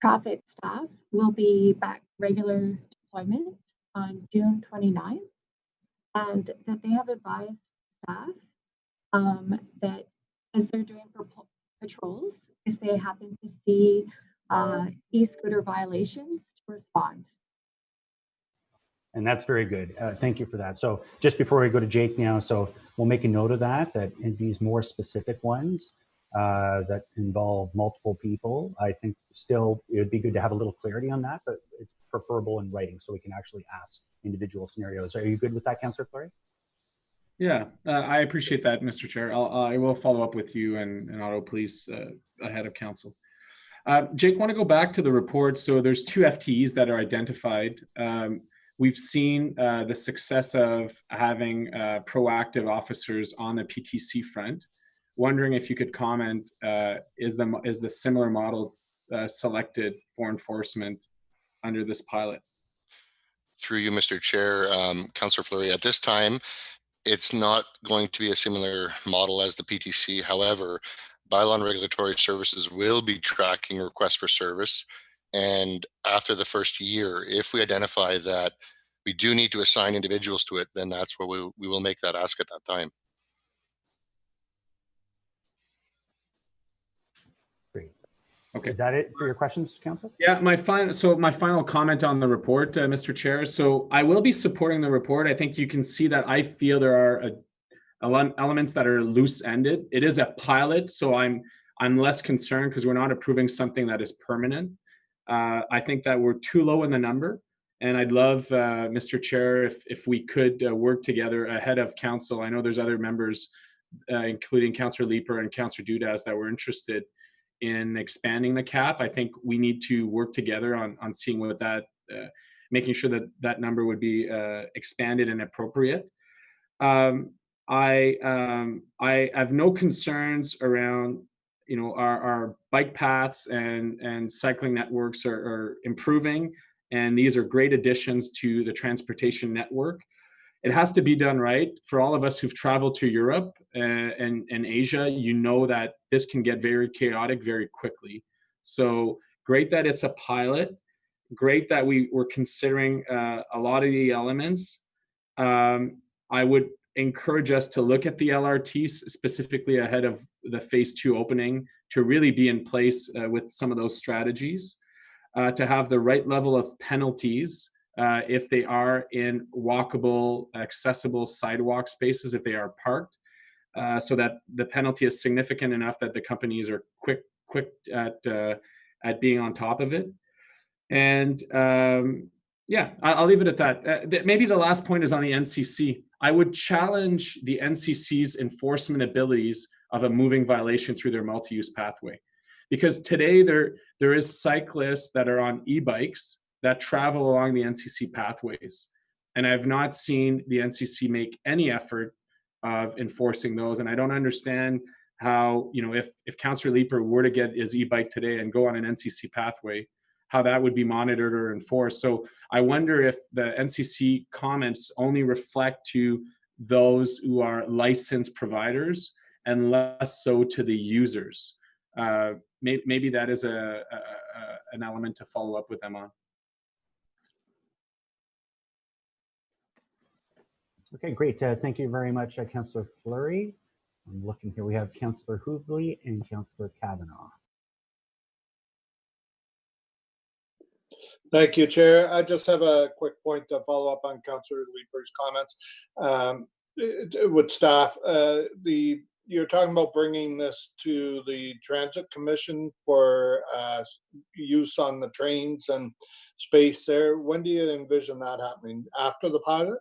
Speaker 13: traffic staff will be back regular deployment on June 29th, and that they have advised staff that as they're doing patrols, if they happen to see e-scooter violations, to respond.
Speaker 1: And that's very good. Thank you for that. So just before we go to Jake now, so we'll make a note of that in these more specific ones that involve multiple people, I think still it would be good to have a little clarity on that, but it's preferable in writing so we can actually ask individual scenarios. Are you good with that, Councillor Fleury?
Speaker 2: Yeah, I appreciate that, Mr. Chair. I will follow up with you and Ottawa Police ahead of council. Jake, want to go back to the report. So there's 2 FTEs that are identified. We've seen the success of having proactive officers on the PTC front. Wondering if you could comment, is the similar model selected for enforcement under this pilot?
Speaker 3: Through you, Mr. Chair, Councillor Fleury, at this time, it's not going to be a similar model as the PTC. However, Bylaw and Regulatory Services will be tracking requests for service. And after the first year, if we identify that we do need to assign individuals to it, then that's where we will make that ask at that time.
Speaker 1: Great.
Speaker 2: Okay.
Speaker 1: Is that it for your questions, Councillor?
Speaker 2: Yeah, my final comment on the report, Mr. Chair. So I will be supporting the report. I think you can see that I feel there are elements that are loose-ended. It is a pilot, so I'm less concerned because we're not approving something that is permanent. I think that we're too low in the number, and I'd love, Mr. Chair, if we could work together ahead of council. I know there's other members including Councillor Leeper and Councillor Dudas, that were interested in expanding the cap. I think we need to work together on seeing what that, making sure that that number would be expanded and appropriate. I have no concerns around, our bike paths and cycling networks are improving, and these are great additions to the transportation network. It has to be done right. For all of us who've traveled to Europe and Asia, you know that this can get very chaotic very quickly. So great that it's a pilot. Great that we're considering a lot of the elements. I would encourage us to look at the LRT specifically ahead of the phase 2 opening to really be in place with some of those strategies, to have the right level of penalties if they are in walkable, accessible sidewalk spaces, if they are parked, so that the penalty is significant enough that the companies are quick at being on top of it. And yeah, I'll leave it at that. Maybe the last point is on the NCC. I would challenge the NCC's enforcement abilities of a moving violation through their multi-use pathway. Because today there is cyclists that are on e-bikes that travel along the NCC pathways. And I've not seen the NCC make any effort of enforcing those. And I don't understand how, if Councillor Leeper were to get his e-bike today and go on an NCC pathway, how that would be monitored or enforced. So I wonder if the NCC comments only reflect to those who are licensed providers and less so to the users. Maybe that is an element to follow up with them on.
Speaker 1: Okay, great. Thank you very much, Councillor Fleury. I'm looking here. We have Councillor Hoobley and Councillor Kavanaugh.
Speaker 10: Thank you, Chair. I just have a quick point to follow up on Councillor Leeper's comments. With staff, you're talking about bringing this to the Transit Commission for use on the trains and space there. When do you envision that happening? After the pilot?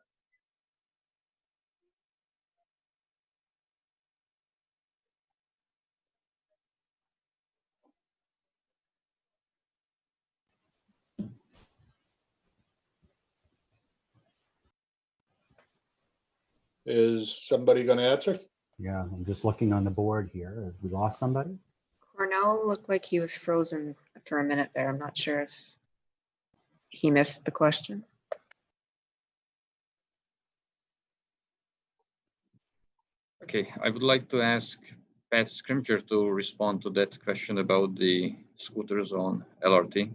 Speaker 10: Is somebody going to answer?
Speaker 1: Yeah, I'm just looking on the board here. Have we lost somebody?
Speaker 15: Cornell looked like he was frozen for a minute there. I'm not sure if he missed the question.
Speaker 12: Okay, I would like to ask Pat Scrimger to respond to that question about the scooters on LRT.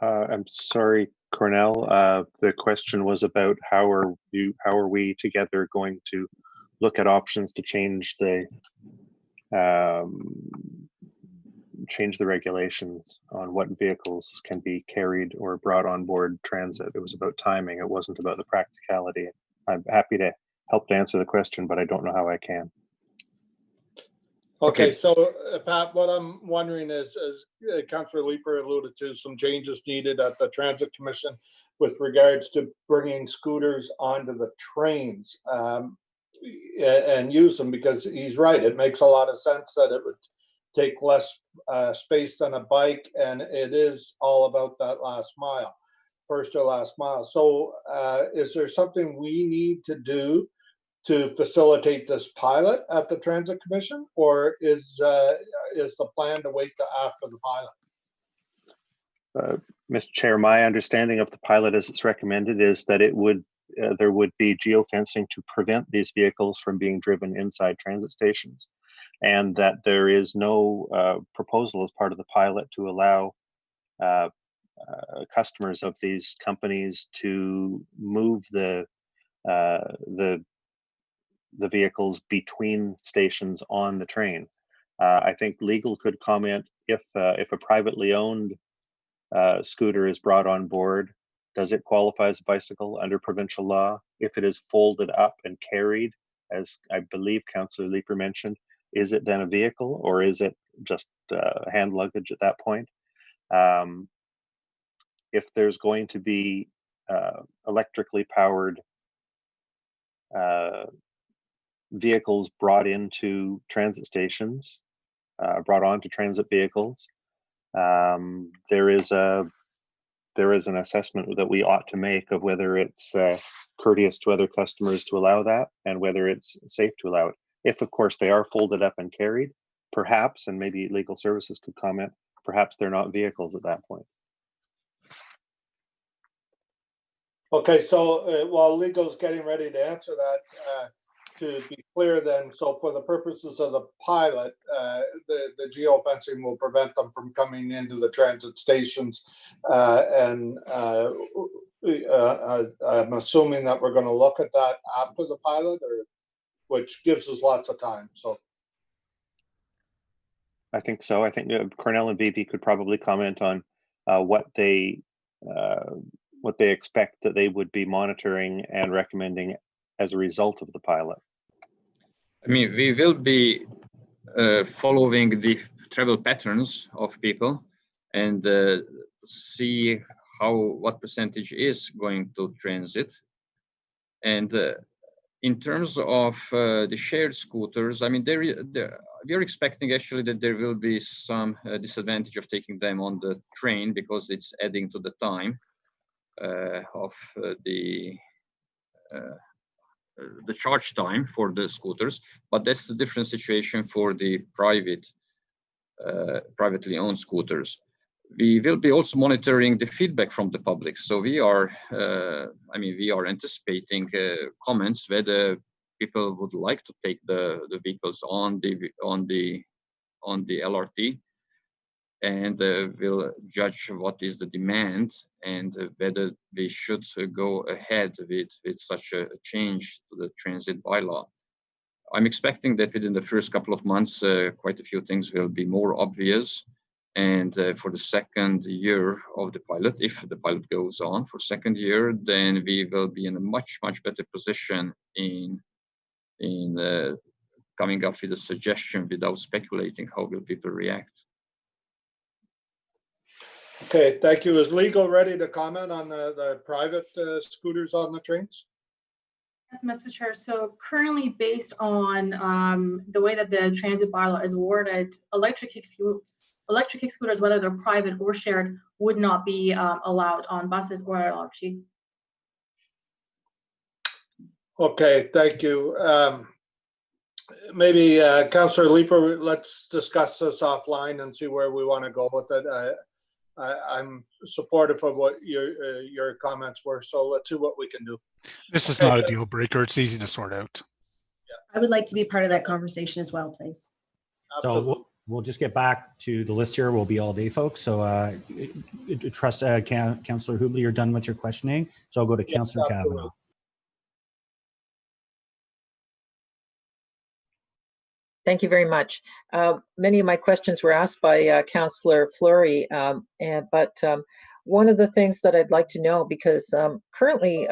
Speaker 21: I'm sorry, Cornell. The question was about how are we together going to look at options to change the regulations on what vehicles can be carried or brought on board transit. It was about timing. It wasn't about the practicality. I'm happy to help to answer the question, but I don't know how I can.
Speaker 10: Okay, so Pat, what I'm wondering is, as Councillor Leeper alluded to, some changes needed at the Transit Commission with regards to bringing scooters onto the trains and use them, because he's right. It makes a lot of sense that it would take less space than a bike, and it is all about that last mile, first or last mile. So is there something we need to do to facilitate this pilot at the Transit Commission, or is the plan to wait till after the pilot?
Speaker 21: Mr. Chair, my understanding of the pilot as it's recommended is that it would there would be geofencing to prevent these vehicles from being driven inside transit stations, and that there is no proposal as part of the pilot to allow customers of these companies to move the vehicles between stations on the train. I think legal could comment if a privately owned scooter is brought on board, does it qualify as a bicycle under provincial law? If it is folded up and carried, as I believe Councillor Leeper mentioned, is it then a vehicle, or is it just hand luggage at that point? If there's going to be electrically powered vehicles brought into transit stations, brought onto transit vehicles. There is an assessment that we ought to make of whether it's courteous to other customers to allow that, and whether it's safe to allow it. If, of course, they are folded up and carried, perhaps, and maybe legal services could comment, perhaps they're not vehicles at that point.
Speaker 10: Okay, so while legal's getting ready to answer that, to be clear then, so for the purposes of the pilot, the geofencing will prevent them from coming into the transit stations. And I'm assuming that we're going to look at that after the pilot, or which gives us lots of time. So
Speaker 21: I think so. I think Cornell and Vivi could probably comment on what they expect that they would be monitoring and recommending as a result of the pilot.
Speaker 12: I mean, we will be following the travel patterns of people and see what percentage is going to transit. And in terms of the shared scooters, I mean, we are expecting actually that there will be some disadvantage of taking them on the train because it's adding to the time of the charge time for the scooters, but that's the different situation for the privately owned scooters. We will be also monitoring the feedback from the public. So we are, we are anticipating comments whether people would like to take the vehicles on the LRT, and will judge what is the demand and whether we should go ahead with such a change to the transit bylaw. I'm expecting that within the first couple of months, quite a few things will be more obvious. And for the second year of the pilot, if the pilot goes on for second year, then we will be in a much, much better position in coming up with a suggestion without speculating how will people react.
Speaker 10: okay, thank you. Is legal ready to comment on the private scooters on the trains?
Speaker 8: Yes, Mr. Chair. So currently, based on the way that the transit bylaw is worded, electric kick scooters, whether they're private or shared, would not be allowed on buses or LRT.
Speaker 10: Okay, thank you. Maybe Councillor Leeper, let's discuss this offline and see where we want to go with it. I'm supportive of what your comments were, so let's see what we can do.
Speaker 11: This is not a deal breaker. It's easy to sort out.
Speaker 17: I would like to be part of that conversation as well, please.
Speaker 10: Absolutely.
Speaker 1: So we'll just get back to the list here. We'll be all day, folks. So trust Councillor Hubley, you're done with your questioning. So I'll go to Councillor Kavanaugh.
Speaker 6: Thank you very much. Many of my questions were asked by Councillor Fleury, but one of the things that I'd like to know, because currently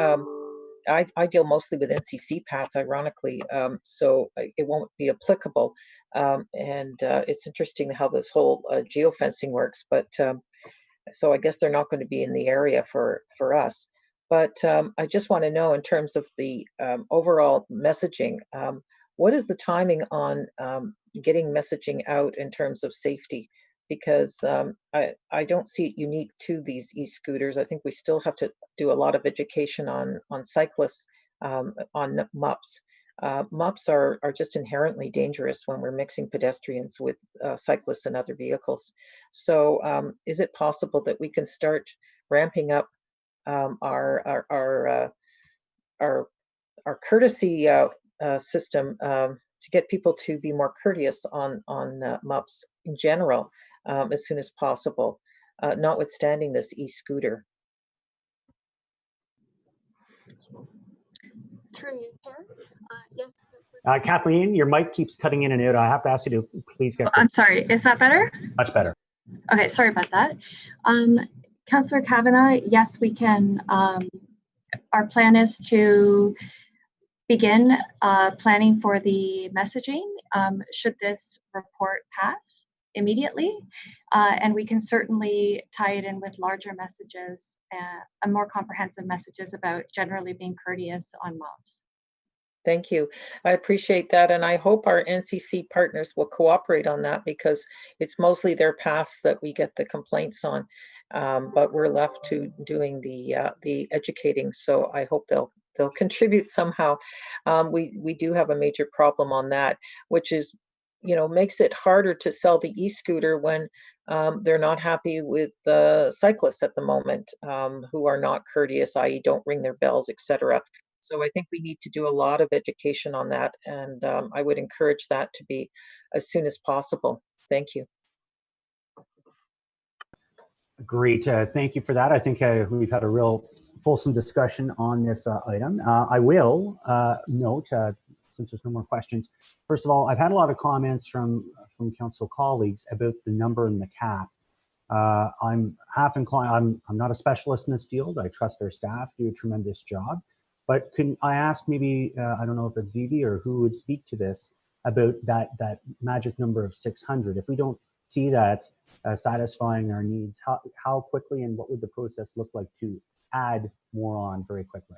Speaker 6: I deal mostly with NCC paths, ironically, so it won't be applicable. And it's interesting how this whole geofencing works, but so I guess they're not going to be in the area for us. But I just want to know, in terms of the overall messaging, what is the timing on getting messaging out in terms of safety? Because I don't see it unique to these e-scooters. I think we still have to do a lot of education on cyclists, on MUPs. MUPs are just inherently dangerous when we're mixing pedestrians with cyclists and other vehicles. So is it possible that we can start ramping up our courtesy system to get people to be more courteous on MUPs in general as soon as possible, notwithstanding this e-scooter?
Speaker 1: Kathleen, your mic keeps cutting in and out. I have to ask you to please get.
Speaker 13: I'm sorry, is that better?
Speaker 1: Much better.
Speaker 13: Okay, sorry about that. Councillor Kavanaugh, yes, we can. Our plan is to begin planning for the messaging should this report pass immediately, and we can certainly tie it in with larger messages more comprehensive messages about generally being courteous on moms.
Speaker 6: Thank you. I appreciate that. And I hope our NCC partners will cooperate on that, because it's mostly their paths that we get the complaints on. But we're left to doing the educating. So I hope they'll contribute somehow. We do have a major problem on that, which is, makes it harder to sell the e-scooter when they're not happy with the cyclists at the moment, who are not courteous, i.e. don't ring their bells, etc. So I think we need to do a lot of education on that, and I would encourage that to be as soon as possible. Thank you.
Speaker 1: Great, thank you for that. I think we've had a real fulsome discussion on this item. I will note, since there's no more questions, first of all, I've had a lot of comments from council colleagues about the number and the cap. I'm half inclined, I'm not a specialist in this field. I trust their staff do a tremendous job. But can I ask maybe, I don't know if it's Vivi or who would speak to this, about that magic number of 600. If we don't see that satisfying our needs, how quickly and what would the process look like to add more on very quickly?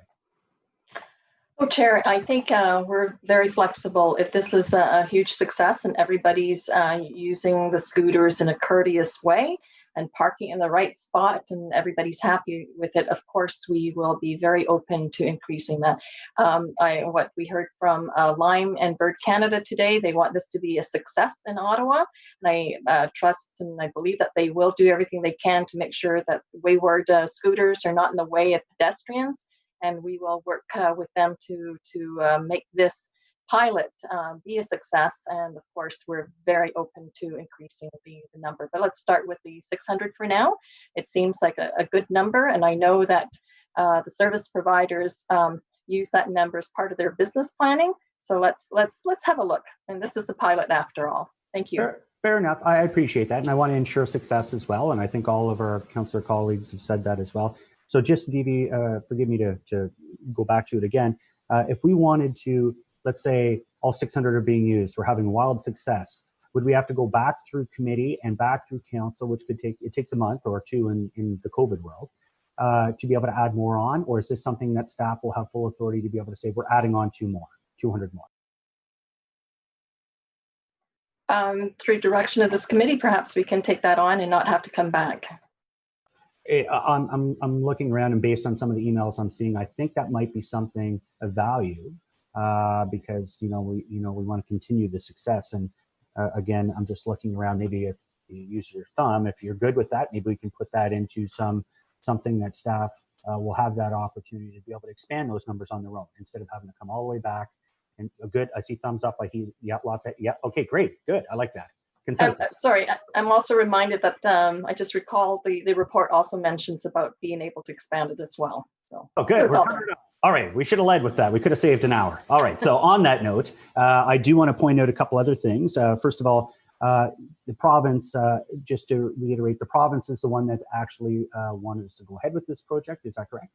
Speaker 9: Oh, Chair, I think we're very flexible. If this is a huge success and everybody's using the scooters in a courteous way and parking in the right spot and everybody's happy with it, of course, we will be very open to increasing that. What we heard from Lime and Bird Canada today, they want this to be a success in Ottawa. And I trust and I believe that they will do everything they can to make sure that wayward scooters are not in the way of pedestrians. And we will work with them to make this pilot be a success. And of course, we're very open to increasing the number. But let's start with the 600 for now. It seems like a good number. And I know that the service providers use that number as part of their business planning. So let's have a look. And this is a pilot after all. Thank you.
Speaker 1: Fair enough. I appreciate that. And I want to ensure success as well. And I think all of our councillor colleagues have said that as well. So just, Vivi, forgive me to go back to it again. If we wanted to, let's say all 600 are being used, we're having wild success, would we have to go back through committee and back through council, which could take, it takes a month or two in the COVID world, to be able to add more on? Or is this something that staff will have full authority to be able to say, we're adding on 200 more?
Speaker 9: Through direction of this committee, perhaps we can take that on and not have to come back.
Speaker 1: I'm looking around, and based on some of the emails I'm seeing, I think that might be something of value, because we want to continue the success. And again, I'm just looking around. Maybe if you use your thumb, if you're good with that, maybe we can put that into something that staff will have that opportunity to be able to expand those numbers on their own instead of having to come all the way back. And good, I see thumbs up. Yeah, lots of, yeah. Okay, great, good. I like that. Consensus.
Speaker 9: Sorry, I'm also reminded that I just recall the report also mentions about being able to expand it as well. So,
Speaker 1: oh, good. All right, we should have led with that. We could have saved an hour. All right, so on that note, I do want to point out a couple other things. First of all, the province, just to reiterate, the province is the one that actually wanted us to go ahead with this project. Is that correct?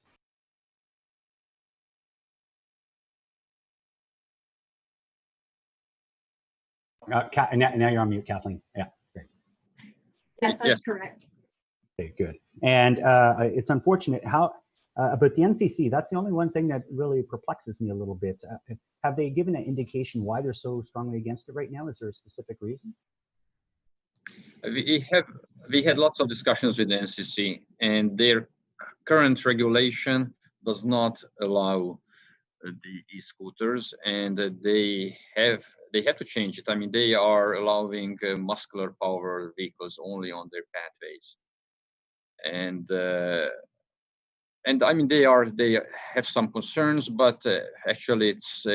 Speaker 1: Now you're on mute, Kathleen. Yeah, great.
Speaker 13: Yes, that's correct.
Speaker 1: Okay, good. And it's unfortunate how about the NCC. That's the only one thing that really perplexes me a little bit. Have they given an indication why they're so strongly against it right now? Is there a specific reason?
Speaker 12: We had lots of discussions with the NCC, and their current regulation does not allow the e-scooters, and they have to change it. I mean, they are allowing muscular power vehicles only on their pathways, and I mean they have some concerns, but actually it's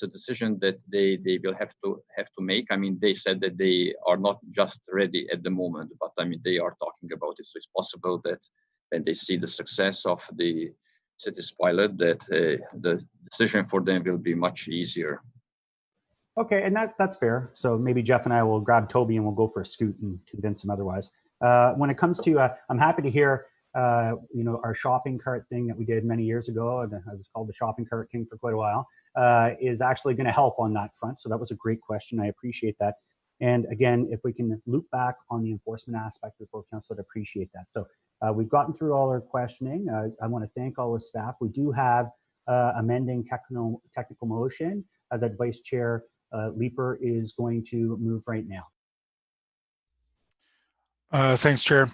Speaker 12: a decision that they will have to make. I mean, they said that they are not just ready at the moment, but I mean they are talking about it. So it's possible that when they see the success of the city's pilot, that the decision for them will be much easier.
Speaker 1: Okay, and that's fair. So maybe Jeff and I will grab Toby and we'll go for a scoot and convince him otherwise. When it comes to, I'm happy to hear, our shopping cart thing that we did many years ago, and I was called the shopping cart king for quite a while, is actually going to help on that front. So that was a great question. I appreciate that. And again, if we can loop back on the enforcement aspect before council, I'd appreciate that. So We've gotten through all our questioning. I want to thank all the staff. We do have amending technical motion that Vice Chair Leeper is going to move right now.
Speaker 11: Thanks, Chair.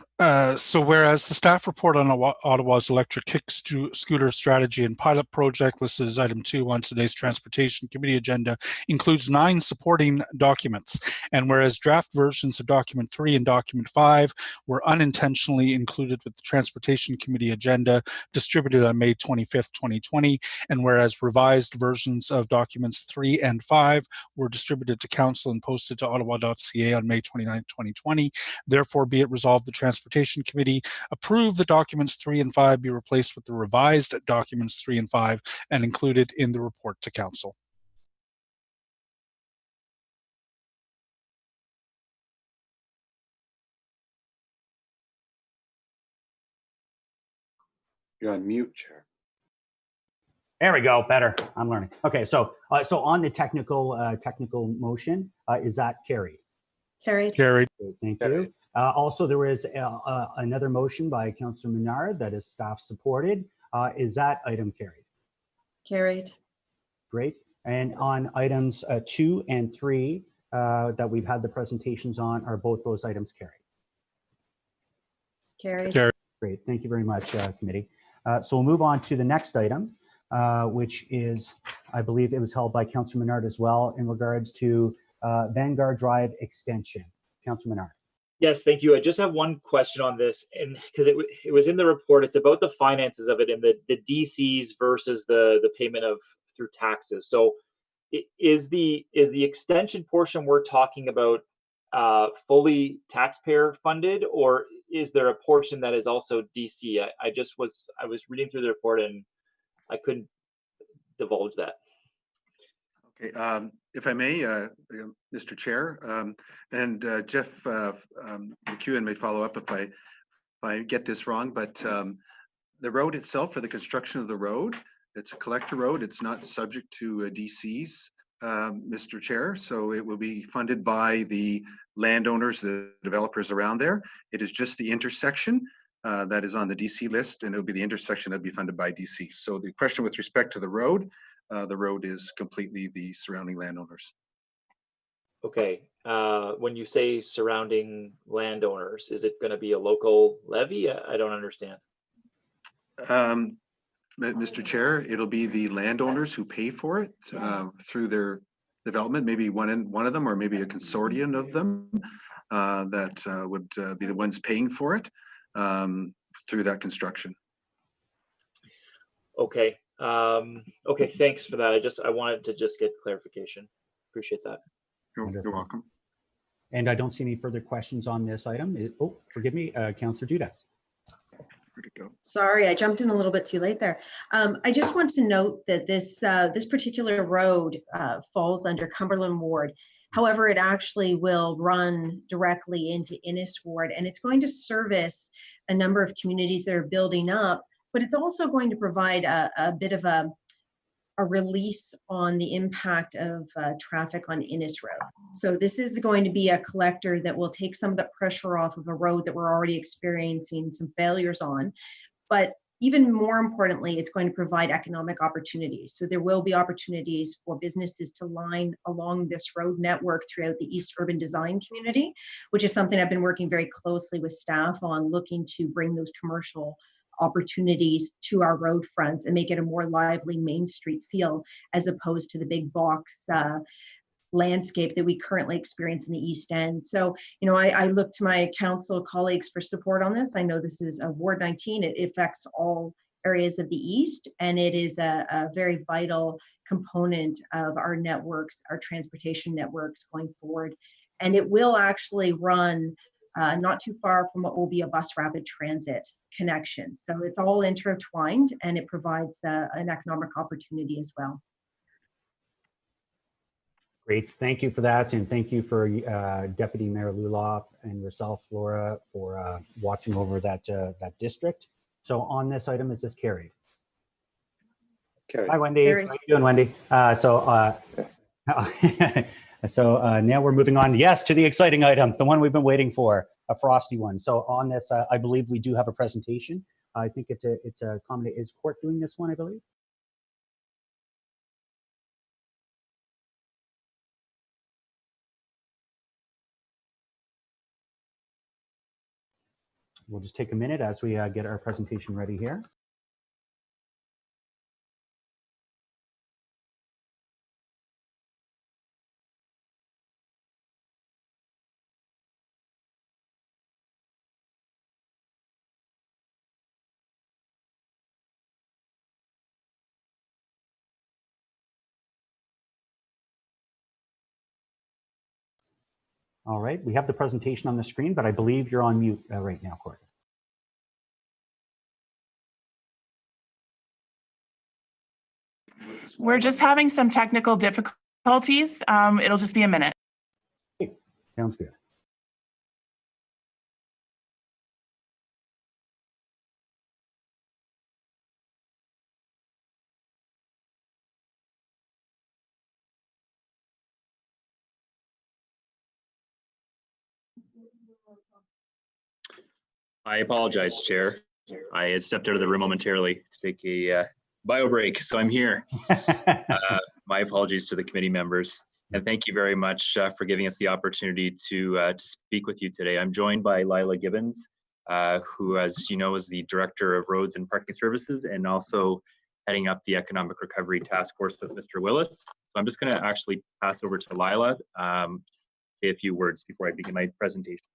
Speaker 11: So whereas the staff report on Ottawa's electric kick scooter strategy and pilot project listed as item 2 on today's Transportation Committee agenda includes 9 supporting documents, and whereas draft versions of document 3 and document 5 were unintentionally included with the Transportation Committee agenda distributed on May 25th, 2020, and whereas revised versions of documents 3 and 5 were distributed to Council and posted to ottawa.ca on May 29th, 2020, therefore be it resolved the Transportation Committee approve the documents 3 and 5 be replaced with the revised documents 3 and 5 and included in the report to Council.
Speaker 18: You're on mute, Chair.
Speaker 1: There we go. Better. I'm learning. Okay. So on the technical motion, is that carried?
Speaker 17: Carried.
Speaker 11: Carried.
Speaker 1: Thank you. Also, there is another motion by Councillor Menard that is staff supported. Is that item carried?
Speaker 17: Carried.
Speaker 1: Great. And on items 2 and 3 that we've had the presentations on, are both those items carried?
Speaker 17: Carried.
Speaker 11: Carried.
Speaker 1: Great. Thank you very much, committee. So we'll move on to the next item, which is, I believe it was held by Councillor Menard as well, in regards to Vanguard Drive extension. Councillor Menard.
Speaker 4: Yes, thank you. I just have one question on this, and because it was in the report, it's about the finances of it and the DCs versus the payment of through taxes. So is the extension portion we're talking about fully taxpayer funded, or is there a portion that is also DC? I was reading through the report and I couldn't divulge that.
Speaker 16: Okay, if I may, Mr. Chair, and Jeff McEwen may follow up if I get this wrong, but the road itself, for the construction of the road, it's a collector road. It's not subject to DCs, Mr. Chair, so it will be funded by the landowners, the developers around there. It is just the intersection that is on the DC list, and it will be the intersection that will be funded by DC. So the question with respect to the road is completely the surrounding landowners.
Speaker 4: Okay. When you say surrounding landowners, is it going to be a local levy? I don't understand.
Speaker 16: Mr. Chair, it'll be the landowners who pay for it through their development, maybe one of them, or maybe a consortium of them that would be the ones paying for it through that construction.
Speaker 4: Okay. Okay, thanks for that. I wanted to just get clarification. Appreciate that.
Speaker 16: You're welcome.
Speaker 1: And I don't see any further questions on this item. Oh, forgive me, Councillor Dudas.
Speaker 17: Sorry, I jumped in a little bit too late there. I just want to note that this particular road falls under Cumberland Ward. However, it actually will run directly into Innis Ward, and it's going to service a number of communities that are building up, but it's also going to provide a bit of a release on the impact of traffic on Innis Road. So this is going to be a collector that will take some of the pressure off of a road that we're already experiencing some failures on. But even more importantly, it's going to provide economic opportunities. So there will be opportunities for businesses to line along this road network throughout the East Urban Design community, which is something I've been working very closely with staff on, looking to bring those commercial opportunities to our road fronts and make it a more lively Main Street feel, as opposed to the big box landscape that we currently experience in the East End. So, I look to my council colleagues for support on this. I know this is a Ward 19. It affects all areas of the East, and it is a very vital component of our networks, our transportation networks going forward. And it will actually run not too far from what will be a bus rapid transit connection. So it's all intertwined, and it provides an economic opportunity as well.
Speaker 1: Great, thank you for that, and thank you for Deputy Mayor Luloff and yourself, Flora, for watching over that district. So on this item, is this carried?
Speaker 18: Carried.
Speaker 1: Hi, Wendy.
Speaker 17: Carried.
Speaker 1: How are you doing, Wendy? So now we're moving on, yes, to the exciting item, the one we've been waiting for. a frosty one. So on this, I believe we do have a presentation. I think it's a Comité. Is Court doing this one, I believe? We'll just take a minute as we get our presentation ready here. All right, we have the presentation on the screen, but I believe you're on mute right now, Court.
Speaker 14: We're just having some technical difficulties. It'll just be a minute.
Speaker 1: Okay, sounds good.
Speaker 19: I apologize, Chair. I had stepped out of the room momentarily to take a bio break, so I'm here. My apologies to the committee members, and thank you very much for giving us the opportunity to speak with you today. I'm joined by Lila Gibbons, who, as you know, is the Director of Roads and Parking Services, and also heading up the Economic Recovery Task Force with Mr. Willis. So I'm just going to actually pass over to Lila, say a few words before I begin my presentation.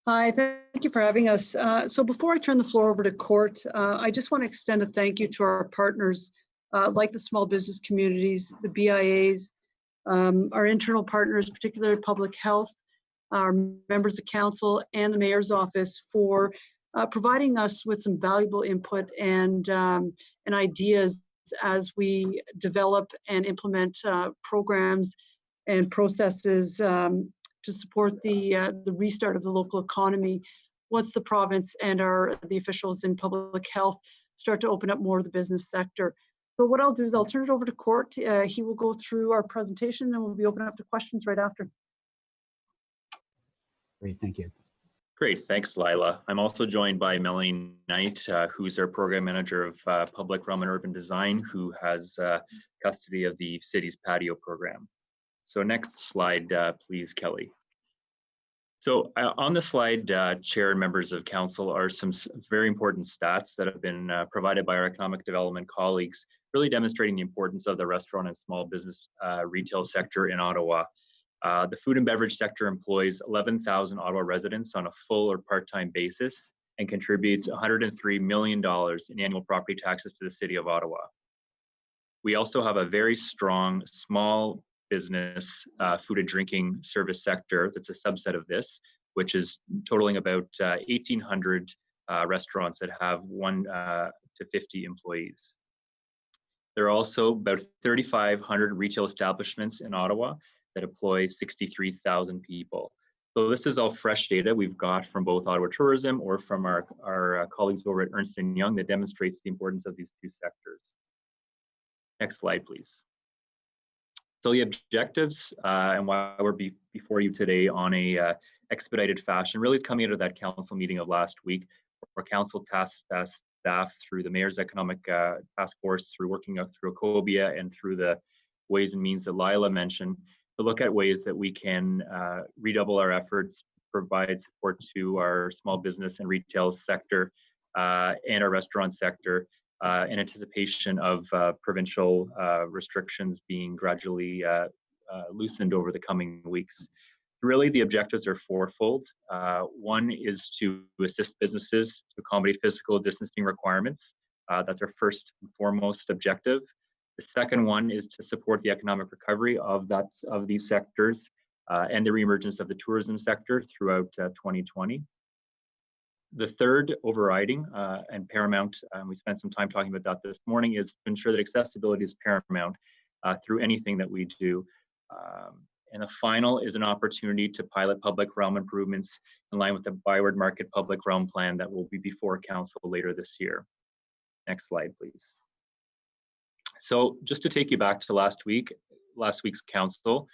Speaker 20: Hi, thank you for having us. So before I turn the floor over to Court, I just want to extend a thank you to our partners, like the small business communities, the BIAs, our internal partners, particularly public health, our members of council, and the mayor's office for providing us with some valuable input and ideas as we develop and implement programs and processes to support the restart of the local economy once the province and the officials in public health start to open up more of the business sector. So what I'll do is I'll turn it over to Court. He will go through our presentation and we'll be opening up to questions right after.
Speaker 1: Great, thank you.
Speaker 19: Great, thanks, Lila. I'm also joined by Melanie Knight, who's our Program Manager of Public Realm and Urban Design, who has custody of the city's patio program. So next slide, please, Kelly. So on the slide, Chair and members of Council, are some very important stats that have been provided by our economic development colleagues, really demonstrating the importance of the restaurant and small business retail sector in Ottawa. The food and beverage sector employs 11,000 Ottawa residents on a full or part-time basis and contributes $103 million in annual property taxes to the City of Ottawa. We also have a very strong small business food and drinking service sector that's a subset of this, which is totaling about 1,800 restaurants that have 1 to 50 employees. There are also about 3,500 retail establishments in Ottawa that employ 63,000 people. So this is all fresh data we've got from both Ottawa Tourism or from our colleagues over at Ernst & Young that demonstrates the importance of these two sectors. Next slide, please. So the objectives and why we're before you today on a expedited fashion really is coming out of that council meeting of last week, where council tasked staff through the mayor's economic task force, through working out through Ecobia and through the ways and means that Lila mentioned, to look at ways that we can redouble our efforts, provide support to our small business and retail sector and our restaurant sector, in anticipation of provincial restrictions being gradually loosened over the coming weeks. Really, the objectives are fourfold. One is to assist businesses to accommodate physical distancing requirements. That's our first and foremost objective. The second one is to support the economic recovery of these sectors and the reemergence of the tourism sector throughout 2020. The third overriding and paramount, and we spent some time talking about that this morning, is to ensure that accessibility is paramount through anything that we do. And the final is an opportunity to pilot public realm improvements in line with the Byward Market Public Realm Plan that will be before Council later this year. Next slide, please. So just to take you back to last week's Council,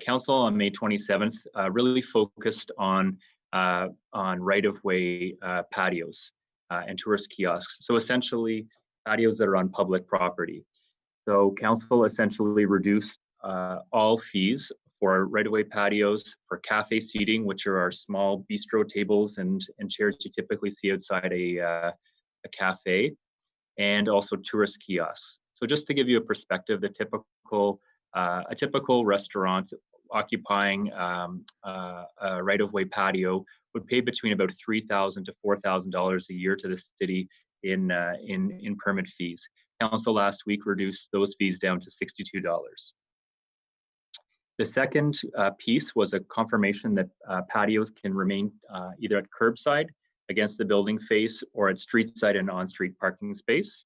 Speaker 19: Council on May 27th really focused on right-of-way patios and tourist kiosks. So essentially, patios that are on public property. So Council essentially reduced all fees for right-of-way patios, for cafe seating, which are our small bistro tables and chairs you typically see outside a cafe, and also tourist kiosks. So just to give you a perspective, a typical restaurant occupying a right-of-way patio would pay between about $3,000 to $4,000 a year to the city in permit fees. Council last week reduced those fees down to $62. The second piece was a confirmation that patios can remain either at curbside, against the building face, or at street side and on-street parking space.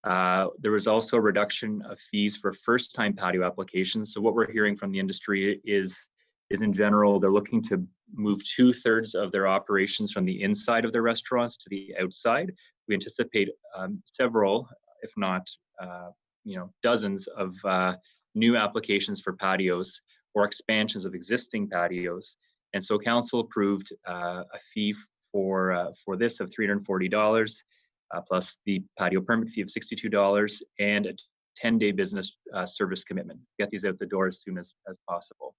Speaker 19: There was also a reduction of fees for first-time patio applications. So what we're hearing from the industry is in general, they're looking to move 2/3 of their operations from the inside of their restaurants to the outside. We anticipate several, if not dozens of new applications for patios or expansions of existing patios. And so Council approved a fee for this of $340, plus the patio permit fee of $62, and a 10-day business service commitment. Get these out the door as soon as possible.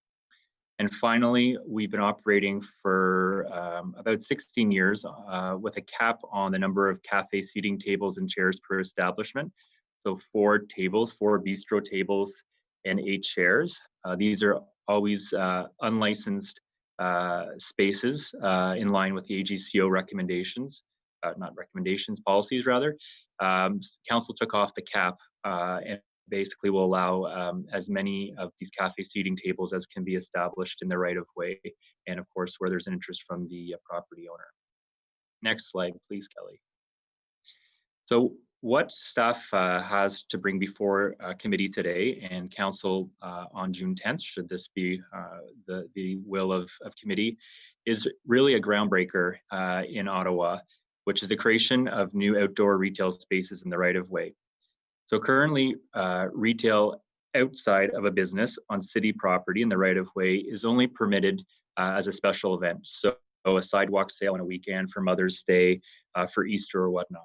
Speaker 19: And finally, we've been operating for about 16 years with a cap on the number of cafe seating tables and chairs per establishment. So 4 tables, 4 bistro tables, and 8 chairs. These are always unlicensed spaces in line with the AGCO recommendations, policies rather. Council took off the cap and basically will allow as many of these cafe seating tables as can be established in the right of way, and of course where there's an interest from the property owner. Next slide, please, Kelly. So what staff has to bring before committee today and Council on June 10th, should this be the will of committee, is really a groundbreaker in Ottawa, which is the creation of new outdoor retail spaces in the right of way. So currently, retail outside of a business on city property in the right of way is only permitted as a special event. So a sidewalk sale on a weekend for Mother's Day, for Easter or whatnot.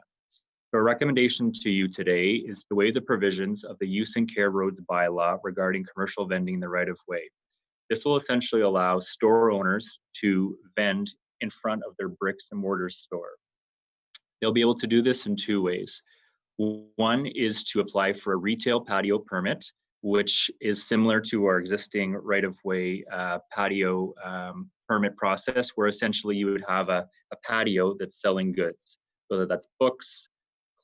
Speaker 19: So a recommendation to you today is to waive the provisions of the Use and Care Roads bylaw regarding commercial vending in the right of way. This will essentially allow store owners to vend in front of their bricks and mortar store. They'll be able to do this in 2 ways. One is to apply for a retail patio permit, which is similar to our existing right-of-way patio permit process, where essentially you would have a patio that's selling goods, whether that's books,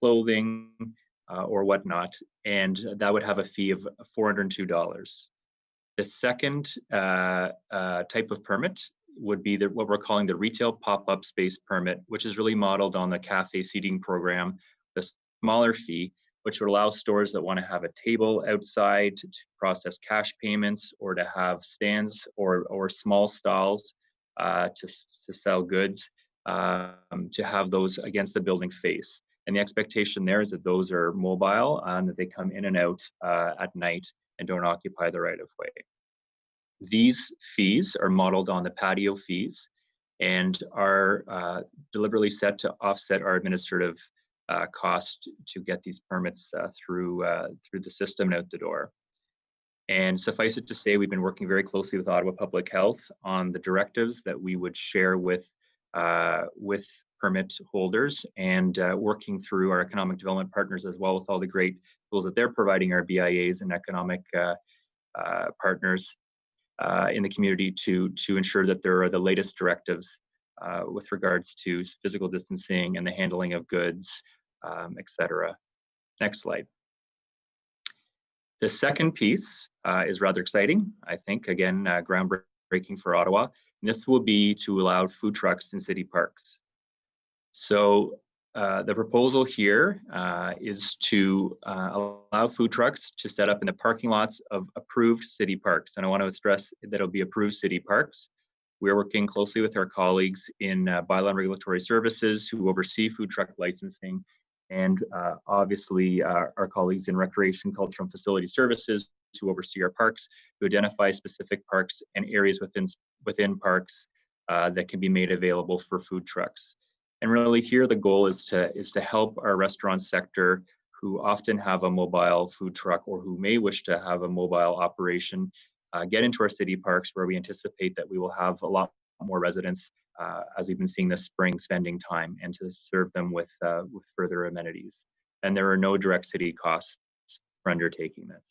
Speaker 19: clothing, or whatnot, and that would have a fee of $402. The second type of permit would be what we're calling the retail pop-up space permit, which is really modeled on the cafe seating program, the smaller fee, which would allow stores that want to have a table outside to process cash payments, or to have stands or small stalls to sell goods, to have those against the building face. And the expectation there is that those are mobile and that they come in and out at night and don't occupy the right of way. These fees are modeled on the patio fees and are deliberately set to offset our administrative cost to get these permits through the system and out the door. And suffice it to say, we've been working very closely with Ottawa Public Health on the directives that we would share with permit holders, and working through our economic development partners as well, with all the great tools that they're providing our BIAs and economic partners in the community to ensure that there are the latest directives with regards to physical distancing and the handling of goods, etc. Next slide. The second piece is rather exciting, I think, again, groundbreaking for Ottawa. And this will be to allow food trucks in city parks. So the proposal here is to allow food trucks to set up in the parking lots of approved city parks. And I want to stress that it'll be approved city parks. We're working closely with our colleagues in Bylaw and Regulatory Services who oversee food truck licensing, and obviously our colleagues in Recreation, Culture and Facility Services who oversee our parks to identify specific parks and areas within parks that can be made available for food trucks. And really here the goal is to help our restaurant sector who often have a mobile food truck or who may wish to have a mobile operation get into our city parks, where we anticipate that we will have a lot more residents as we've been seeing this spring spending time, and to serve them with further amenities. And there are no direct city costs for undertaking this.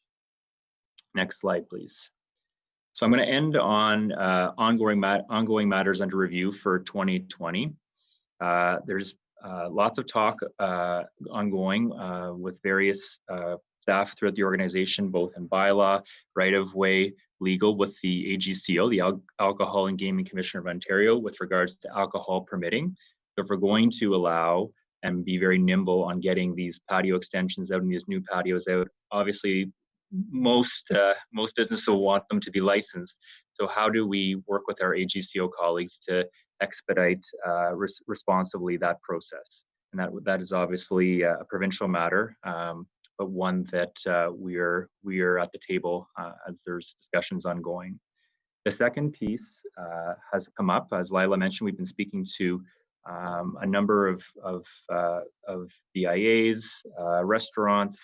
Speaker 19: Next slide, please. So I'm going to end on ongoing matters under review for 2020. There's lots of talk ongoing with various staff throughout the organization, both in bylaw, right-of-way, legal, with the AGCO, the Alcohol and Gaming Commission of Ontario, with regards to alcohol permitting. So if we're going to allow and be very nimble on getting these patio extensions out and these new patios out, obviously most businesses will want them to be licensed. So how do we work with our AGCO colleagues to expedite responsibly that process? And that is obviously a provincial matter, but one that we are at the table as there's discussions ongoing. The second piece has come up, as Lila mentioned. We've been speaking to a number of BIAs, restaurants,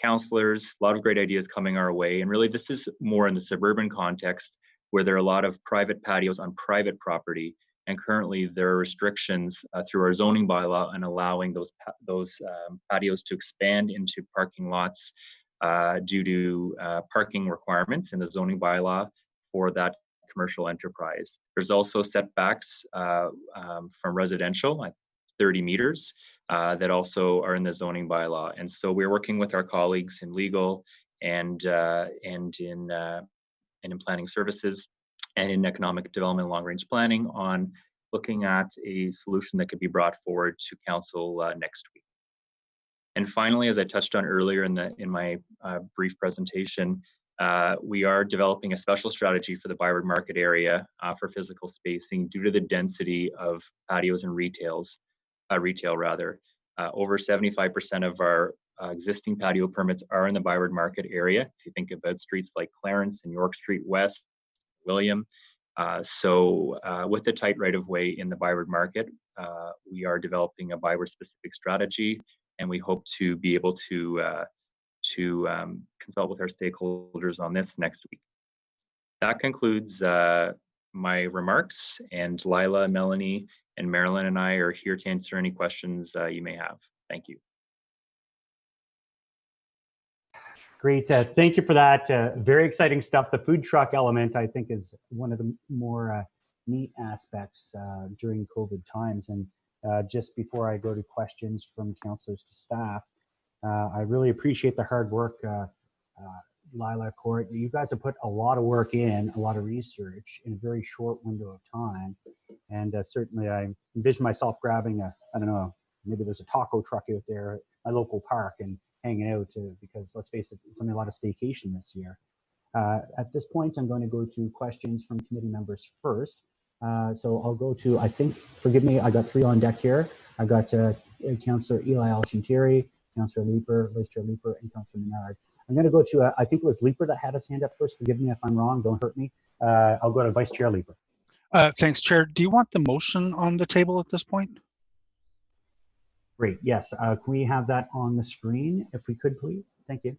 Speaker 19: counselors, a lot of great ideas coming our way. And really this is more in the suburban context, where there are a lot of private patios on private property. And currently there are restrictions through our zoning bylaw on allowing those patios to expand into parking lots due to parking requirements in the zoning bylaw for that commercial enterprise. There's also setbacks from residential, like 30 meters, that also are in the zoning bylaw. And so we're working with our colleagues in legal and in planning services and in economic development and long-range planning on looking at a solution that could be brought forward to council next week. And finally, as I touched on earlier in my brief presentation, we are developing a special strategy for the Byward Market area for physical spacing due to the density of patios and retail. Over 75% of our existing patio permits are in the Byward Market area. If you think about streets like Clarence and York Street West, William. So with the tight right-of-way in the Byward Market, we are developing a Byward-specific strategy, and we hope to be able to consult with our stakeholders on this next week. That concludes my remarks, and Lila, Melanie, and Marilyn and I are here to answer any questions you may have. Thank you.
Speaker 1: Great. Thank you for that. Very exciting stuff. The food truck element, I think, is one of the more neat aspects during COVID times. And just before I go to questions from councillors to staff, I really appreciate the hard work, Lila, Court. You guys have put a lot of work in, a lot of research in a very short window of time. And certainly I envision myself grabbing I don't know, maybe there's a taco truck out there at my local park and hanging out because let's face it, it's going to be a lot of staycation this year. At this point, I'm going to go to questions from committee members first. So I'll go to, I think, forgive me, I got three on deck here. I got Councillor Eli Alshantiri, Councillor Leeper, Vice Chair Leeper, and Councillor Menard. I'm going to go to, I think it was Leeper that had his hand up first. Forgive me if I'm wrong, don't hurt me. I'll go to Vice Chair Leeper.
Speaker 11: Thanks, Chair. Do you want the motion on the table at this point?
Speaker 1: Great, yes. Can we have that on the screen if we could, please? Thank you.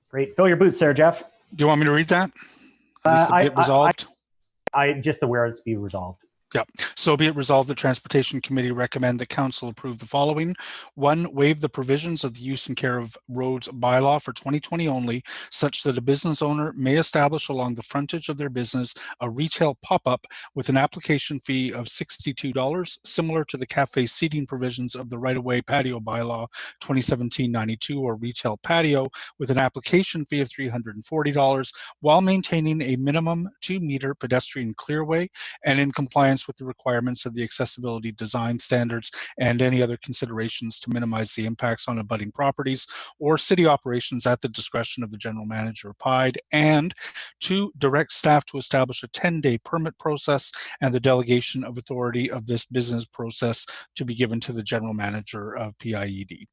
Speaker 1: Great. Fill your boots there, Jeff.
Speaker 11: Do you want me to read that? At least the bit resolved?
Speaker 1: I just aware it's be resolved.
Speaker 11: Yep. So be it resolved, the Transportation Committee recommend that Council approve the following. 1, waive the provisions of the Use and Care of Roads bylaw for 2020 only, such that a business owner may establish along the frontage of their business a retail pop-up with an application fee of $62, similar to the cafe seating provisions of the right-of-way patio bylaw 2017-92, or retail patio with an application fee of $340, while maintaining a minimum 2-meter pedestrian clearway and in compliance compliance with the requirements of the accessibility design standards and any other considerations to minimize the impacts on abutting properties or city operations at the discretion of the general manager of PIDE, and 2, direct staff to establish a 10-day permit process and the delegation of authority of this business process to be given to the general manager of PIED.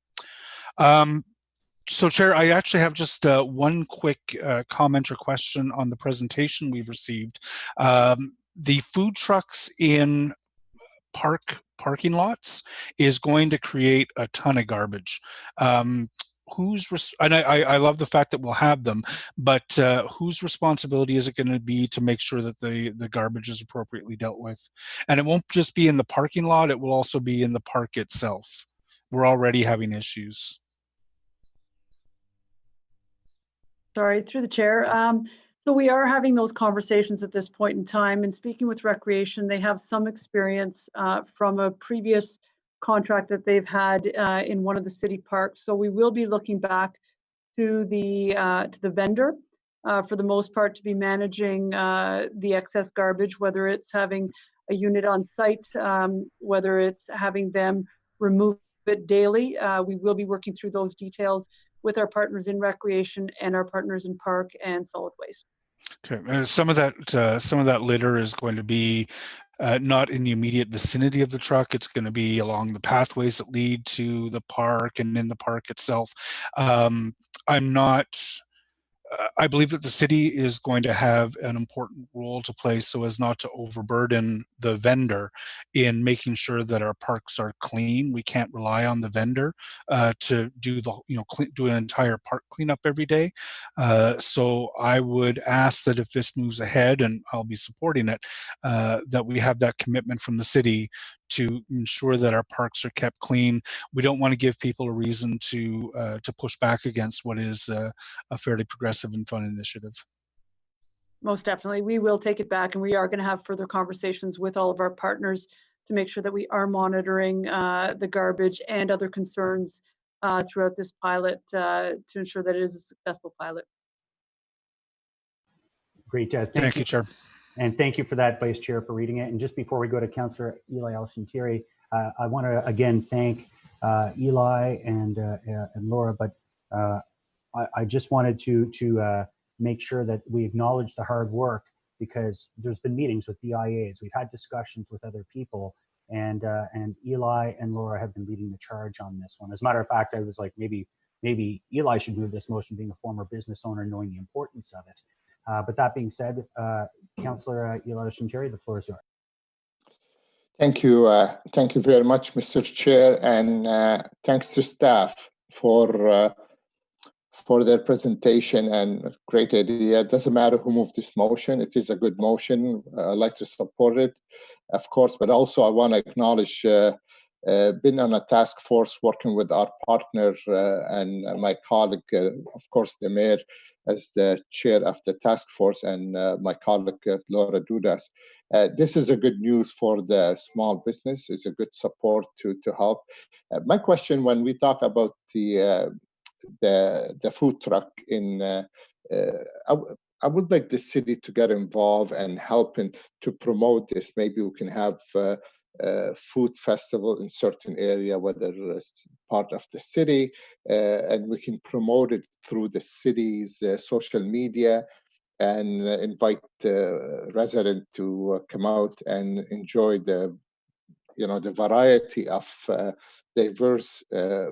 Speaker 11: So, Chair, I actually have just one quick comment or question on the presentation we've received. The food trucks in parking lots is going to create a ton of garbage. And I love the fact that we'll have them, but whose responsibility is it going to be to make sure that the garbage is appropriately dealt with? And it won't just be in the parking lot, it will also be in the park itself. We're already having issues.
Speaker 20: Sorry, through the chair. So we are having those conversations at this point in time, and speaking with Recreation, they have some experience from a previous contract that they've had in one of the city parks. So we will be looking back to the vendor for the most part to be managing the excess garbage, whether it's having a unit on site, whether it's having them remove it daily. We will be working through those details with our partners in Recreation and our partners in Park and Solid Waste.
Speaker 11: Okay, some of that litter is going to be not in the immediate vicinity of the truck. It's going to be along the pathways that lead to the park and in the park itself. I believe that the city is going to have an important role to play so as not to overburden the vendor in making sure that our parks are clean. We can't rely on the vendor to do do an entire park cleanup every day. So I would ask that if this moves ahead, and I'll be supporting it, that we have that commitment from the city to ensure that our parks are kept clean. We don't want to give people a reason to push back against what is a fairly progressive and fun initiative.
Speaker 20: Most definitely. We will take it back, and we are going to have further conversations with all of our partners to make sure that we are monitoring the garbage and other concerns throughout this pilot to ensure that it is a successful pilot.
Speaker 1: Great.
Speaker 11: Thank you, Chair.
Speaker 1: And thank you for that, Vice Chair, for reading it. And just before we go to Councillor Eli El-Shintiri, I want to again thank Eli and Laura, but I just wanted to make sure that we acknowledge the hard work, because there's been meetings with BIAs. We've had discussions with other people, and Eli and Laura have been leading the charge on this one. As a matter of fact, I was like, maybe Eli should move this motion, being a former business owner, knowing the importance of it. But that being said, Councillor Eli El-Shintiri, the floor is yours.
Speaker 5: Thank you very much, Mr. Chair, and thanks to staff for their presentation and great idea. It doesn't matter who moved this motion; it is a good motion. I'd like to support it, of course, but also I want to acknowledge been on a task force working with our partner and my colleague, of course, the mayor, as the chair of the task force, and my colleague Laura Dudas. This is a good news for the small business. It's a good support to help. My question, when we talk about the food truck I would like the city to get involved and helping to promote this. Maybe we can have food festival in certain area, whether it's part of the city, and we can promote it through the city's social media and invite residents to come out and enjoy the variety of diverse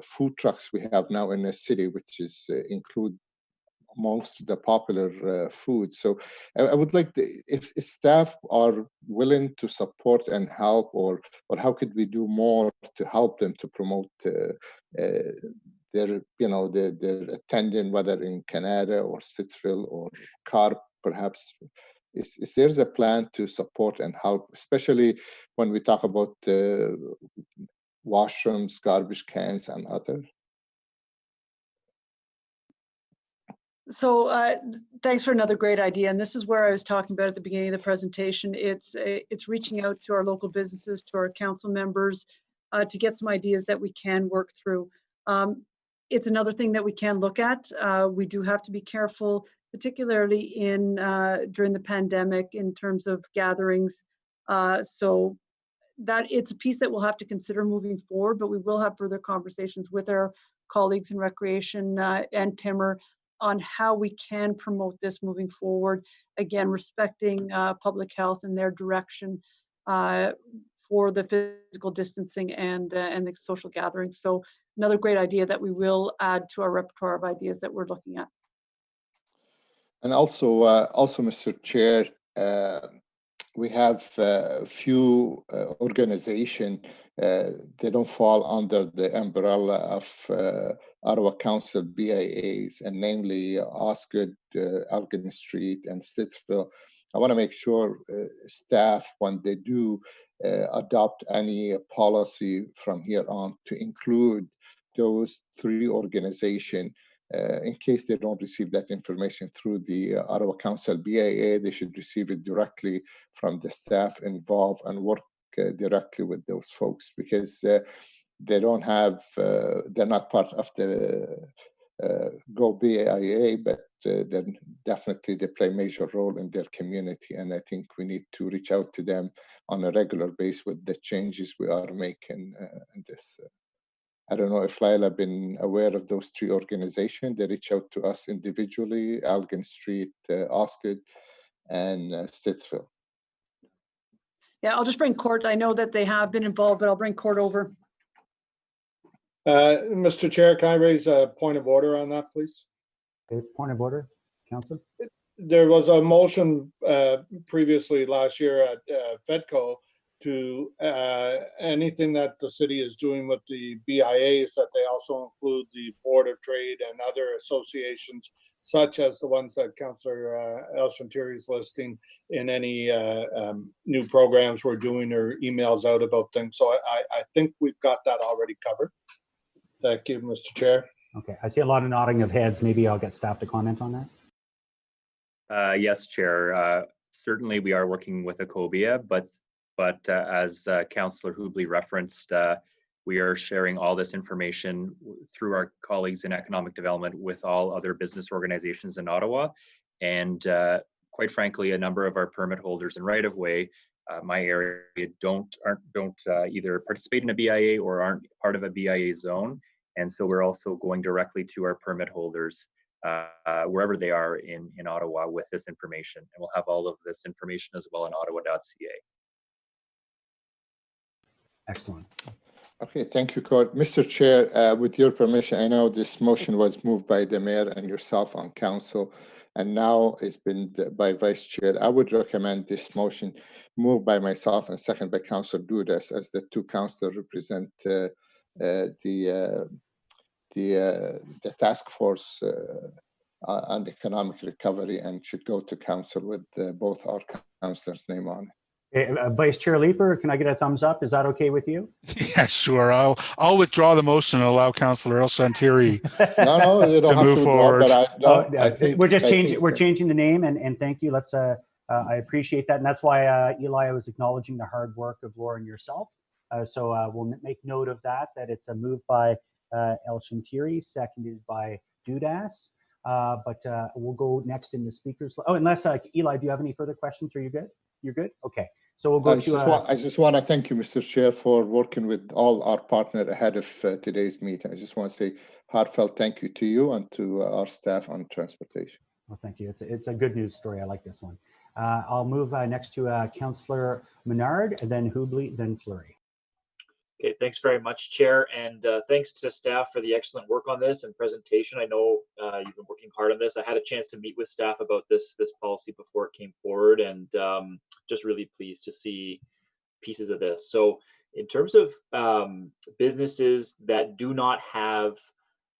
Speaker 5: food trucks we have now in the city, which is include most of the popular food. So I would like if staff are willing to support and help, or how could we do more to help them to promote their attending, whether in Canada or Stittsville or Carp, perhaps. Is there a plan to support and help, especially when we talk about washrooms, garbage cans, and other?
Speaker 20: So thanks for another great idea. And this is where I was talking about at the beginning of the presentation. It's reaching out to our local businesses, to our council members, to get some ideas that we can work through. It's another thing that we can look at. We do have to be careful, particularly during the pandemic, in terms of gatherings So that it's a piece that we'll have to consider moving forward, but we will have further conversations with our colleagues in Recreation and PIMR on how we can promote this moving forward. Again, respecting public health and their direction for the physical distancing and the social gatherings. So another great idea that we will add to our repertoire of ideas that we're looking at.
Speaker 5: And also, Mr. Chair, we have a few organizations, they don't fall under the umbrella of Ottawa Council BIAs, and namely Osgood, Elgin Street, and Stittsville. I want to make sure staff, when they do adopt any policy from here on, to include those three organizations. In case they don't receive that information through the Ottawa Council BIA, they should receive it directly from the staff involved and work directly with those folks, because they don't have, they're not part of the Go BIA, but then definitely they play a major role in their community. And I think we need to reach out to them on a regular basis with the changes we are making in this. I don't know if Lila been aware of those three organizations. They reach out to us individually: Elgin Street, Osgood, and Stittsville.
Speaker 20: Yeah, I'll just bring Court. I know that they have been involved, but I'll bring Court over.
Speaker 10: Mr. Chair, can I raise a point of order on that, please?
Speaker 1: Okay, point of order, Councillor.
Speaker 10: There was a motion previously last year at FEDCO to anything that the city is doing with the BIAs, that they also include the Board of Trade and other associations, such as the ones that Councillor El-Shantiri is listing, in any new programs we're doing or emails out about things. So I think we've got that already covered. Thank you, Mr. Chair.
Speaker 1: Okay, I see a lot of nodding of heads. Maybe I'll get staff to comment on that.
Speaker 19: Yes, Chair. Certainly we are working with Ecobia, but as Councillor Hubley referenced, we are sharing all this information through our colleagues in economic development with all other business organizations in Ottawa. And quite frankly, a number of our permit holders in right-of-way, my area, don't either participate in a BIA or aren't part of a BIA zone. And so we're also going directly to our permit holders wherever they are in Ottawa with this information. And we'll have all of this information as well on ottawa.ca.
Speaker 1: Excellent.
Speaker 5: Okay, thank you, Court. Mr. Chair, with your permission, I know this motion was moved by the mayor and yourself on council, and now it's been by vice chair. I would recommend this motion moved by myself and second by Councillor Dudas, as the two councillors represent the task force on economic recovery, and should go to council with both our councillors' name on it.
Speaker 1: Vice Chair Leeper, can I get a thumbs up? Is that okay with you?
Speaker 11: Yeah, sure. I'll withdraw the motion and allow Councillor El-Shantiri
Speaker 5: no, you don't
Speaker 11: to
Speaker 5: have
Speaker 11: move
Speaker 5: to
Speaker 11: forward.
Speaker 5: I think
Speaker 1: we're just changing. We're changing the name, and thank you. Let's. I appreciate that, and that's why Eli, I was acknowledging the hard work of Laura and yourself. So we'll make note of that. That it's a move by El-Shantiri, seconded by Dudas. But we'll go next in the speakers. Oh, unless Eli, do you have any further questions? Are you good? You're good. Okay. So we'll go
Speaker 5: I just want to thank you, Mr. Chair, for working with all our partners ahead of today's meeting. I just want to say heartfelt thank you to you and to our staff on transportation.
Speaker 1: Well, thank you. It's a good news story. I like this one. I'll move next to Councillor Menard, and then Hubley, then Fleury.
Speaker 4: Okay, thanks very much, Chair, and thanks to staff for the excellent work on this and presentation. I know you've been working hard on this. I had a chance to meet with staff about this policy before it came forward, and just really pleased to see pieces of this. So in terms of businesses that do not have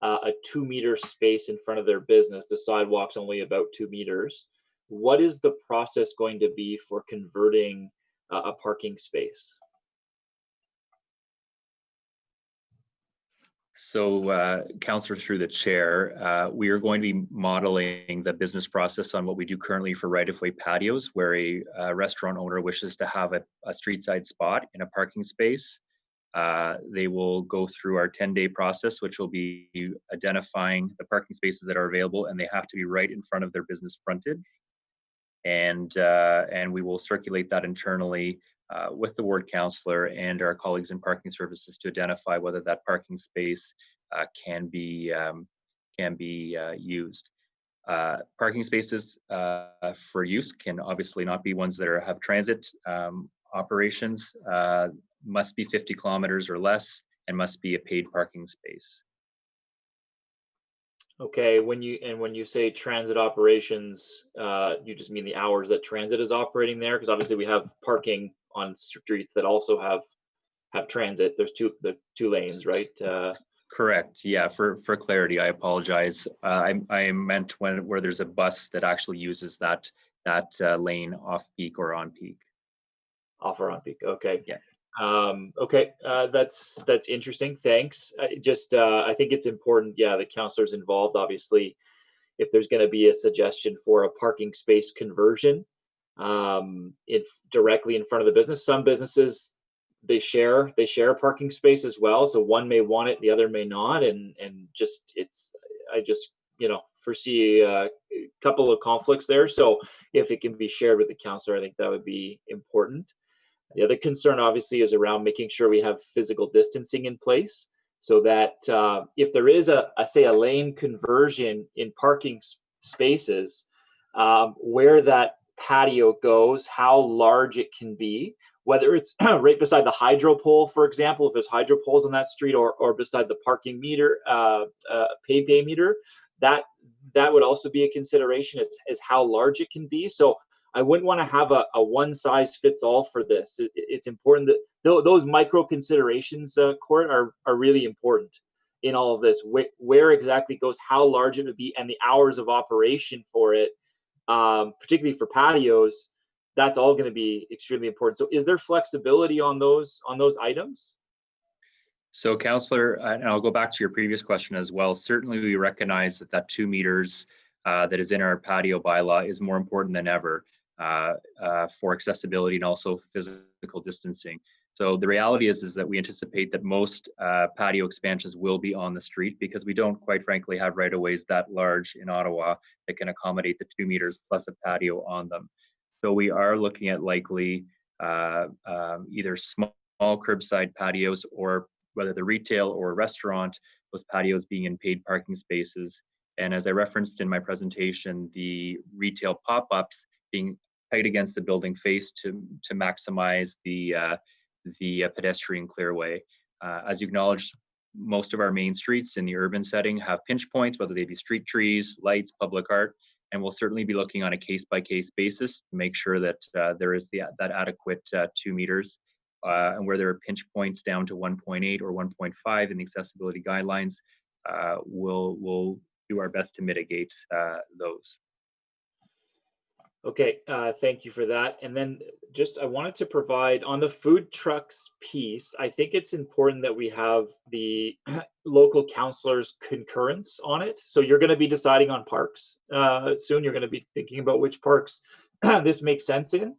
Speaker 4: a 2-meter space in front of their business, the sidewalk's only about 2 meters, what is the process going to be for converting a parking space?
Speaker 19: So, Councillor, through the chair, we are going to be modeling the business process on what we do currently for right-of-way patios, where a restaurant owner wishes to have a street-side spot in a parking space. They will go through our 10-day process, which will be identifying the parking spaces that are available, and they have to be right in front of their business frontage. And we will circulate that internally with the ward councillor and our colleagues in parking services to identify whether that parking space can be used. Parking spaces for use can obviously not be ones that have transit operations, must be 50 kilometers or less, and must be a paid parking space.
Speaker 4: Okay, when you say transit operations, you just mean the hours that transit is operating there? Because obviously we have parking on streets that also have transit. There's the two lanes, right?
Speaker 19: Correct. Yeah. For clarity, I apologize. I meant where there's a bus that actually uses that lane off peak or on peak.
Speaker 4: Off or on peak. Okay.
Speaker 19: Yeah.
Speaker 4: Okay. That's interesting. Thanks. I think it's important. Yeah, the councillors involved. Obviously, if there's going to be a suggestion for a parking space conversion, directly in front of the business, some businesses they share a parking space as well. So one may want it, the other may not, and I just foresee a couple of conflicts there. So if it can be shared with the councillor, I think that would be important. The other concern obviously is around making sure we have physical distancing in place so that if there is a lane conversion in parking spaces, where that patio goes, how large it can be, whether it's right beside the hydro pole, for example, if there's hydro poles on that street, or beside the parking meter, pay meter, that would also be a consideration is how large it can be. So I wouldn't want to have a one size fits all for this. It's important that those micro considerations, Court, are really important in all of this. Where exactly goes, how large it would be, and the hours of operation for it, particularly for patios. That's all going to be extremely important. So is there flexibility on those items?
Speaker 19: So Councillor, and I'll go back to your previous question as well. Certainly we recognize that 2 meters that is in our patio bylaw is more important than ever for accessibility and also physical distancing. So the reality is that we anticipate that most patio expansions will be on the street because we don't, quite frankly, have right-of-ways that large in Ottawa that can accommodate the 2 meters plus a patio on them. So we are looking at likely either small curbside patios, or whether the retail or restaurant, those patios being in paid parking spaces. And as I referenced in my presentation, the retail pop-ups being tight against the building face to maximize the pedestrian clearway. As you acknowledged, most of our main streets in the urban setting have pinch points, whether they be street trees, lights, public art, and we'll certainly be looking on a case-by-case basis to make sure that there is that adequate 2 meters. And where there are pinch points down to 1.8 or 1.5 in the accessibility guidelines, we'll do our best to mitigate those.
Speaker 4: Okay, thank you for that. And then I wanted to provide on the food trucks piece, I think it's important that we have the local councillors' concurrence on it. So you're going to be deciding on parks soon. You're going to be thinking about which parks this makes sense in.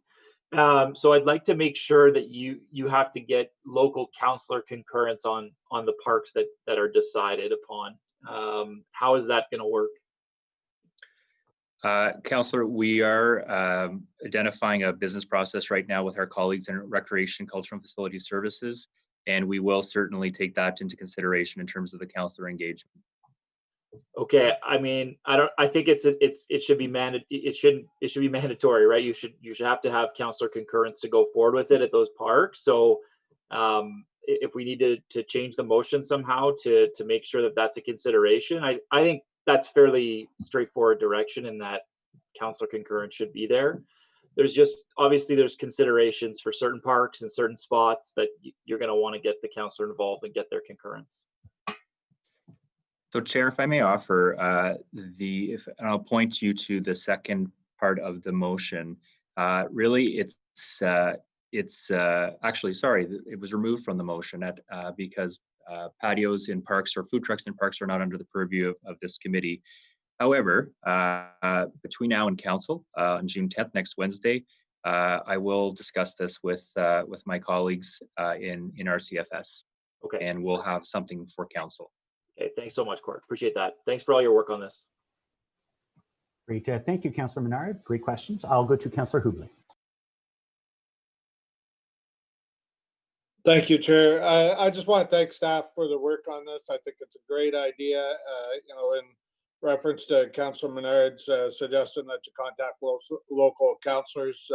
Speaker 4: So I'd like to make sure that you have to get local councillor concurrence on the parks that are decided upon. How is that going to work?
Speaker 19: Councillor, we are identifying a business process right now with our colleagues in Recreation, Cultural and Facility Services, and we will certainly take that into consideration in terms of the councillor engagement.
Speaker 4: Okay, I mean, I think it should be mandatory, right? You should have to have councillor concurrence to go forward with it at those parks. So if we need to change the motion somehow to make sure that that's a consideration, I think that's fairly straightforward direction, in that councillor concurrence should be there. There's just obviously there's considerations for certain parks and certain spots that you're going to want to get the councillor involved and get their concurrence.
Speaker 19: So, Chair, if I may offer, and I'll point you to the second part of the motion. Really, it's actually, sorry, it was removed from the motion because patios in parks or food trucks in parks are not under the purview of this committee. However, between now and council on June 10th, next Wednesday, I will discuss this with my colleagues in RCFS.
Speaker 4: Okay.
Speaker 19: And we'll have something for council.
Speaker 4: Okay, thanks so much, Court. Appreciate that. Thanks for all your work on this.
Speaker 1: Great. Thank you, Councillor Menard. Great questions. I'll go to Councillor Hubley.
Speaker 10: Thank you, Chair. I just want to thank staff for the work on this. I think it's a great idea. In reference to Councilor Menard's suggestion that you contact local councillors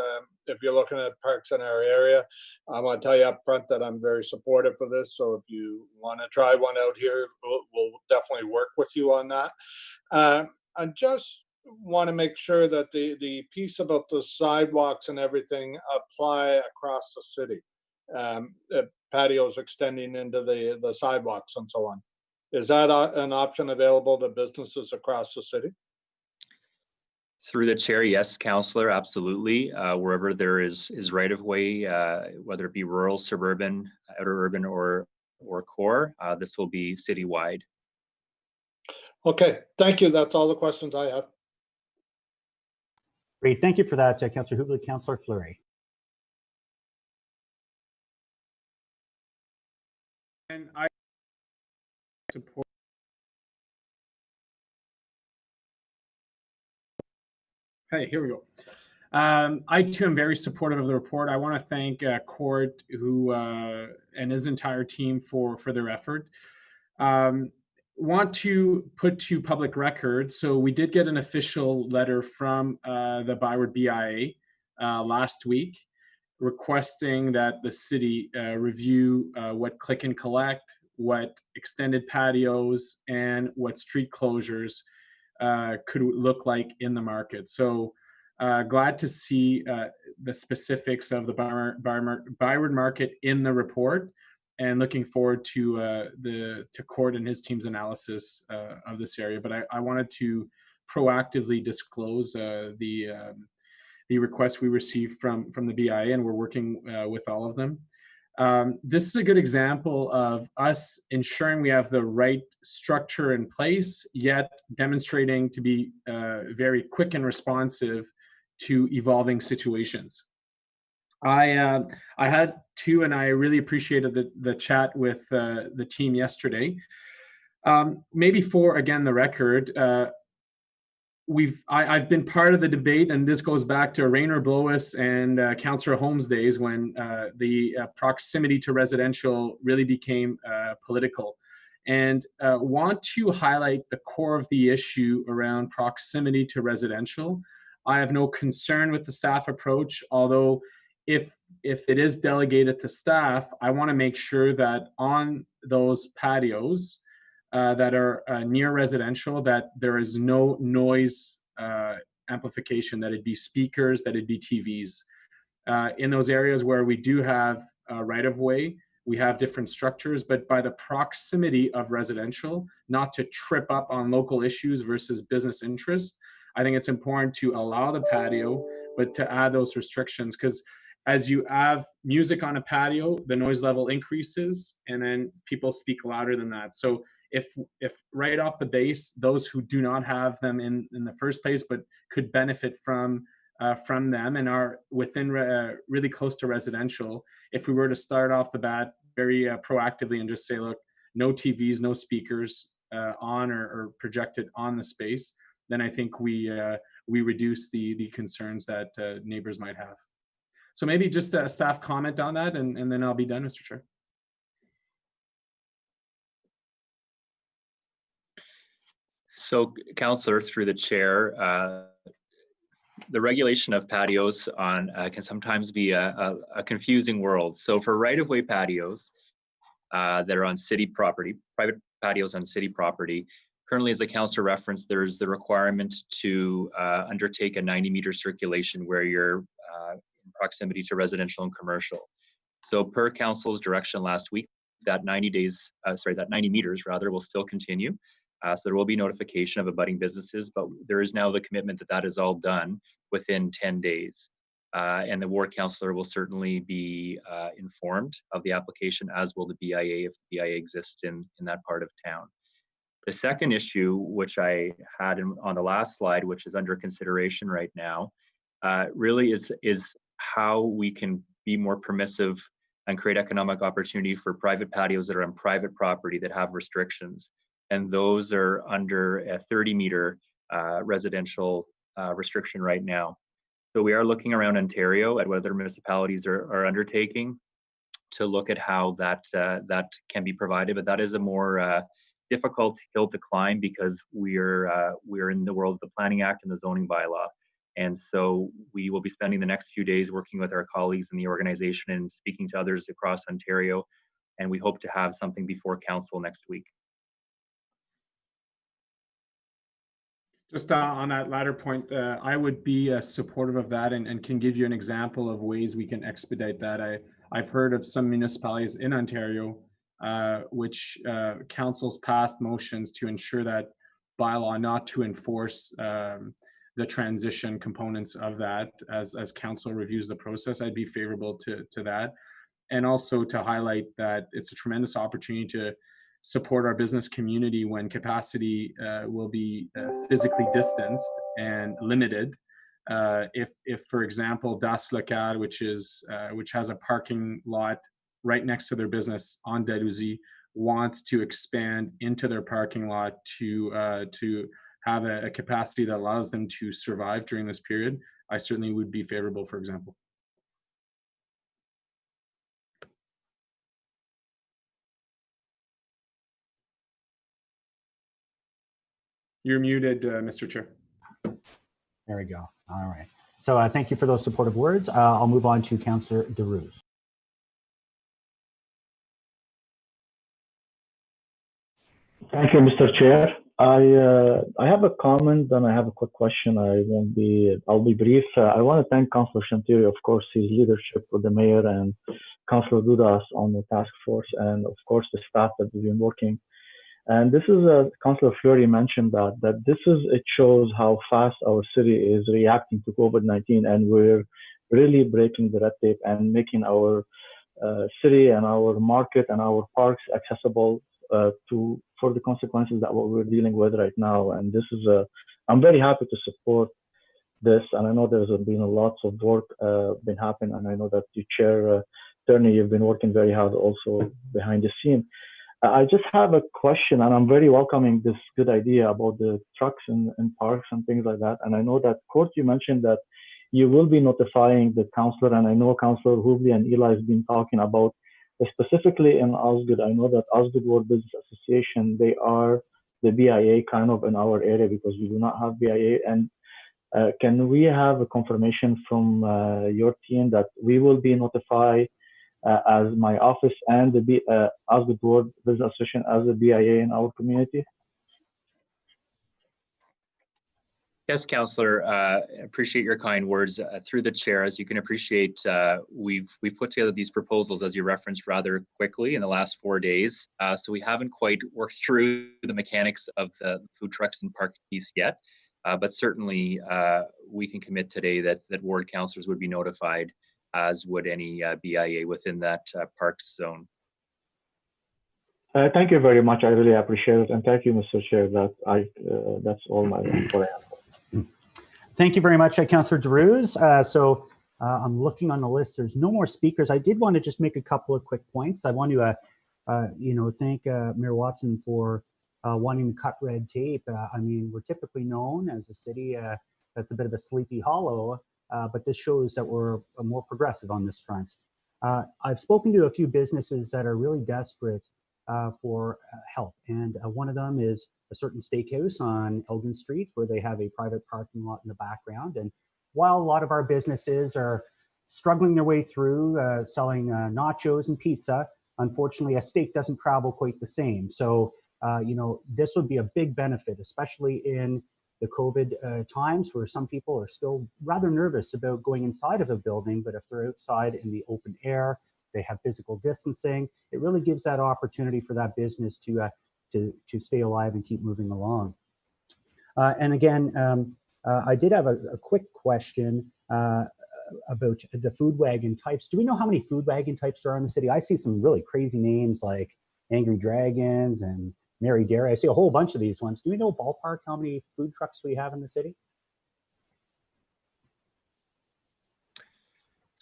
Speaker 10: if you're looking at parks in our area. I want to tell you up front that I'm very supportive of this. So if you want to try one out here, we'll definitely work with you on that. I just want to make sure that the piece about the sidewalks and everything apply across the city. Patios extending into the sidewalks and so on. Is that an option available to businesses across the city?
Speaker 19: Through the chair, yes, Councillor, absolutely. Wherever there is right of way, whether it be rural, suburban, outer urban, or core, this will be citywide.
Speaker 10: Okay, thank you. That's all the questions I have.
Speaker 1: Great, thank you for that, Councillor Hubley. Councillor Fleury.
Speaker 2: And I support. Hey, here we go. I too am very supportive of the report. I want to thank Court and his entire team for their effort. Want to put to public record, so we did get an official letter from the Byward BIA last week requesting that the city review what click and collect, what extended patios, and what street closures could look like in the market. So glad to see the specifics of the Byward market in the report, and looking forward to Court and his team's analysis of this area. But I wanted to proactively disclose the requests we received from the BIA, and we're working with all of them. This is a good example of us ensuring we have the right structure in place, yet demonstrating to be very quick and responsive to evolving situations. I had to, and I really appreciated the chat with the team yesterday. Maybe for, again, the record, I've been part of the debate, and this goes back to Rainer Blois and Councillor Holmes' days when the proximity to residential really became political. And want to highlight the core of the issue around proximity to residential. I have no concern with the staff approach, although if it is delegated to staff, I want to make sure that on those patios that are near residential, that there is no noise amplification, that it be speakers, that it be TVs. In those areas where we do have right-of-way, we have different structures, but by the proximity of residential, not to trip up on local issues versus business interest, I think it's important to allow the patio, but to add those restrictions, because as you have music on a patio, the noise level increases, and then people speak louder than that. So if right off the base, those who do not have them in the first place, but could benefit from them and are within really close to residential, if we were to start off the bat very proactively and just say, look, no TVs, no speakers on or projected on the space, then I think we reduce the concerns that neighbors might have. So maybe just a staff comment on that, and then I'll be done, Mr. Chair.
Speaker 19: So, Councillor, through the chair, the regulation of patios can sometimes be a confusing world. So for right-of-way patios that are on city property, private patios on city property, currently, as the councillor referenced, there's the requirement to undertake a 90-meter circulation where you're in proximity to residential and commercial. So per council's direction last week, that 90 meters rather will still continue. So there will be notification of abutting businesses, but there is now the commitment that that is all done within 10 days. And the ward councillor will certainly be informed of the application, as will the BIA if the BIA exists in that part of town. The second issue, which I had on the last slide, which is under consideration right now, really is how we can be more permissive and create economic opportunity for private patios that are on private property that have restrictions. And those are under a 30-meter residential restriction right now. So we are looking around Ontario at what other municipalities are undertaking. to look at how that can be provided. But that is a more difficult hill to climb because we're in the world of the Planning Act and the zoning bylaw. And so we will be spending the next few days working with our colleagues in the organization and speaking to others across Ontario. And we hope to have something before council next week.
Speaker 2: Just on that latter point, I would be supportive of that and can give you an example of ways we can expedite that. I've heard of some municipalities in Ontario which councils passed motions to ensure that bylaw not to enforce the transition components of that as council reviews the process. I'd be favorable to that. And also to highlight that it's a tremendous opportunity to support our business community when capacity will be physically distanced and limited. If for example, Das Local, which has a parking lot right next to their business on Dalhousie, wants to expand into their parking lot to have a capacity that allows them to survive during this period, I certainly would be favorable, for example. You're muted, Mr. Chair.
Speaker 1: There we go. All right. So thank you for those supportive words. I'll move on to Councillor DeRuse.
Speaker 7: Thank you, Mr. Chair. I have a comment and I have a quick question. I'll be brief. I want to thank Councillor Chantier, of course, his leadership with the mayor and Councillor Dudas on the task force, and of course the staff that we've been working. And this is, Councillor Fleury mentioned that it shows how fast our city is reacting to COVID-19, and we're really breaking the red tape and making our city and our market and our parks accessible for the consequences that what we're dealing with right now. And this is I'm very happy to support this, and I know there's been lots of work been happening, and I know that the chair, Turney, you've been working very hard also behind the scene. I just have a question, and I'm very welcoming this good idea about the trucks in parks and things like that. And I know that, Court, you mentioned that you will be notifying the councillor, and I know Councillor Hubley and Eli has been talking about specifically in Osgood. I know that Osgood World Business Association, they are the BIA kind of in our area because we do not have BIA. And can we have a confirmation from your team that we will be notified as my office and the Osgood World Business Association as a BIA in our community?
Speaker 19: Yes, Councillor, appreciate your kind words. Through the chair, as you can appreciate, we've put together these proposals, as you referenced, rather quickly in the last 4 days. So we haven't quite worked through the mechanics of the food trucks and park piece yet, but certainly we can commit today that ward councillors would be notified, as would any BIA within that parks zone.
Speaker 7: Thank you very much. I really appreciate it, and thank you, Mr. Chair. That's all my what I have.
Speaker 1: Thank you very much, Councillor DeRuse. I'm looking on the list. There's no more speakers. I did want to just make a couple of quick points. I want to, thank Mayor Watson for wanting to cut red tape. I mean, we're typically known as a city that's a bit of a sleepy hollow, but this shows that we're more progressive on this front. I've spoken to a few businesses that are really desperate for help, and one of them is a certain steakhouse on Elgin Street where they have a private parking lot in the background. And while a lot of our businesses are struggling their way through selling nachos and pizza, unfortunately a steak doesn't travel quite the same. So this would be a big benefit, especially in the COVID times where some people are still rather nervous about going inside of a building, but if they're outside in the open air, they have physical distancing, it really gives that opportunity for that business to stay alive and keep moving along. And again, I did have a quick question about the food wagon types. Do we know how many food wagon types there are in the city? I see some really crazy names like Angry Dragons and Mary Dairy. I see a whole bunch of these ones. Do we know ballpark how many food trucks we have in the city?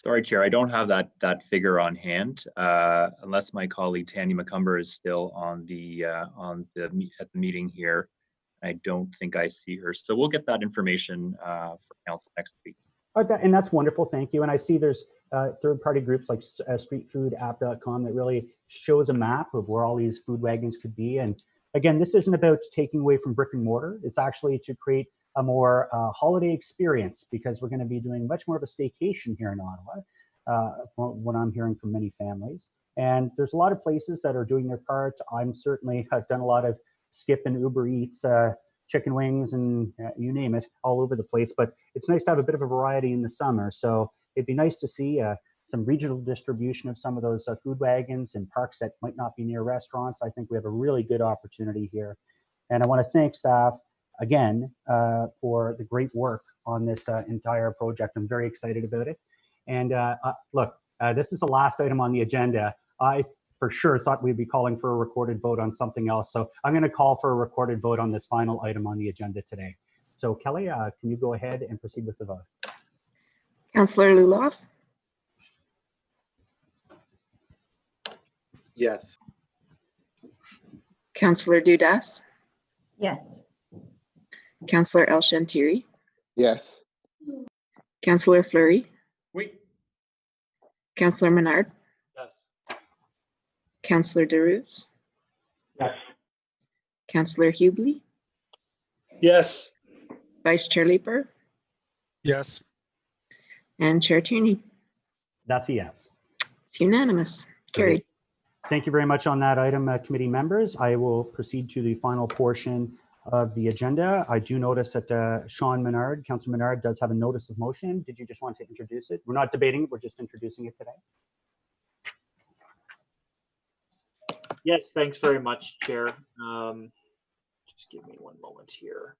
Speaker 19: Sorry, Chair, I don't have that figure on hand, unless my colleague Tanya McCumber is still at the meeting here. I don't think I see her, so we'll get that information for council next week.
Speaker 1: And that's wonderful, thank you. And I see there's third-party groups like streetfoodapp.com that really shows a map of where all these food wagons could be. And again, this isn't about taking away from brick and mortar. It's actually to create a more holiday experience, because we're going to be doing much more of a staycation here in Ottawa, from what I'm hearing from many families. And there's a lot of places that are doing their part. I've done a lot of Skip and Uber Eats, chicken wings, and you name it, all over the place. But it's nice to have a bit of a variety in the summer. So it'd be nice to see some regional distribution of some of those food wagons in parks that might not be near restaurants. I think we have a really good opportunity here. And I want to thank staff again for the great work on this entire project. I'm very excited about it. And look, this is the last item on the agenda. I for sure thought we'd be calling for a recorded vote on something else. So I'm going to call for a recorded vote on this final item on the agenda today. So Kelly, can you go ahead and proceed with the vote?
Speaker 15: Councillor Luloff?
Speaker 18: Yes.
Speaker 15: Councillor Dudas?
Speaker 17: Yes.
Speaker 15: Councillor El Shantiri?
Speaker 5: Yes.
Speaker 15: Councillor Fleury?
Speaker 2: Wait.
Speaker 15: Councillor Menard?
Speaker 4: Yes.
Speaker 15: Councillor Deroux?
Speaker 7: Yes.
Speaker 15: Councillor Hubley?
Speaker 10: Yes.
Speaker 15: Vice Chair Leeper?
Speaker 11: Yes.
Speaker 15: And Chair Tierney?
Speaker 1: That's a yes.
Speaker 15: It's unanimous. Carried.
Speaker 1: Thank you very much on that item, committee members. I will proceed to the final portion of the agenda. I do notice that Sean Menard, Councillor Menard, does have a notice of motion. Did you just want to introduce it? We're not debating it, we're just introducing it today.
Speaker 4: Yes, thanks very much, Chair. Just give me one moment here.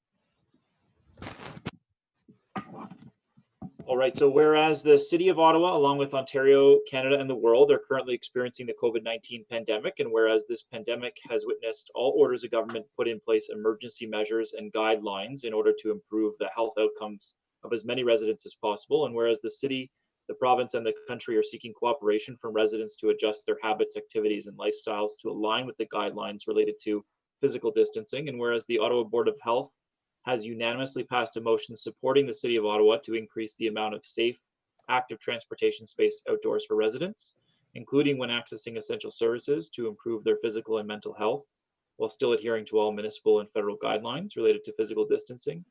Speaker 4: All right, so whereas the City of Ottawa, along with Ontario, Canada, and the world are currently experiencing the COVID-19 pandemic, and whereas this pandemic has witnessed all orders of government put in place emergency measures and guidelines in order to improve the health outcomes of as many residents as possible, and whereas the city, the province, and the country are seeking cooperation from residents to adjust their habits, activities, and lifestyles to align with the guidelines related to physical distancing, and whereas the Ottawa Board of Health has unanimously passed a motion supporting the City of Ottawa to increase the amount of safe, active transportation space outdoors for residents, including when accessing essential services to improve their physical and mental health, while still adhering to all municipal and federal guidelines related to physical distancing.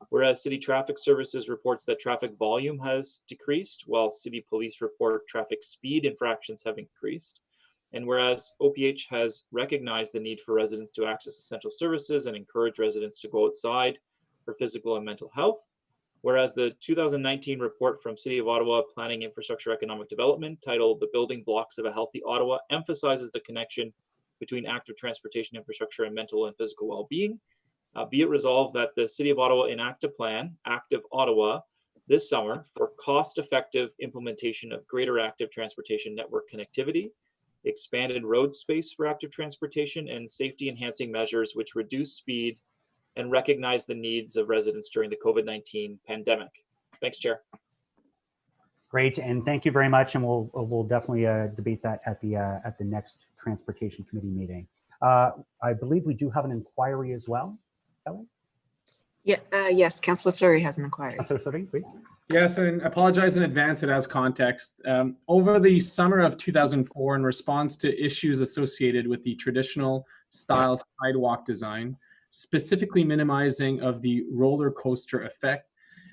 Speaker 4: Whereas City Traffic Services reports that traffic volume has decreased, while City Police report traffic speed infractions have increased. And whereas OPH has recognized the need for residents to access essential services and encourage residents to go outside for physical and mental health, whereas the 2019 report from City of Ottawa Planning Infrastructure Economic Development titled The Building Blocks of a Healthy Ottawa emphasizes the connection between active transportation infrastructure and mental and physical well-being, be it resolved that the City of Ottawa enact a plan, Active Ottawa, this summer for cost-effective implementation of greater active transportation network connectivity, expanded road space for active transportation, and safety-enhancing measures which reduce speed and recognize the needs of residents during the COVID-19 pandemic. Thanks, Chair.
Speaker 1: Great, and thank you very much. And we'll definitely debate that at the next Transportation Committee meeting. I believe we do have an inquiry as well, Kelly?
Speaker 15: Yeah, yes, Councillor Fleury has an inquiry.
Speaker 1: Councillor Fleury, please.
Speaker 2: Yes, and apologize in advance, it has context. Over the summer of 2004, in response to issues associated with the traditional style sidewalk design, specifically minimizing of the roller coaster effect,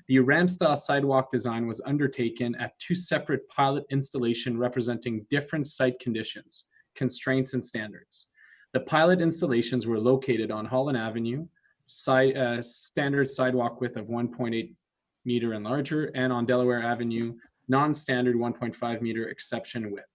Speaker 2: the ramp style sidewalk design was undertaken at two separate pilot installations representing different site conditions, constraints, and standards. The pilot installations were located on Holland Avenue, standard sidewalk width of 1.8 meter and larger, and on Delaware Avenue, non-standard 1.5 meter exception width.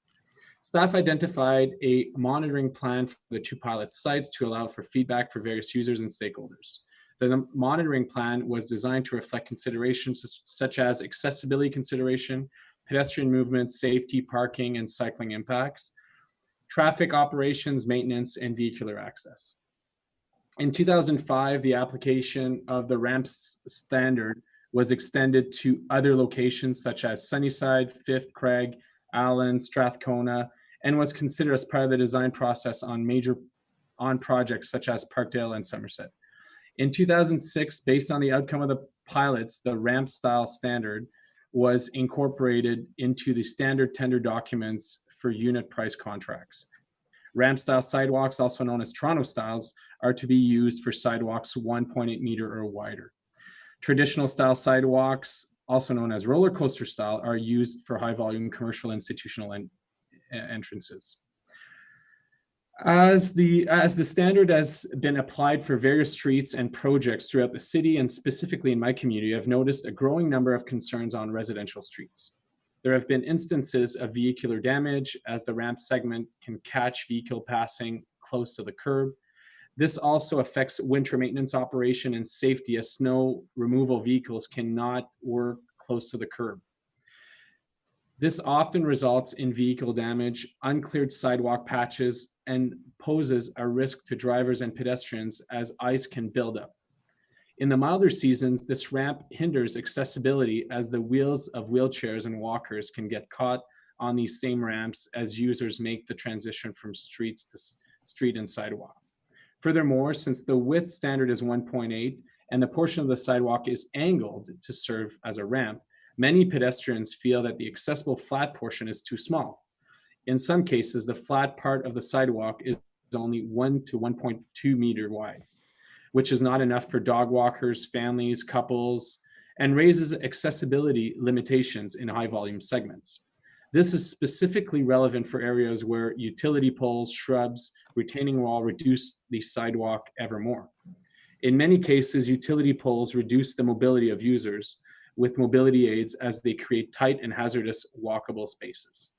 Speaker 2: Staff identified a monitoring plan for the two pilot sites to allow for feedback for various users and stakeholders. The monitoring plan was designed to reflect considerations such as accessibility consideration, pedestrian movement, safety, parking, and cycling impacts, traffic operations, maintenance, and vehicular access. In 2005, the application of the ramps standard was extended to other locations such as Sunnyside, Fifth, Craig, Allen, Strathcona, and was considered as part of the design process on projects such as Parkdale and Somerset. In 2006, based on the outcome of the pilots, the ramp style standard was incorporated into the standard tender documents for unit price contracts. Ramp style sidewalks, also known as Toronto styles, are to be used for sidewalks 1.8 meter or wider. Traditional style sidewalks, also known as roller coaster style, are used for high volume commercial institutional entrances. As the standard has been applied for various streets and projects throughout the city, and specifically in my community, I've noticed a growing number of concerns on residential streets. There have been instances of vehicular damage as the ramp segment can catch vehicle passing close to the curb. This also affects winter maintenance operation and safety, as snow removal vehicles cannot work close to the curb. This often results in vehicle damage, uncleared sidewalk patches, and poses a risk to drivers and pedestrians as ice can build up. In the milder seasons, this ramp hinders accessibility as the wheels of wheelchairs and walkers can get caught on these same ramps as users make the transition from streets to street and sidewalk. Furthermore, since the width standard is 1.8 and the portion of the sidewalk is angled to serve as a ramp, many pedestrians feel that the accessible flat portion is too small. In some cases, the flat part of the sidewalk is only 1 to 1.2 meter wide, which is not enough for dog walkers, families, couples, and raises accessibility limitations in high volume segments. This is specifically relevant for areas where utility poles, shrubs, retaining wall reduce the sidewalk ever more. In many cases, utility poles reduce the mobility of users with mobility aids as they create tight and hazardous walkable spaces.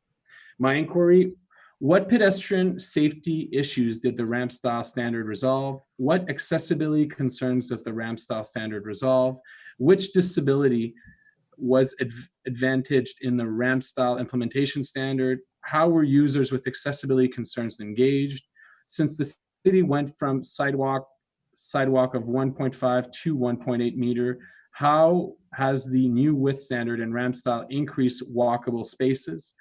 Speaker 2: My inquiry: what pedestrian safety issues did the ramp style standard resolve? What accessibility concerns does the ramp style standard resolve? Which disability was advantaged in the ramp style implementation standard? How were users with accessibility concerns engaged? Since the city went from sidewalk of 1.5 to 1.8 meter, how has the new width standard and ramp style increased walkable spaces?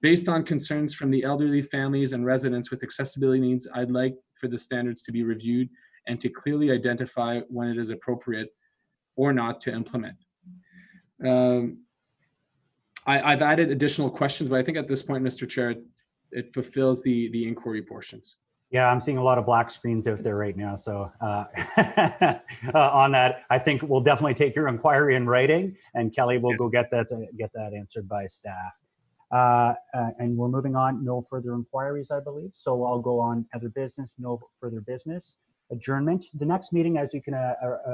Speaker 2: Based on concerns from the elderly, families, and residents with accessibility needs, I'd like for the standards to be reviewed and to clearly identify when it is appropriate or not to implement. I've added additional questions, but I think at this point, Mr. Chair, it fulfills the inquiry portions.
Speaker 1: Yeah, I'm seeing a lot of black screens out there right now. So on that, I think we'll definitely take your inquiry in writing, and Kelly will go get that answered by staff. And we're moving on. No further inquiries, I believe. So I'll go on other business. No further business. Adjournment. The next meeting, as you can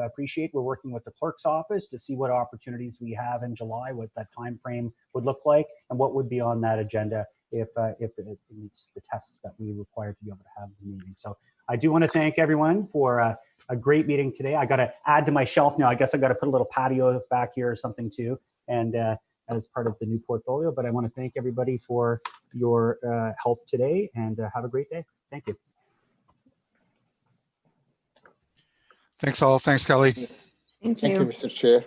Speaker 1: appreciate, we're working with the clerk's office to see what opportunities we have in July, what that time frame would look like, and what would be on that agenda if it meets the tests that we require to be able to have the meeting. So I do want to thank everyone for a great meeting today. I got to add to my shelf now. I guess I got to put a little patio back here or something too, and as part of the new portfolio. But I want to thank everybody for your help today, and have a great day. Thank you.
Speaker 11: Thanks all. Thanks, Kelly.
Speaker 5: Thank you, Mr. Chair.